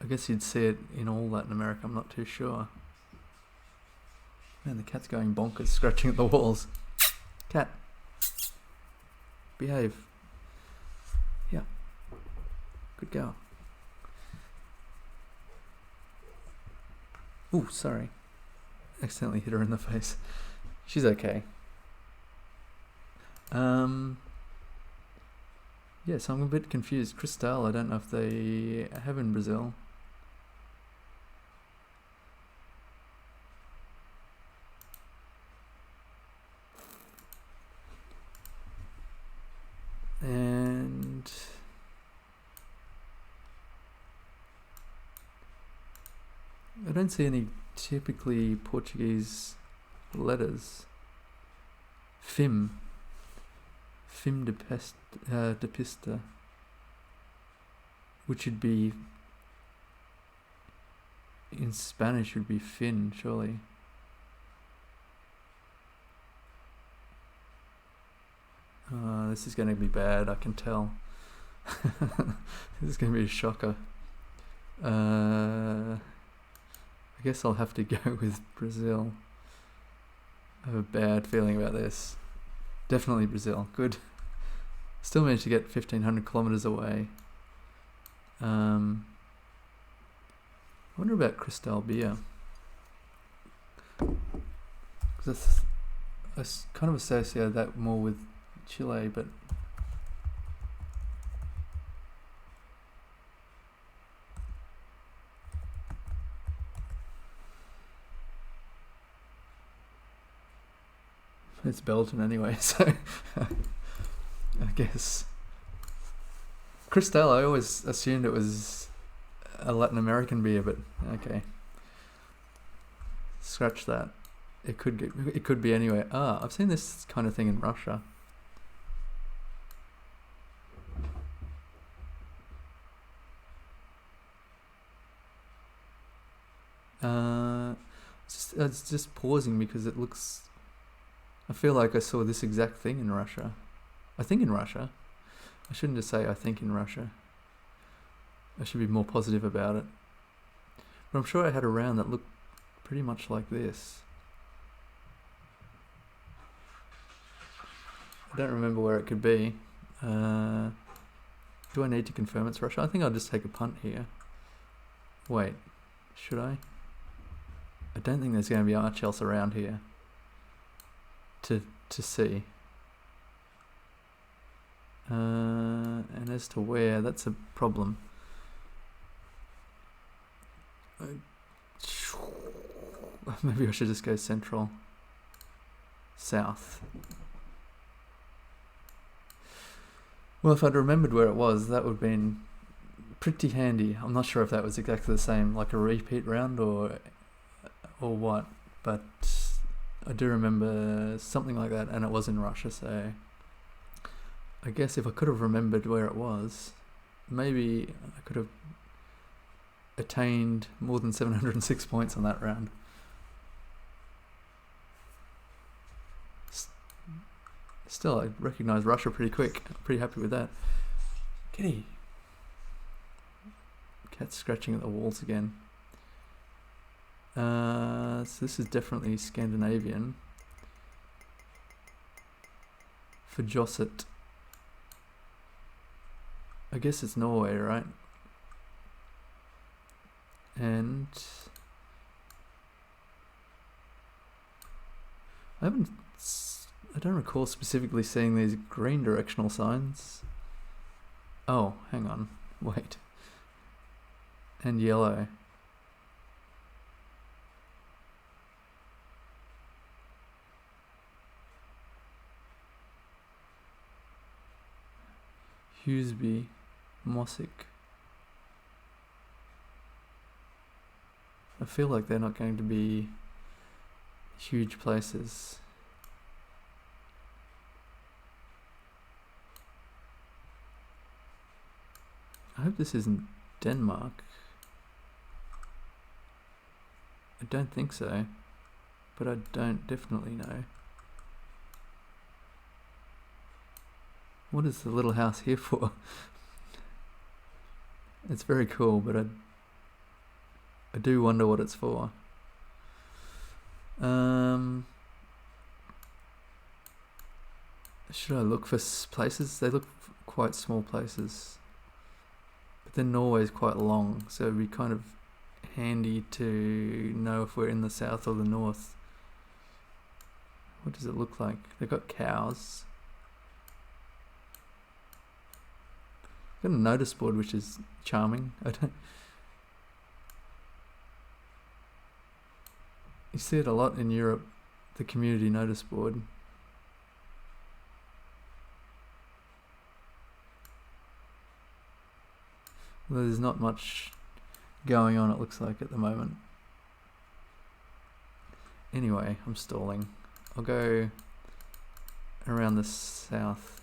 A: I guess you'd see it in all Latin America, I'm not too sure. Man, the cat's going bonkers, scratching at the walls. Cat. Behave. Yeah. Good girl. Ooh, sorry. Accidentally hit her in the face. She's okay. Yeah, so I'm a bit confused. Cristal, I don't know if they have in Brazil. And I don't see any typically Portuguese letters. Fim de pista, which would be in Spanish would be fin, surely. This is going to be bad, I can tell. This is going to be a shocker. I guess I'll have to go with Brazil. I have a bad feeling about this. Definitely Brazil. Good. Still managed to get 1,500 kilometers away. I wonder about Cristal beer. Because I kind of associate that more with Chile, but it's Belgian anyway, so I guess. Cristal, I always assumed it was a Latin American beer, but okay. Scratch that. It could be anyway. I've seen this kind of thing in Russia. It's just pausing because it looks. I feel like I saw this exact thing in Russia. I think in Russia. I shouldn't just say I think in Russia. I should be more positive about it. But I'm sure I had a round that looked pretty much like this. I don't remember where it could be. Do I need to confirm it's Russia? I think I'll just take a punt here. Wait, should I? I don't think there's going to be much else around here to see. And as to where, that's a problem. Maybe I should just go central. South. Well, if I'd remembered where it was, that would have been pretty handy. I'm not sure if that was exactly the same, like a repeat round or what, but I do remember something like that, and it was in Russia, so I guess if I could have remembered where it was, maybe I could have attained more than 706 points on that round. Still, I recognise Russia pretty quick. I'm pretty happy with that. Kitty. Cat's scratching at the walls again. So this is definitely Scandinavian. For Josset. I guess it's Norway, right? And I I don't recall specifically seeing these green directional signs. Oh, hang on, wait. And yellow. Hughesby, Mossick. I feel like they're not going to be huge places. I hope this isn't Denmark. I don't think so, but I don't definitely know. What is the little house here for? It's very cool, but I do wonder what it's for. Should I look for places? They look quite small places. But then Norway's quite long, so it'd be kind of handy to know if we're in the south or the north. What does it look like? They've got cows. Got a notice board, which is charming. You see it a lot in Europe, the community notice board. Well, there's not much going on, it looks like, at the moment. Anyway, I'm stalling. I'll go around the south.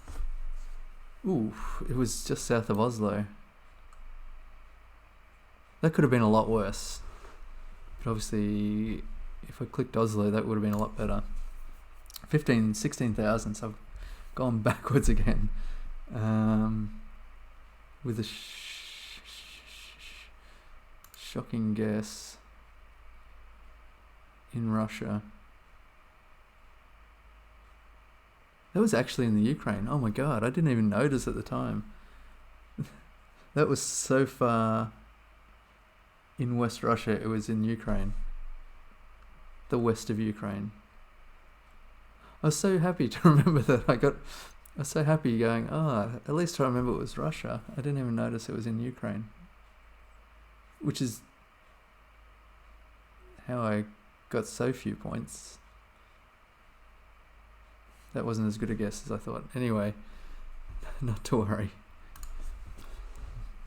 A: Ooh, it was just south of Oslo. That could have been a lot worse. But obviously, if I clicked Oslo, that would have been a lot better. 16,000, so I've gone backwards again. With a shocking guess in Russia. That was actually in the Ukraine. Oh my god, I didn't even notice at the time. That was so far in West Russia, it was in Ukraine. The west of Ukraine. I was so happy to remember that. I was so happy going, at least I remember it was Russia. I didn't even notice it was in Ukraine. Which is how I got so few points. That wasn't as good a guess as I thought. Anyway, not to worry.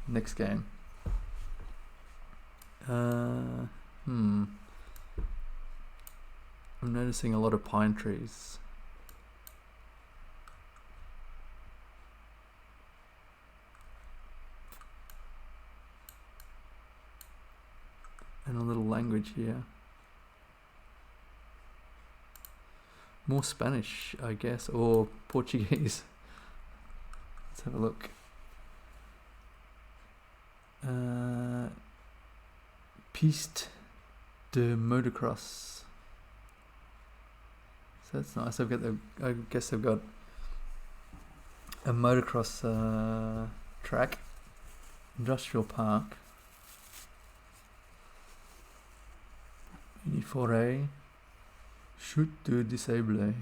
A: Next game. I'm noticing a lot of pine trees. And a little language here. More Spanish, I guess, or Portuguese. Let's have a look. Piste de motocross. So that's nice. I guess I've got a motocross track. Industrial park. Uniforé. Chute de Disablé.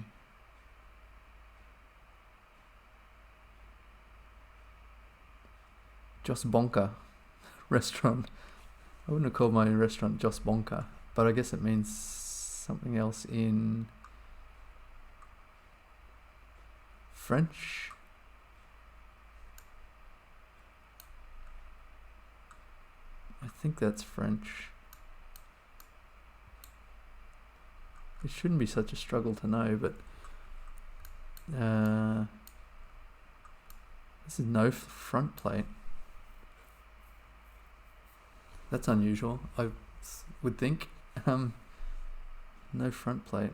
A: Jos Bonka restaurant. I wouldn't have called my restaurant Jos Bonka, but I guess it means something else in French. I think that's French. It shouldn't be such a struggle to know, but this is no front plate. That's unusual, I would think. No front plate.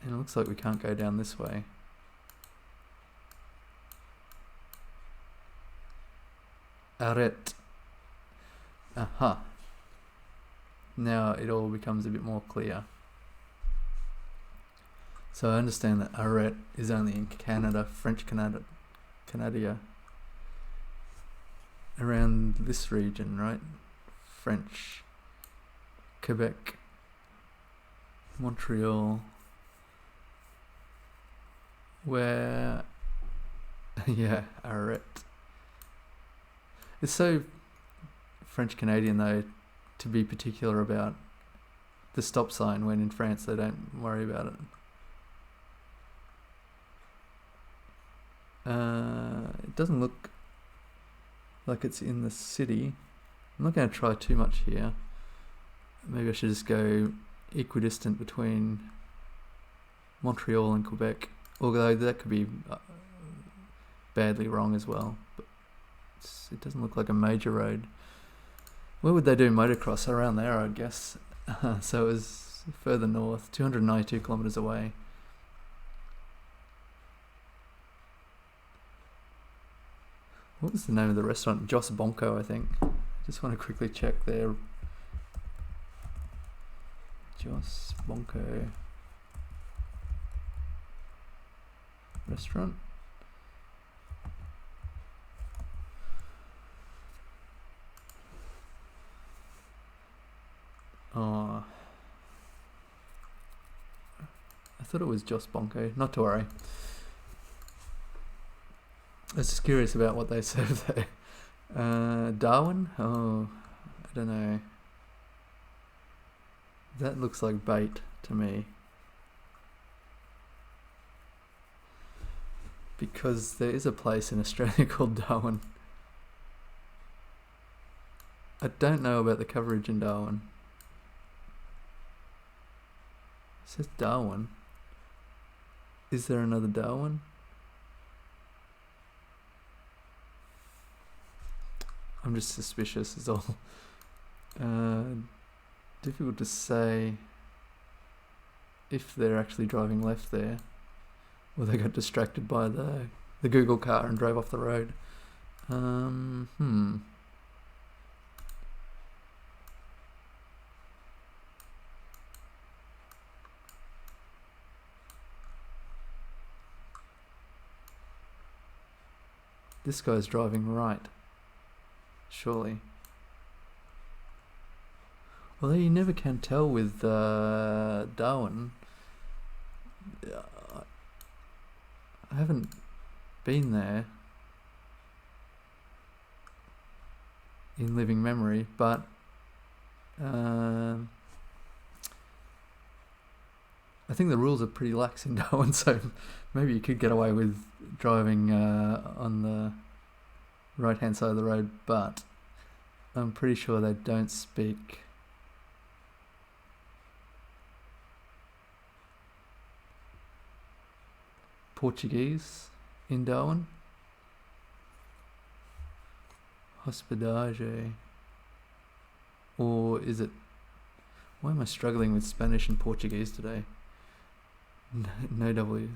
A: And it looks like we can't go down this way. Arrête. Aha. Now it all becomes a bit more clear. So I understand that arrête is only in Canada, French Canada, around this region, right? French. Quebec, Montreal, where, yeah, Arrête. It's so French Canadian though to be particular about the stop sign when in France they don't worry about it. It doesn't look like it's in the city. I'm not going to try too much here. Maybe I should just go equidistant between Montreal and Quebec, although that could be badly wrong as well. But it doesn't look like a major road. Where would they do motocross? Around there, I guess. So it was further north, 292 kilometers away. What was the name of the restaurant? Jos Bonko, I think. Just want to quickly check there. Jos Bonko restaurant. Oh, I thought it was Jos Bonko. Not to worry. I was just curious about what they serve there. Darwin? Oh, I don't know. That looks like bait to me. Because there is a place in Australia called Darwin. I don't know about the coverage in Darwin. It says Darwin. Is there another Darwin? I'm just suspicious is all. Difficult to say if they're actually driving left there, or they got distracted by the Google car and drove off the road. This guy's driving right. Surely. Although you never can tell with Darwin. I haven't been there in living memory, but I think the rules are pretty lax in Darwin, so maybe you could get away with driving on the right hand side of the road, but I'm pretty sure they don't speak Portuguese in Darwin. Hospedagem. Or is it... Why am I struggling with Spanish and Portuguese today? No W.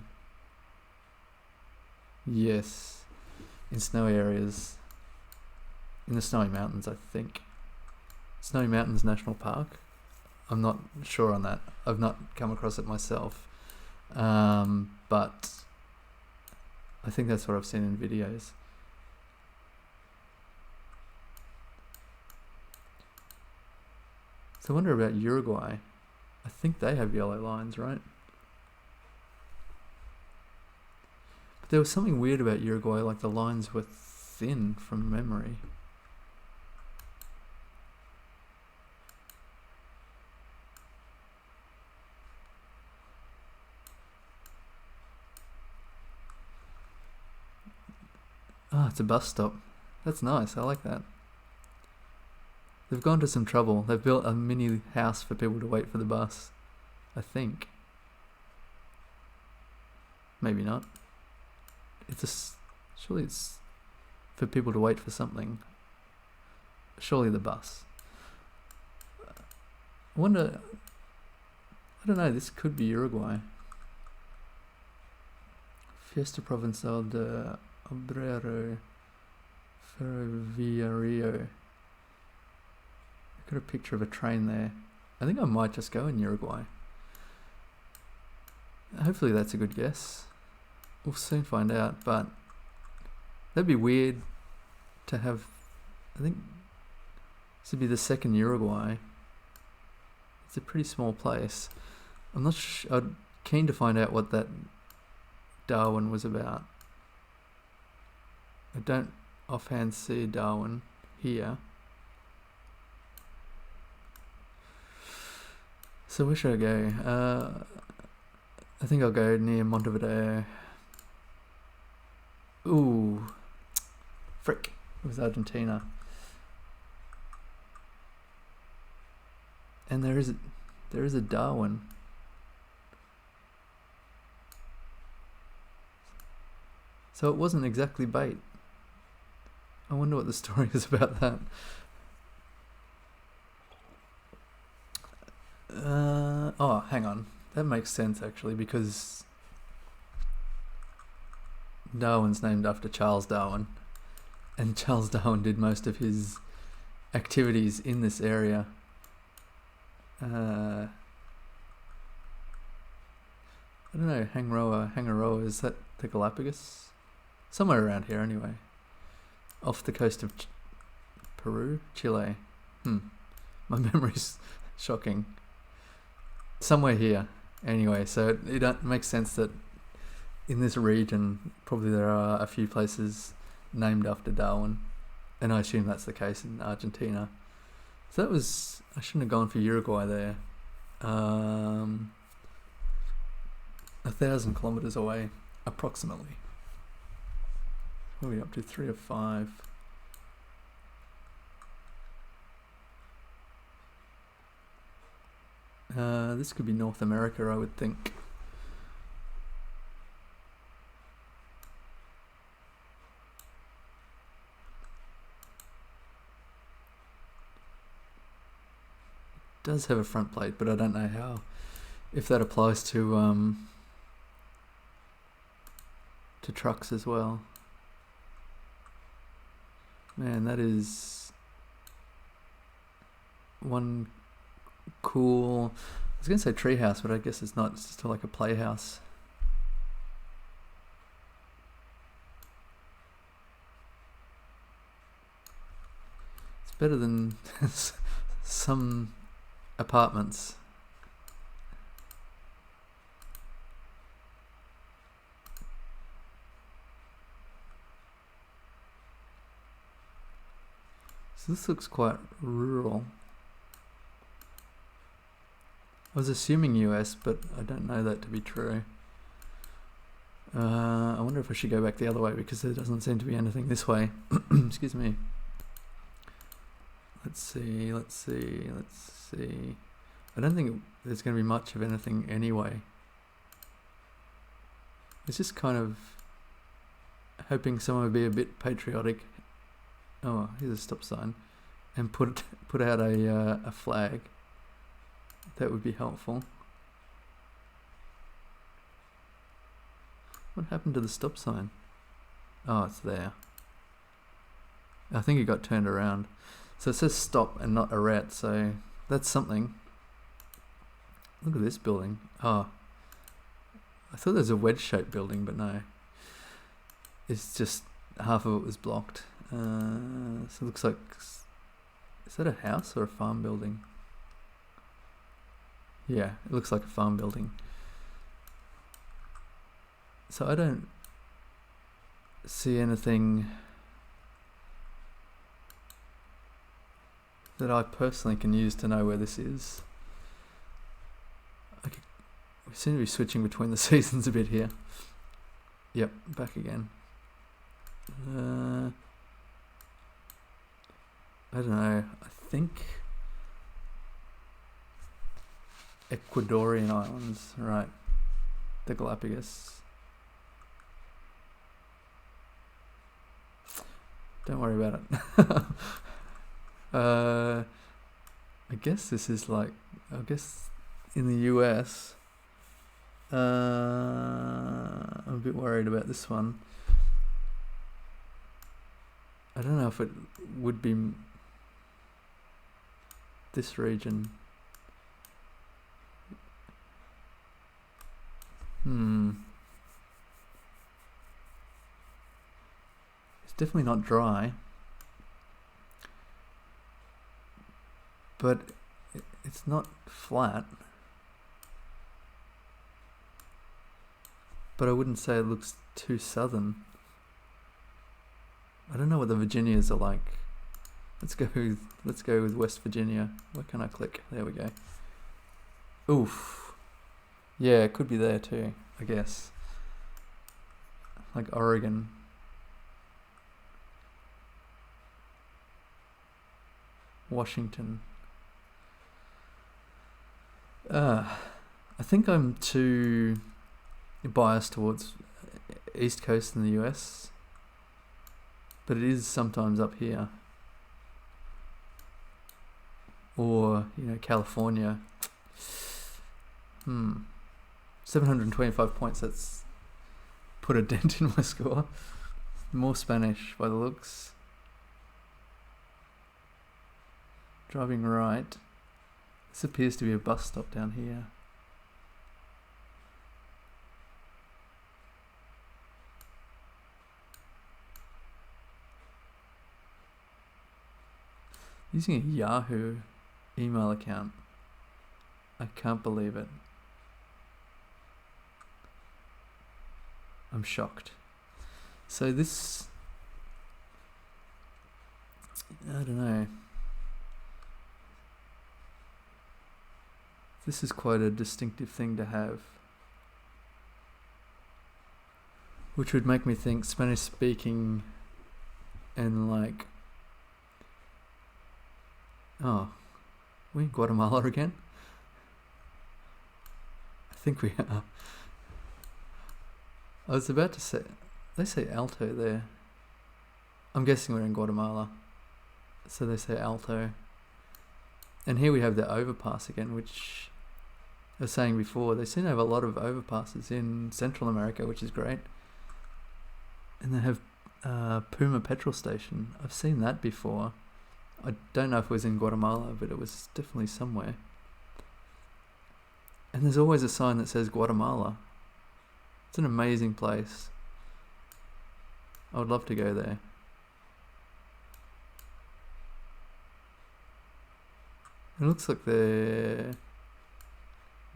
A: Yes. In snowy areas. In the Snowy Mountains, I think. Snowy Mountains National Park. I'm not sure on that. I've not come across it myself. But I think that's what I've seen in videos. So I wonder about Uruguay. I think they have yellow lines, right? But there was something weird about Uruguay, like the lines were thin from memory. Ah, it's a bus stop. That's nice, I like that. They've gone to some trouble. They've built a mini house for people to wait for the bus. I think. Maybe not. Surely it's for people to wait for something. Surely the bus. I wonder... I don't know, this could be Uruguay. Fiesta Provincial de Obrero Ferroviario. Got a picture of a train there. I think I might just go in Uruguay. Hopefully that's a good guess. We'll soon find out, but that'd be weird to have... I think this would be the second Uruguay. It's a pretty small place. I'm not I'm keen to find out what that Darwin was about. I don't offhand see Darwin here. So where should I go? I think I'll go near Montevideo. Ooh, frick! It was Argentina. And there is a Darwin. So it wasn't exactly bait. I wonder what the story is about that. Oh, hang on. That makes sense actually, because Darwin's named after Charles Darwin, and Charles Darwin did most of his activities in this area. I don't know, Hangaroa, is that the Galapagos? Somewhere around here anyway. Off the coast of Peru? Chile. My memory's shocking. Somewhere here. Anyway, so it makes sense that in this region, probably there are a few places named after Darwin. And I assume that's the case in Argentina. So that was... I shouldn't have gone for Uruguay there. 1,000 kilometers away, approximately. What are we up to? 3 or 5? This could be North America, I would think. It does have a front plate, but I don't know how, if that applies to trucks as well. Man, that is one cool... I was going to say treehouse, but I guess it's not. It's just like a playhouse. It's better than some apartments. So this looks quite rural. I was assuming US, but I don't know that to be true. I wonder if I should go back the other way, because there doesn't seem to be anything this way. Excuse me. Let's see. I don't think there's going to be much of anything anyway. It's just kind of hoping someone would be a bit patriotic. Oh, here's a stop sign, and put out a flag. That would be helpful. What happened to the stop sign? Oh, it's there. I think it got turned around. So it says stop and not arrête, so that's something. Look at this building. Oh, I thought there was a wedge-shaped building, but no. It's just half of it was blocked. So it looks like... Is that a house or a farm building? Yeah, it looks like a farm building. So I don't see anything that I personally can use to know where this is. We seem to be switching between the seasons a bit here. Yep, back again. I don't know, I think Ecuadorian islands, right? The Galapagos. Don't worry about it. I guess this is like, I guess in the US, I'm a bit worried about this one. I don't know if it would be this region. It's definitely not dry, but It's not flat, but I wouldn't say it looks too southern. I don't know what the Virginias are like. Let's go with West Virginia. Where can I click? There we go. Oof. Yeah, it could be there too, I guess. Like Oregon. Washington. I think I'm too biased towards East Coast in the US, but it is sometimes up here. Or, California. 725 points, that's put a dent in my score. More Spanish by the looks. Driving right. This appears to be a bus stop down here. Using a Yahoo email account. I can't believe it. I'm shocked. So this, I don't know. This is quite a distinctive thing to have. Which would make me think Spanish speaking and like, oh, we in Guatemala again? I think we are. I was about to say, they say alto there. I'm guessing we're in Guatemala. So they say alto. And here we have the overpass again, which I was saying before, they seem to have a lot of overpasses in Central America, which is great. And they have Puma petrol station. I've seen that before. I don't know if it was in Guatemala, but it was definitely somewhere. And there's always a sign that says Guatemala. It's an amazing place. I would love to go there. It looks like they're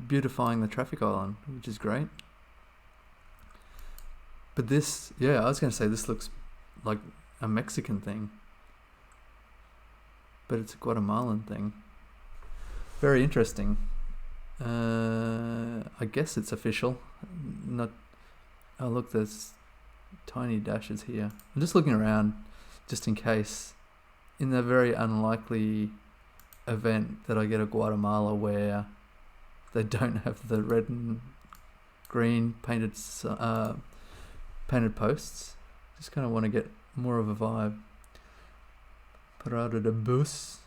A: beautifying the traffic island, which is great. But this, yeah, I was going to say this looks like a Mexican thing. But it's a Guatemalan thing. Very interesting. I guess it's official. Not. Oh look, there's tiny dashes here. I'm just looking around, just in case. In the very unlikely event that I get a Guatemala where they don't have the red and green painted posts. Just kind of want to get more of a vibe. Parada de bus.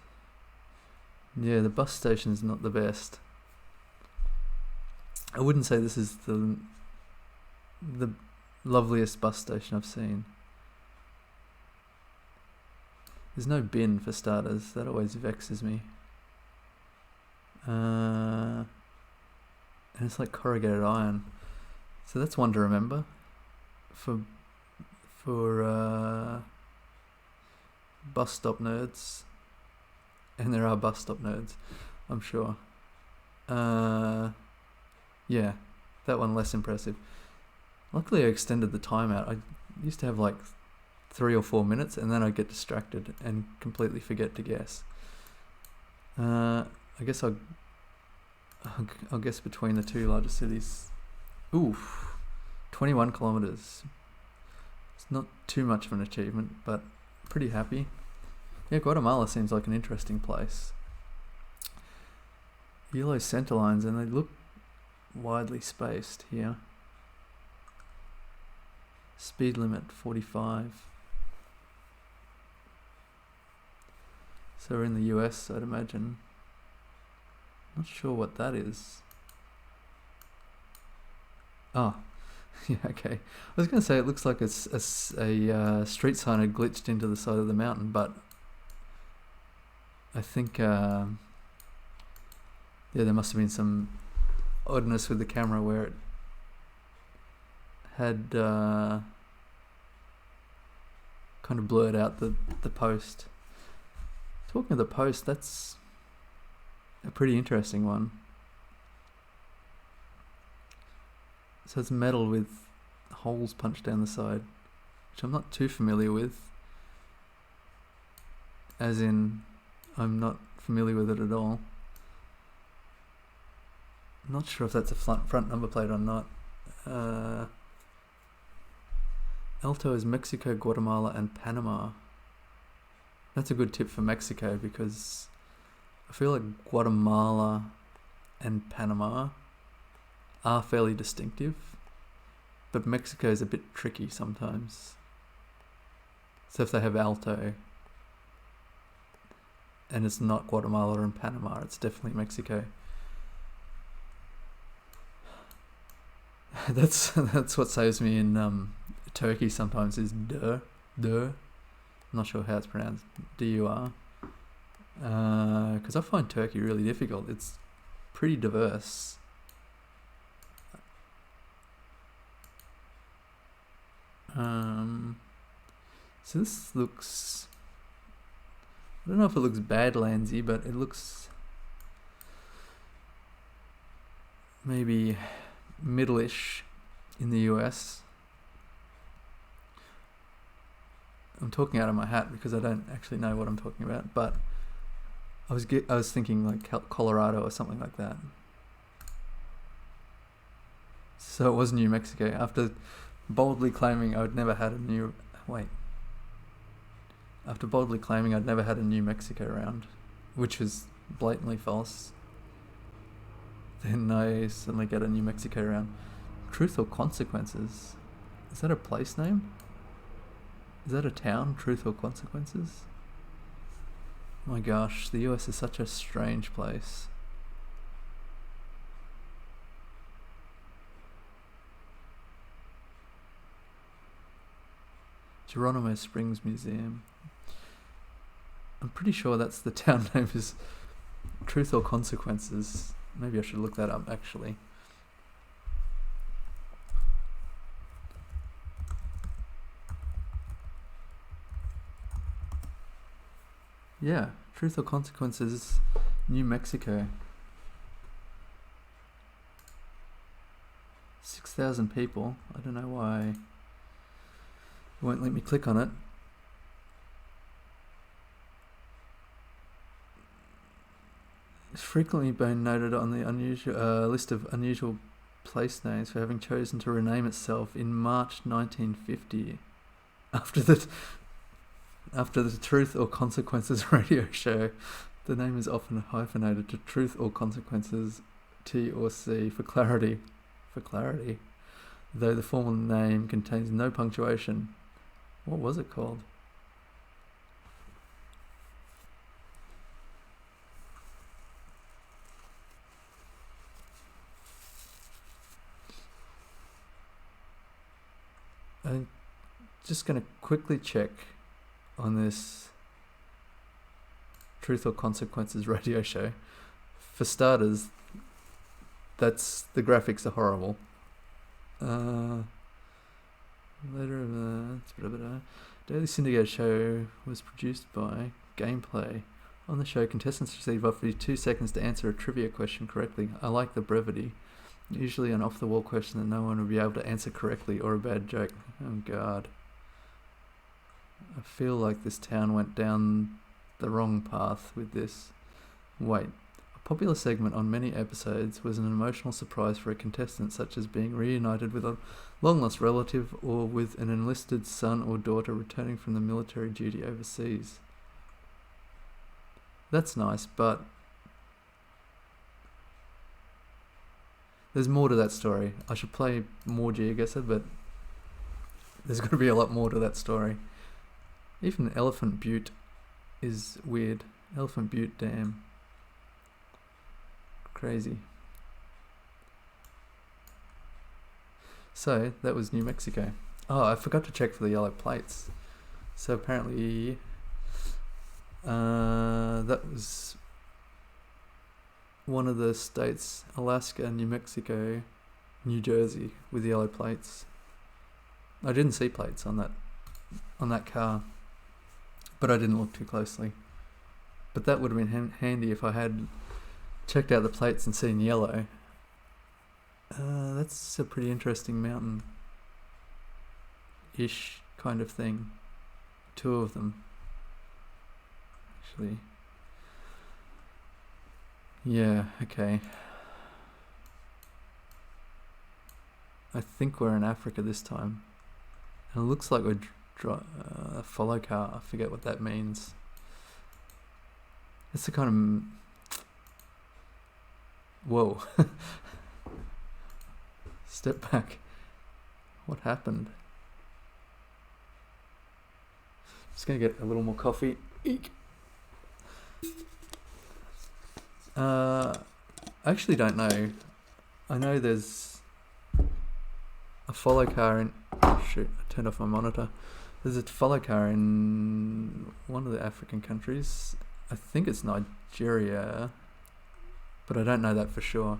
A: Yeah, the bus station is not the best. I wouldn't say this is the loveliest bus station I've seen. There's no bin for starters. That always vexes me. And it's like corrugated iron. So that's one to remember for bus stop nerds. And there are bus stop nerds, I'm sure. Yeah, that one less impressive. Luckily I extended the timeout. I used to have like 3 or 4 minutes and then I'd get distracted and completely forget to guess. I guess I'll guess between the two largest cities. Oof, 21 kilometers. It's not too much of an achievement, but pretty happy. Yeah, Guatemala seems like an interesting place. Yellow center lines, and they look widely spaced here. Speed limit 45. So we're in the US, I'd imagine. Not sure what that is. Oh, yeah, okay. I was going to say it looks like a street sign had glitched into the side of the mountain, but I think, yeah, there must have been some oddness with the camera where it had kind of blurred out the post. Talking of the post, that's a pretty interesting one. So it's metal with holes punched down the side, which I'm not too familiar with. As in, I'm not familiar with it at all. I'm not sure if that's a front number plate or not. Alto is Mexico, Guatemala, and Panama. That's a good tip for Mexico because I feel like Guatemala and Panama are fairly distinctive, but Mexico is a bit tricky sometimes. So if they have Alto and it's not Guatemala and Panama, it's definitely Mexico. That's what saves me in Turkey sometimes is dur. I'm not sure how it's pronounced. D-U-R. Because I find Turkey really difficult. It's pretty diverse. So this looks... I don't know if it looks Badlandsy, but it looks maybe middle-ish in the US. I'm talking out of my hat because I don't actually know what I'm talking about, but I was thinking like Colorado or something like that. So it was New Mexico. After boldly claiming I'd never had a New Mexico round, which was blatantly false, then I suddenly get a New Mexico round. Truth or Consequences? Is that a place name? Is that a town? Truth or Consequences? Oh my gosh, the US is such a strange place. Geronimo Springs Museum. I'm pretty sure that's the town name is Truth or Consequences. Maybe I should look that up actually. Yeah, Truth or Consequences, New Mexico. 6,000 people. I don't know why it won't let me click on it. It's frequently been noted on the list of unusual place names for having chosen to rename itself in March 1950 after the Truth or Consequences radio show. The name is often hyphenated to Truth or Consequences, T or C for clarity. Though the formal name contains no punctuation. What was it called? I'm just going to quickly check on this Truth or Consequences radio show. For starters, the graphics are horrible. Daily syndicated show was produced by Gameplay. On the show, contestants receive roughly 2 seconds to answer a trivia question correctly. I like the brevity. Usually an off-the-wall question that no one would be able to answer correctly, or a bad joke. Oh god. I feel like this town went down the wrong path with this. Wait. A popular segment on many episodes was an emotional surprise for a contestant, such as being reunited with a long-lost relative or with an enlisted son or daughter returning from the military duty overseas. That's nice, but there's more to that story. I should play more Geoguessr, but there's got to be a lot more to that story. Even Elephant Butte is weird. Elephant Butte Dam. Crazy. So, that was New Mexico. Oh, I forgot to check for the yellow plates. So apparently, that was one of the states, Alaska, New Mexico, New Jersey, with yellow plates. I didn't see plates on that car, but I didn't look too closely. But that would have been handy if I had checked out the plates and seen yellow. That's a pretty interesting mountain-ish kind of thing. Two of them, actually. Yeah, okay. I think we're in Africa this time. And it looks like we're follow car. I forget what that means. It's the kind of... Whoa. Step back. What happened? Just gonna get a little more coffee. Eek. I actually don't know. I know there's a follow car in... Shoot, I turned off my monitor. There's a follow car in one of the African countries. I think it's Nigeria, but I don't know that for sure.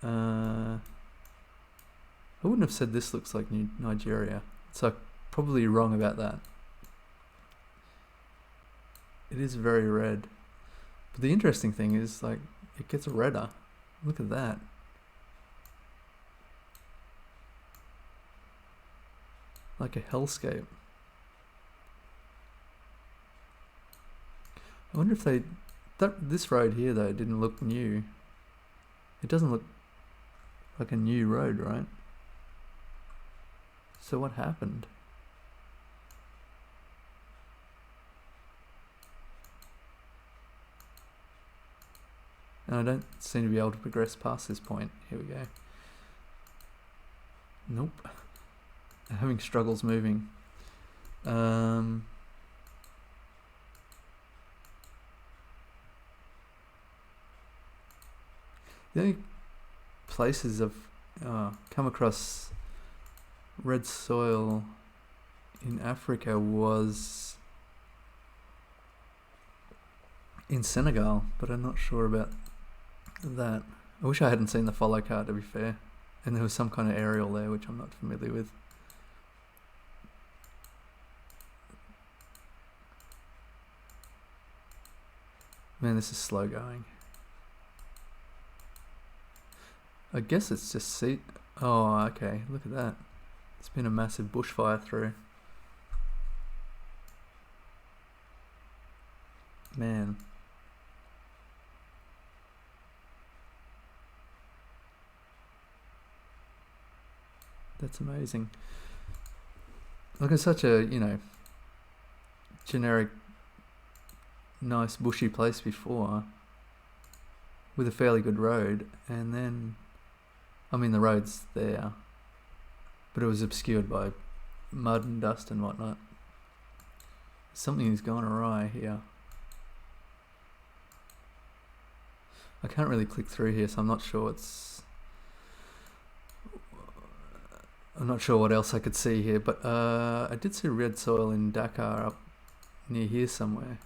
A: I wouldn't have said this looks like Nigeria, so I'm probably wrong about that. It is very red. But the interesting thing is, like, it gets redder. Look at that. Like a hellscape. I wonder if this road here though didn't look new. It doesn't look like a new road, right? So what happened? And I don't seem to be able to progress past this point. Here we go. Nope. I'm having struggles moving. The only places I've come across red soil in Africa was in Senegal, but I'm not sure about that. I wish I hadn't seen the follow car, to be fair, and there was some kind of aerial there which I'm not familiar with. Man, this is slow going. I guess it's just oh, okay, look at that. It's been a massive bushfire through. Man. That's amazing. Look at such a, generic, nice bushy place before with a fairly good road, and then, I mean, the road's there, but it was obscured by mud and dust and whatnot. Something's gone awry here. I can't really click through here, so I'm not sure what else I could see here, but I did see red soil in Dakar up near here somewhere.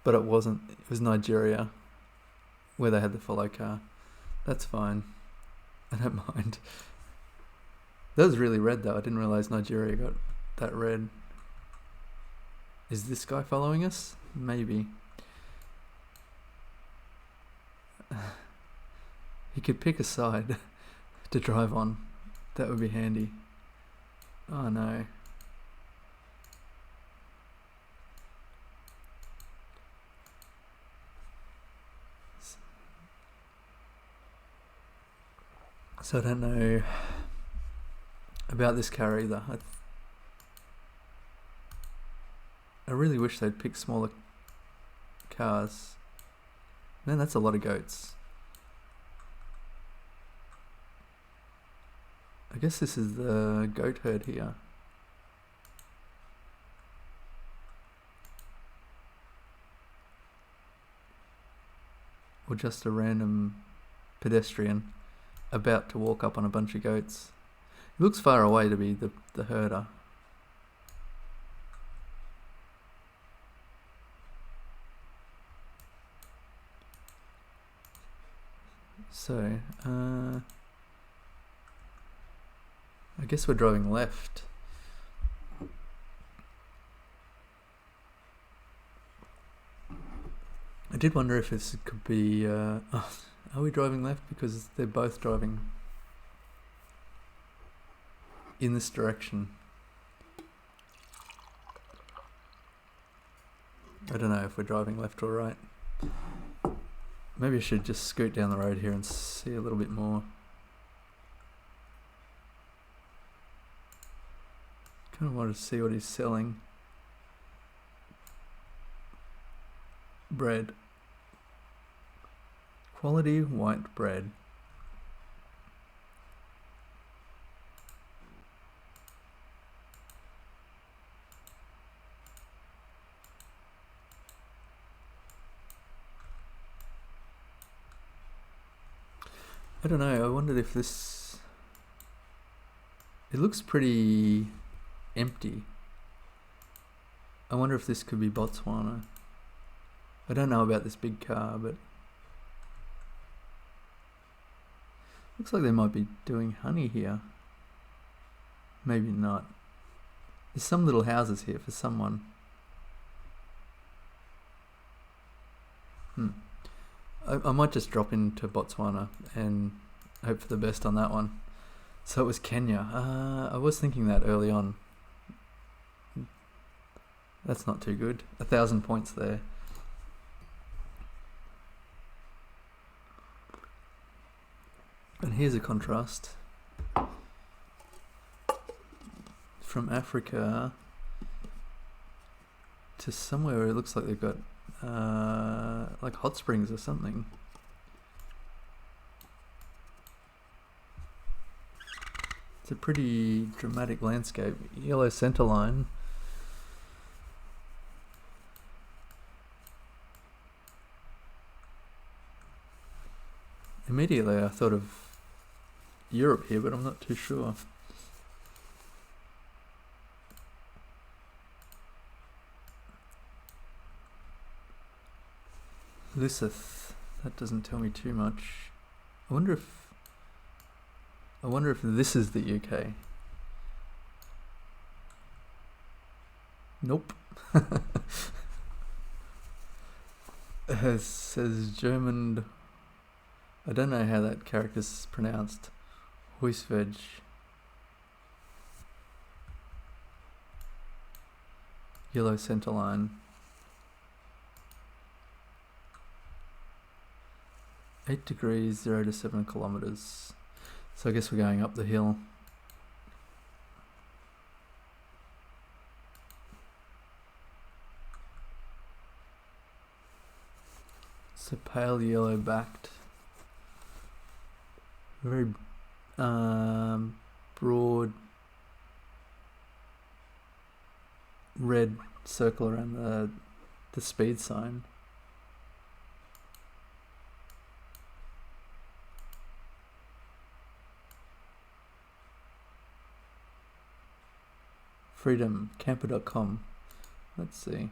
A: But it wasn't. It was Nigeria, where they had the follow car. That's fine. I don't mind. That was really red though. I didn't realise Nigeria got that red. Is this guy following us? Maybe. He could pick a side to drive on. That would be handy. Oh no. So I don't know about this car either. I really wish they'd pick smaller cars. Man, that's a lot of goats. I guess this is the goat herd here. Or just a random pedestrian about to walk up on a bunch of goats. It looks far away to be the herder. So, I guess we're driving left. I did wonder if this could be... are we driving left? Because they're both driving in this direction. I don't know if we're driving left or right. Maybe I should just scoot down the road here and see a little bit more. Kind of wanted to see what he's selling. Bread. Quality white bread. I don't know, I wondered if this... It looks pretty empty. I wonder if this could be Botswana. I don't know about this big car, but... Looks like they might be doing honey here. Maybe not. There's some little houses here for someone. I might just drop into Botswana and hope for the best on that one. So it was Kenya. I was thinking that early on. That's not too good. 1,000 points there. And here's a contrast. From Africa to somewhere where it looks like they've got like hot springs or something. It's a pretty dramatic landscape. Yellow center line. Immediately I thought of Europe here, but I'm not too sure. Lisseth, that doesn't tell me too much. I wonder if this is the UK. Nope. It says German. I don't know how that character's pronounced. Huisveg. Yellow center line. 8 degrees, 0 to 7 kilometers. So I guess we're going up the hill. So pale yellow backed. Very broad red circle around the speed sign. Freedom, camper.com. Let's see.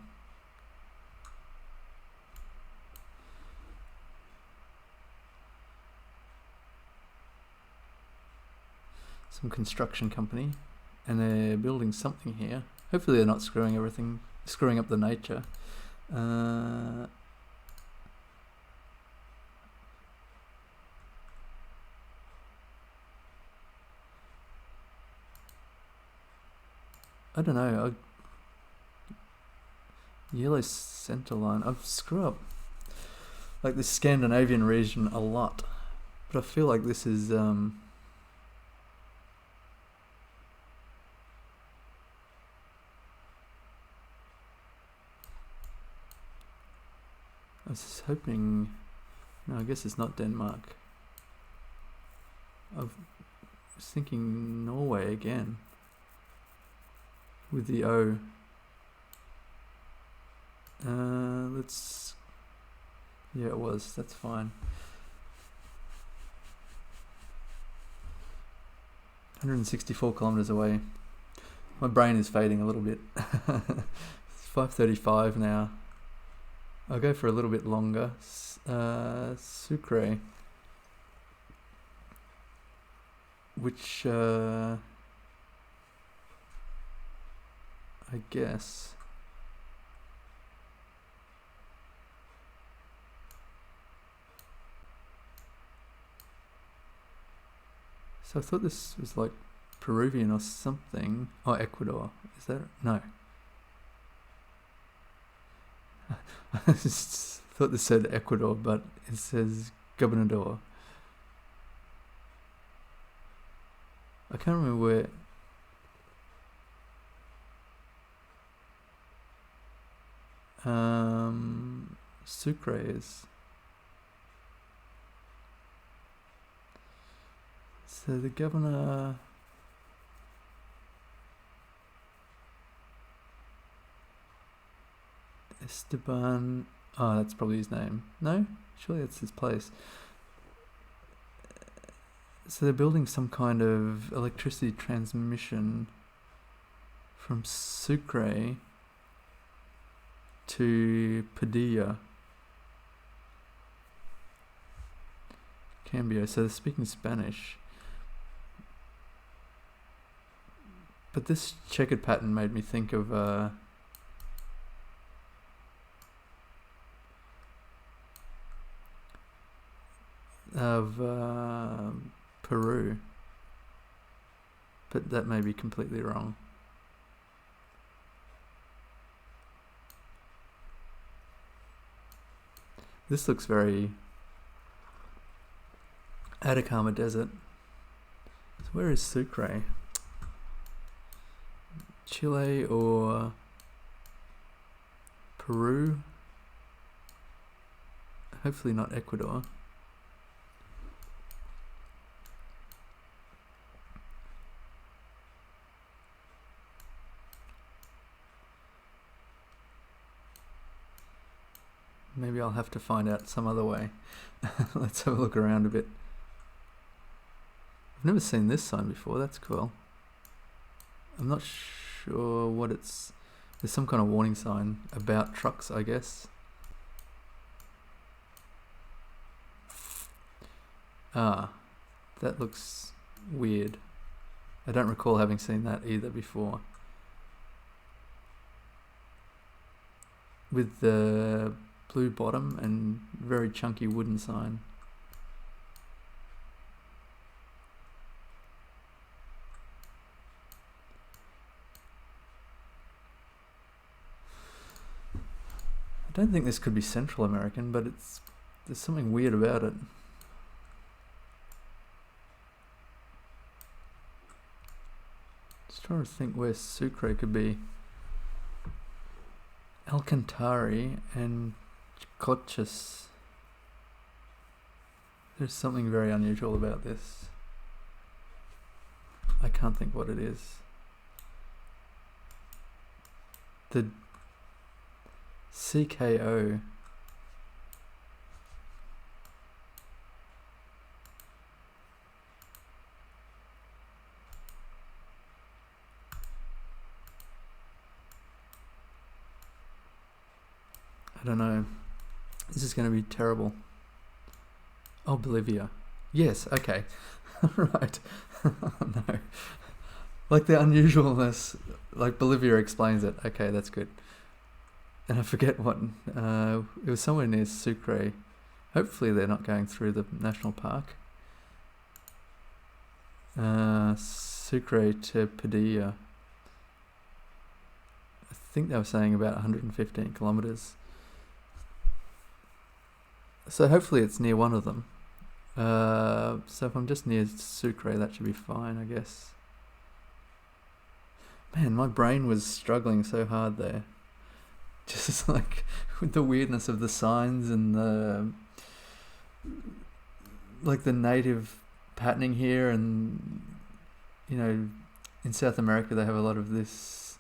A: Some construction company, and they're building something here. Hopefully they're not screwing up the nature. I don't know. Yellow center line. I've screwed up like the Scandinavian region a lot, but I feel like this is I was hoping. No, I guess it's not Denmark. I was thinking Norway again. With the O. Let's... Yeah, it was. That's fine. 164 kilometers away. My brain is fading a little bit. It's 5:35 now. I'll go for a little bit longer. Sucre. Which... I guess So I thought this was like Peruvian or something. Oh, Ecuador. Is that? No. I just thought this said Ecuador, but it says Gobernador. I can't remember where. Sucre is. So the governor. Esteban. Oh, that's probably his name. No? Surely that's his place. So they're building some kind of electricity transmission from Sucre to Padilla. Cambio. So they're speaking Spanish. But this checkered pattern made me think of Peru, but that may be completely wrong. This looks very Atacama Desert. So where is Sucre? Chile or Peru? Hopefully not Ecuador. Maybe I'll have to find out some other way. Let's have a look around a bit. I've never seen this sign before, that's cool. I'm not sure what it's... There's some kind of warning sign about trucks, I guess. Ah, that looks weird. I don't recall having seen that either before. With the blue bottom and very chunky wooden sign. I don't think this could be Central American, but there's something weird about it. Just trying to think where Sucre could be. Alcantari and Coches. There's something very unusual about this. I can't think what it is. The CKO. I don't know. This is going to be terrible. Oh, Bolivia. Yes, okay. Right. No. Like the unusualness, like Bolivia explains it. Okay, that's good. And I forget what, it was somewhere near Sucre. Hopefully they're not going through the national park. Sucre to Padilla. I think they were saying about 115 kilometers. So hopefully it's near one of them. So if I'm just near Sucre, that should be fine, I guess. Man, my brain was struggling so hard there. Just like with the weirdness of the signs and the like the native patterning here, and you know, in South America they have a lot of this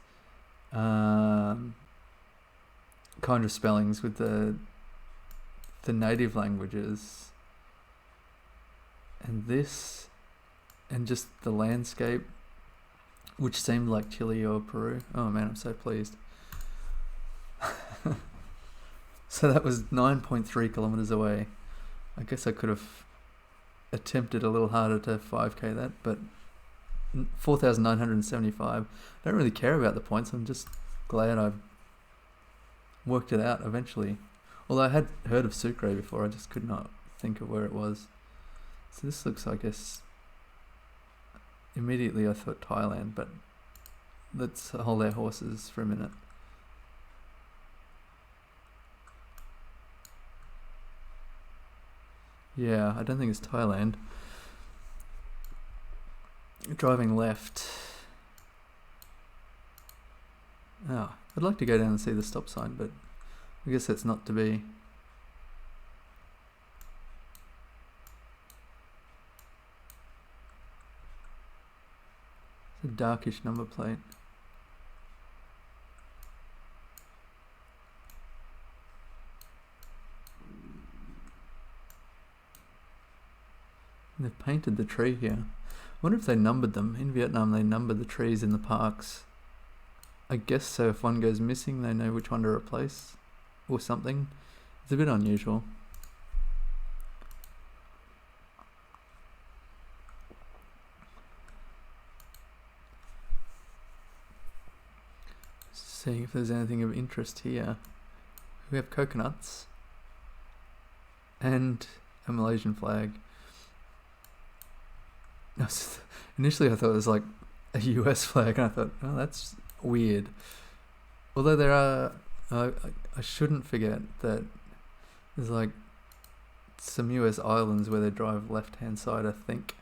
A: kind of spellings with the native languages, and this, and just the landscape, which seemed like Chile or Peru. Oh man, I'm so pleased. So that was 9.3 kilometers away. I guess I could have attempted a little harder to 5k that, but 4,975. I don't really care about the points. I'm just glad I worked it out eventually. Although I had heard of Sucre before, I just could not think of where it was. So this looks, I guess, immediately I thought Thailand, but let's hold our horses for a minute. Yeah, I don't think it's Thailand. Driving left. Oh, I'd like to go down and see the stop sign, but I guess that's not to be. It's a darkish number plate. They've painted the tree here. I wonder if they numbered them. In Vietnam, they number the trees in the parks. I guess so. If one goes missing, they know which one to replace or something. It's a bit unusual. Seeing if there's anything of interest here. We have coconuts and a Malaysian flag. Initially I thought it was like a US flag, and I thought, oh, that's weird. Although there are, I shouldn't forget that there's like some US islands where they drive left hand side, I think.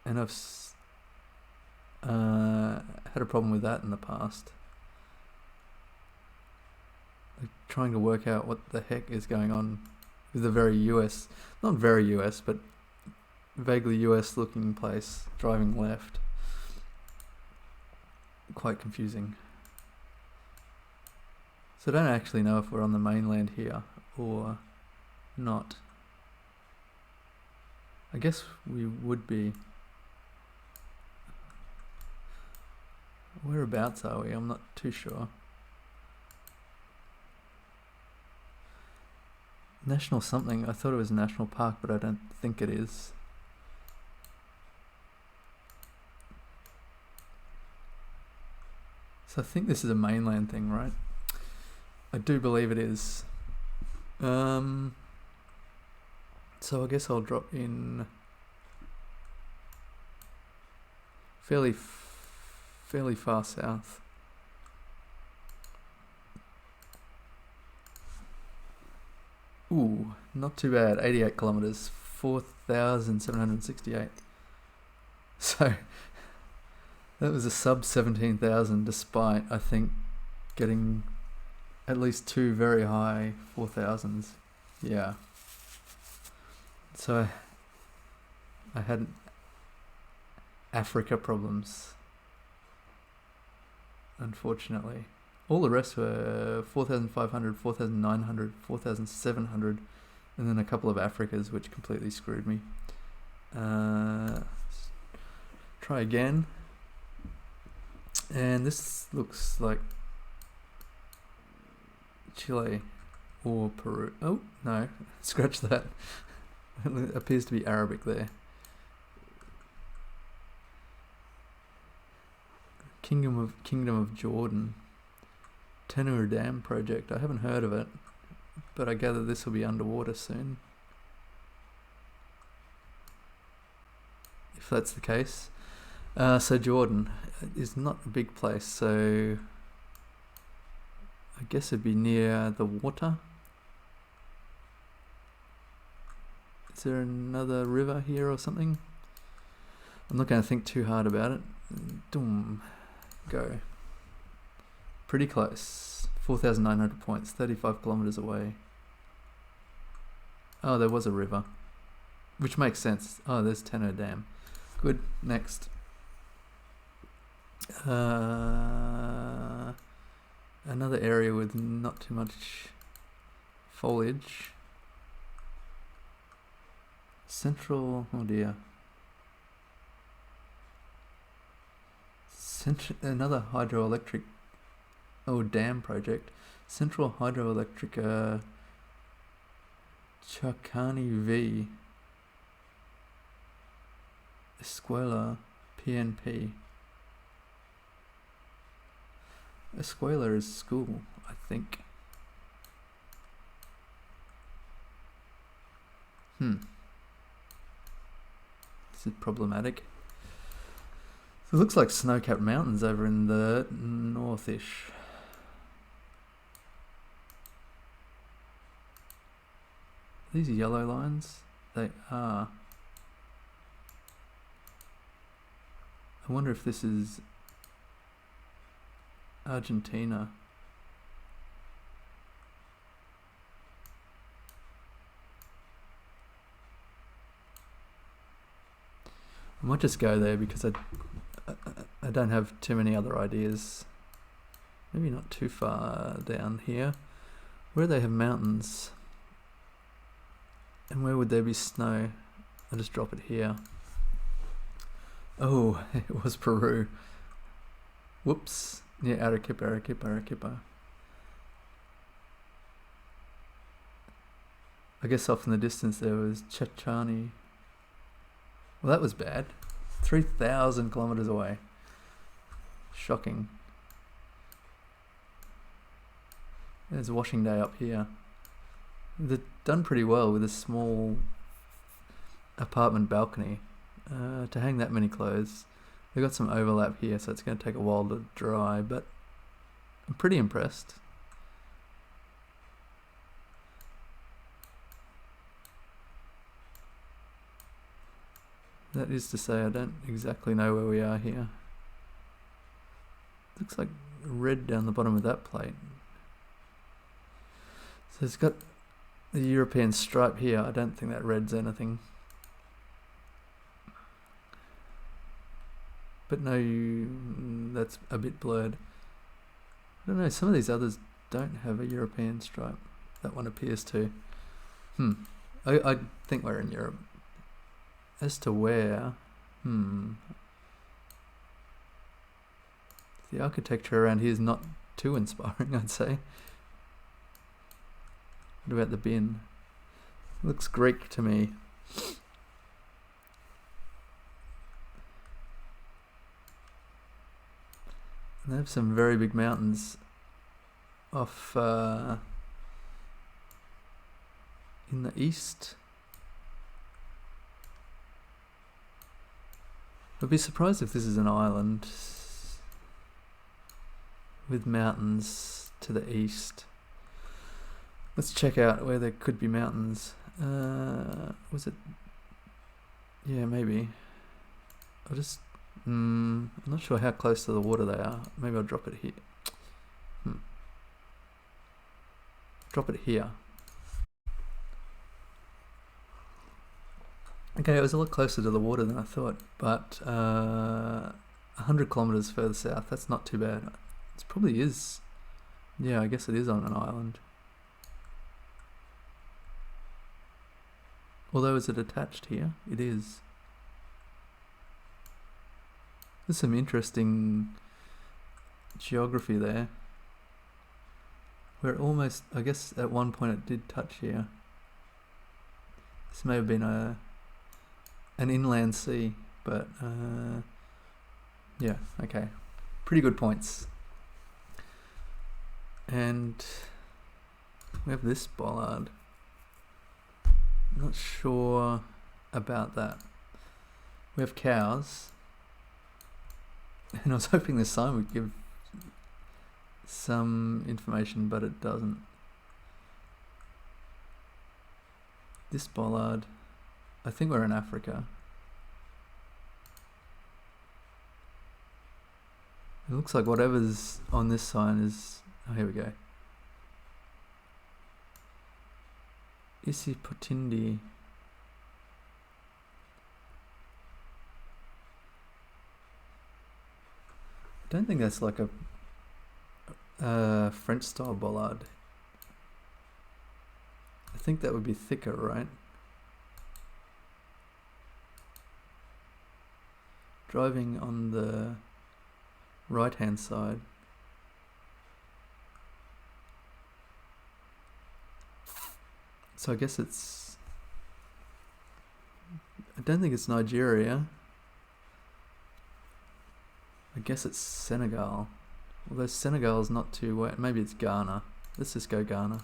A: And I've had a problem with that in the past. Like trying to work out what the heck is going on with a very US, not very US, but vaguely US looking place driving left. Quite confusing. So I don't actually know if we're on the mainland here or not. I guess we would be. Whereabouts are we? I'm not too sure. National something. I thought it was National Park, but I don't think it is. So I think this is a mainland thing, right? I do believe it is. So I guess I'll drop in fairly far south. Ooh, not too bad. 88 kilometers, 4,768. So that was a sub 17,000, despite I think getting at least two very high 4,000s. Yeah. So I had Africa problems, unfortunately. All the rest were 4,500, 4,900, 4,700, and then a couple of Africas which completely screwed me. Try again. And this looks like Chile or Peru. Oh, no, scratch that. It appears to be Arabic there. Kingdom of Jordan. Tenur Dam project. I haven't heard of it, but I gather this will be underwater soon. If that's the case. So Jordan is not a big place, so I guess it'd be near the water. Is there another river here or something? I'm not going to think too hard about it. Doom. Go. Pretty close. 4,900 points, 35 kilometers away. Oh, there was a river, which makes sense. Oh, there's Tenur Dam. Good. Next. Another area with not too much foliage. Central. Oh dear. Another hydroelectric. Oh, dam project. Central Hydroelectric Chakani V. Escuela PNP. Escuela is school, I think. This is problematic. So it looks like snow-capped mountains over in the northish. These yellow lines? They are. I wonder if this is Argentina. I might just go there because I don't have too many other ideas. Maybe not too far down here. Where do they have mountains? And where would there be snow? I'll just drop it here. Oh, it was Peru. Whoops. Yeah, Arequipa. I guess off in the distance there was Chachani. Well, that was bad. 3,000 kilometers away. Shocking. There's washing day up here. They've done pretty well with a small apartment balcony to hang that many clothes. They've got some overlap here, so it's going to take a while to dry, but I'm pretty impressed. That is to say, I don't exactly know where we are here. Looks like red down the bottom of that plate. So it's got the European stripe here. I don't think that red's anything. But no, that's a bit blurred. I don't know, some of these others don't have a European stripe. That one appears to. I think we're in Europe. As to where, the architecture around here is not too inspiring, I'd say. What about the bin? Looks Greek to me. And they have some very big mountains off in the east. I'd be surprised if this is an island with mountains to the east. Let's check out where there could be mountains. Was it? Yeah, maybe. I'll just... I'm not sure how close to the water they are. Maybe I'll drop it here. Drop it here. Okay, it was a lot closer to the water than I thought, but 100 kilometers further south, that's not too bad. It probably is. Yeah, I guess it is on an island. Although, is it attached here? It is. There's some interesting geography there. Where it almost, I guess at one point it did touch here. This may have been an inland sea, but yeah, okay. Pretty good points. And we have this bollard. I'm not sure about that. We have cows. And I was hoping this sign would give some information, but it doesn't. This bollard, I think we're in Africa. It looks like whatever's on this sign is... Oh, here we go. Isipotindi. I don't think that's like a French style bollard. I think that would be thicker, right? Driving on the right hand side. So I guess it's... I don't think it's Nigeria. I guess it's Senegal. Although Senegal's not too wet. Maybe it's Ghana. Let's just go Ghana.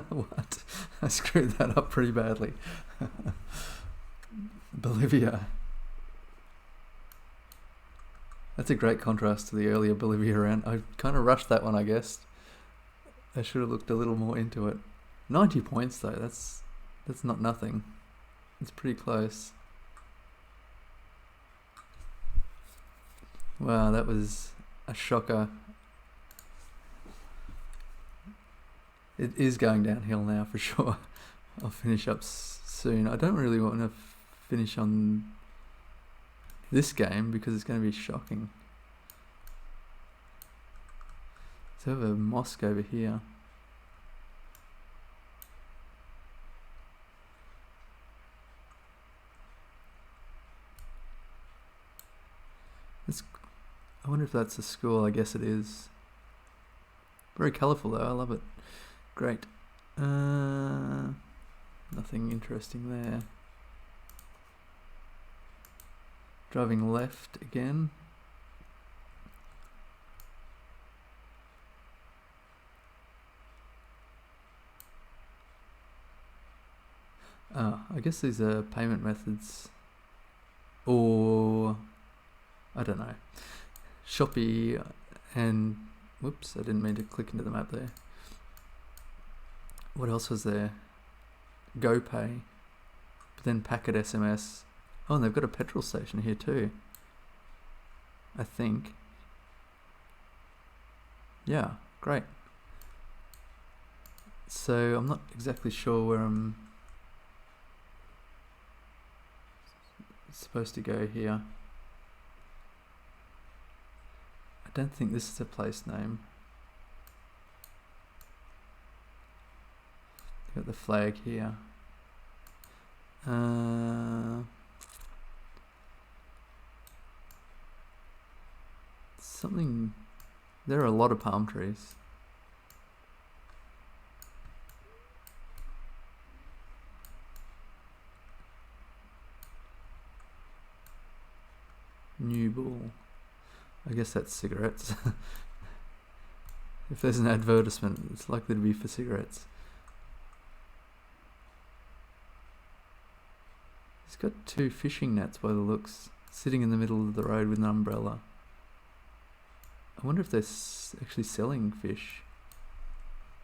A: What? I screwed that up pretty badly. Bolivia. That's a great contrast to the earlier Bolivia round. I kind of rushed that one, I guess. I should have looked a little more into it. 90 points though, that's not nothing. It's pretty close. Wow, that was a shocker. It is going downhill now for sure. I'll finish up soon. I don't really want to finish on this game because it's going to be shocking. So I have a mosque over here. I wonder if that's a school. I guess it is. Very colourful though, I love it. Great. Nothing interesting there. Driving left again. I guess these are payment methods. Or, I don't know. Shopee and, whoops, I didn't mean to click into the map there. What else was there? GoPay, but then Packet SMS. Oh, and they've got a petrol station here too, I think. Yeah, great. So I'm not exactly sure where I'm supposed to go here. I don't think this is a place name. Got the flag here. Something. There are a lot of palm trees. New Bull. I guess that's cigarettes. If there's an advertisement, it's likely to be for cigarettes. He's got two fishing nets by the looks, sitting in the middle of the road with an umbrella. I wonder if they're actually selling fish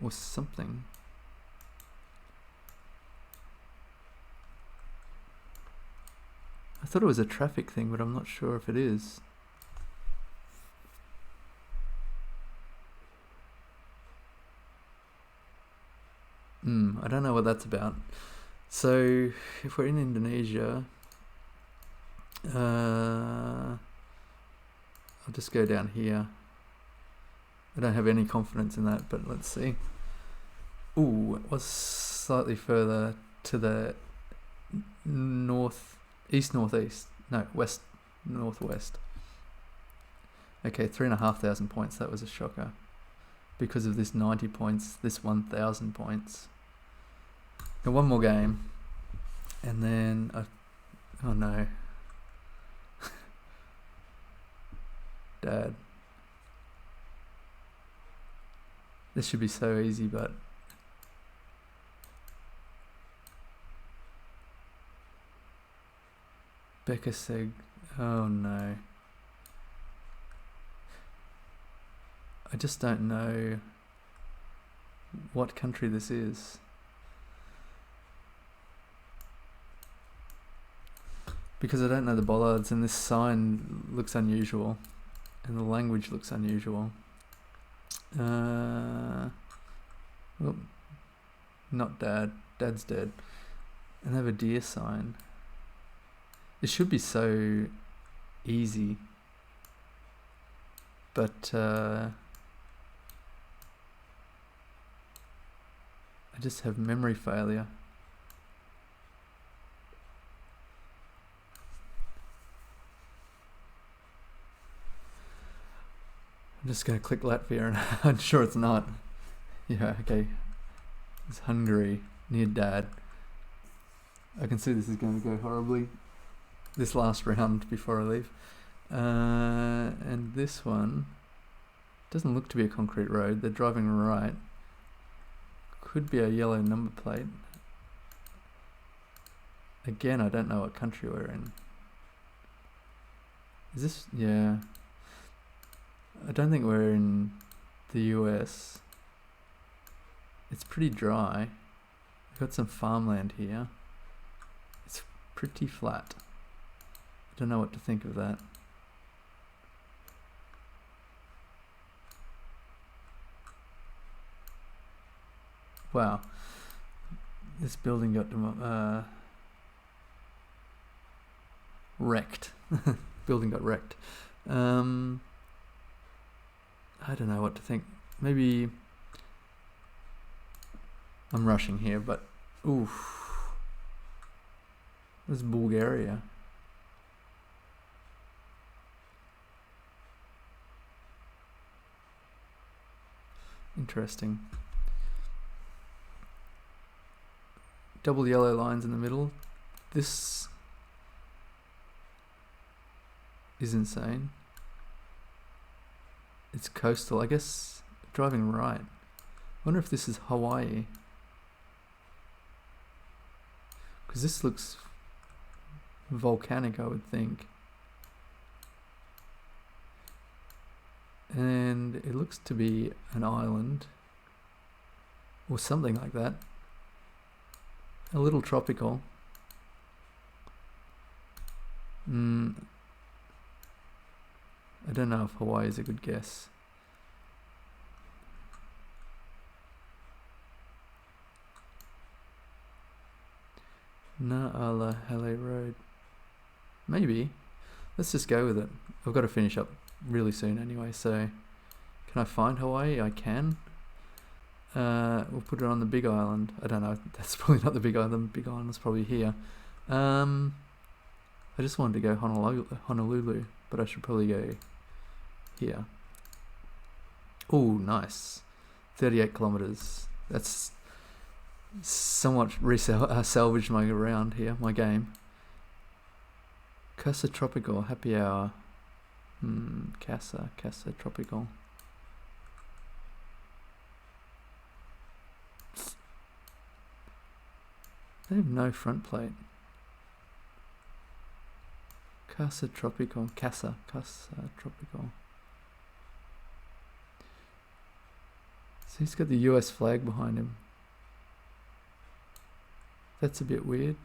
A: or something. I thought it was a traffic thing, but I'm not sure if it is. I don't know what that's about. So, if we're in Indonesia, I'll just go down here. I don't have any confidence in that, but let's see. Ooh, it was slightly further to the northeast. No, west, northwest. Okay, 3,500 points. That was a shocker. Because of this 90 points, this 1,000 points. Now one more game, and then oh no, Dad. This should be so easy, but Geoguessr. Oh no. I just don't know what country this is. Because I don't know the bollards, and this sign looks unusual, and the language looks unusual. Well, not Dad. Dad's dead. And they have a deer sign. It should be so easy. But I just have memory failure. I'm just going to click Latvia, and I'm sure it's not. Yeah, okay. It's Hungary, near Dad. I can see this is going to go horribly. This last round before I leave. And this one doesn't look to be a concrete road. They're driving right. Could be a yellow number plate. Again, I don't know what country we're in. Is this... yeah. I don't think we're in the US. It's pretty dry. We've got some farmland here. It's pretty flat. I don't know what to think of that. Wow. This building got wrecked. Building got wrecked. I don't know what to think. Maybe I'm rushing here, but oof. This is Bulgaria. Interesting. Double yellow lines in the middle. This is insane. It's coastal, I guess. Driving right. I wonder if this is Hawaii. Because this looks volcanic, I would think. And it looks to be an island. Or something like that. A little tropical. I don't know if Hawaii is a good guess. Na'ala Hale Road. Maybe. Let's just go with it. I've got to finish up really soon anyway, so can I find Hawaii? I can. We'll put it on the big island. I don't know, that's probably not the big island. The big island's probably here. I just wanted to go Honolulu, but I should probably go here. Oh, nice. 38 kilometers. That's somewhat salvaged my round here, my game. Casa Tropical, happy hour. Casa Tropical. They have no front plate. Casa Tropical. Casa Tropical. So he's got the US flag behind him. That's a bit weird.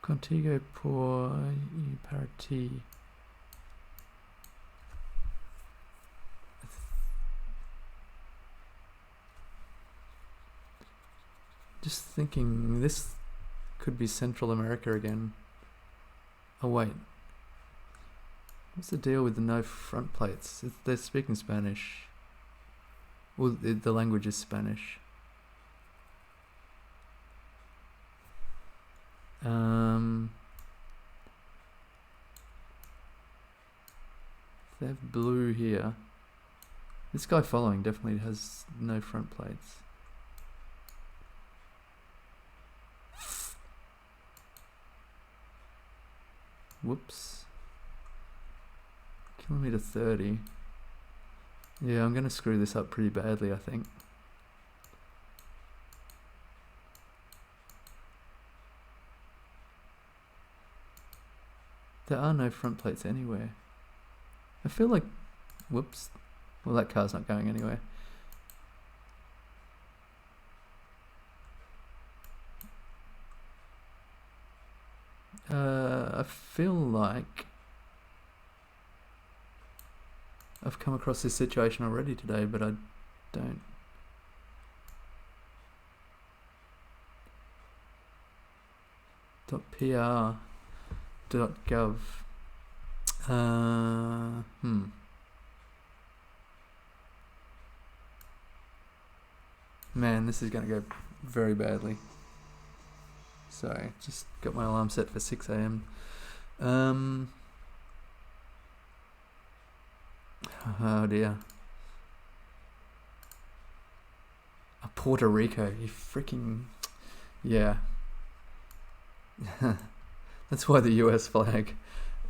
A: Contigo por Parati. Just thinking this could be Central America again. Oh wait. What's the deal with the no front plates? They're speaking Spanish. Well, the language is Spanish. They have blue here. This guy following definitely has no front plates. Whoops. Kilometer 30. Yeah, I'm going to screw this up pretty badly, I think. There are no front plates anywhere. I feel like... Whoops. Well, that car's not going anywhere. I feel like I've come across this situation already today, but I don't. .pr.gov. Man, this is going to go very badly. Sorry, just got my alarm set for 6 AM. Oh dear. Puerto Rico, you freaking... Yeah. That's why the US flag,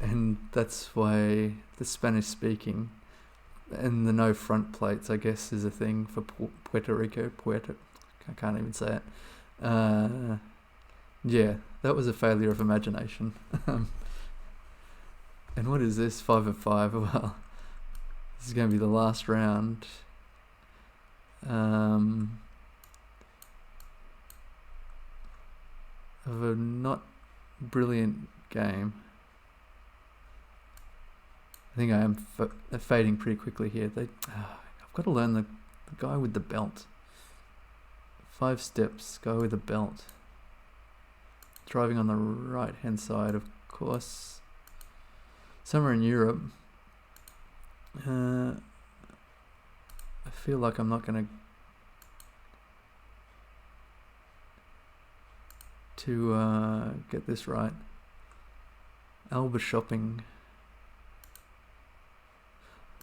A: and that's why the Spanish speaking And the no front plates, I guess, is a thing for Puerto Rico. I can't even say it. Yeah, that was a failure of imagination. And what is this? 5 of 5. Well, this is going to be the last round. Of a not brilliant game. I think I am fading pretty quickly here. I've got to learn the guy with the belt. 5 steps, guy with a belt. Driving on the right hand side, of course. Somewhere in Europe. I feel like I'm not going to get this right. Alba shopping.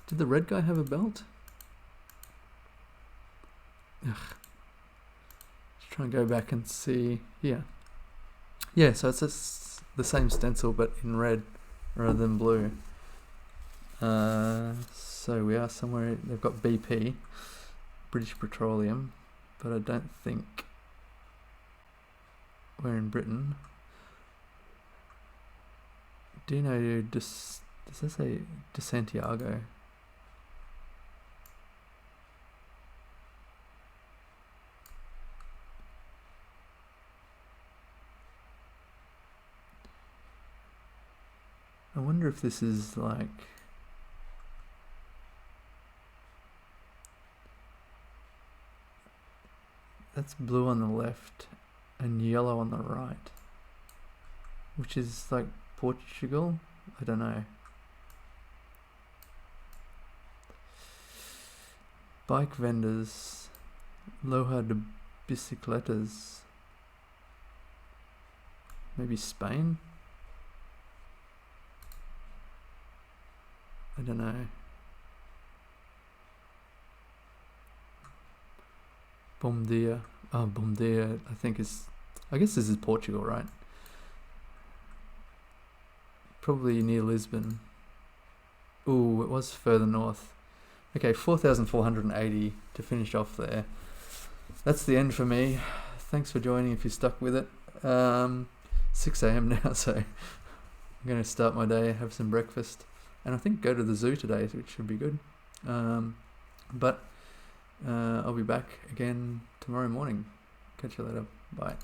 A: Did the red guy have a belt? Ugh. Let's try and go back and see. Yeah. Yeah, so it's the same stencil but in red rather than blue. So we are somewhere. They've got BP, British Petroleum, but I don't think we're in Britain. Do you know, does that say De Santiago? I wonder if this is like... That's blue on the left and yellow on the right. Which is like Portugal? I don't know. Bike vendors. Loja de Bicicletas. Maybe Spain? I don't know. Bom dia. Oh, Bom dia, I think is... I guess this is Portugal, right? Probably near Lisbon. Ooh, it was further north. Okay, 4,480 to finish off there. That's the end for me. Thanks for joining if you stuck with it. 6 a.m. now, so I'm going to start my day, have some breakfast, and I think go to the zoo today, which should be good. But I'll be back again tomorrow morning. Catch you later. Bye.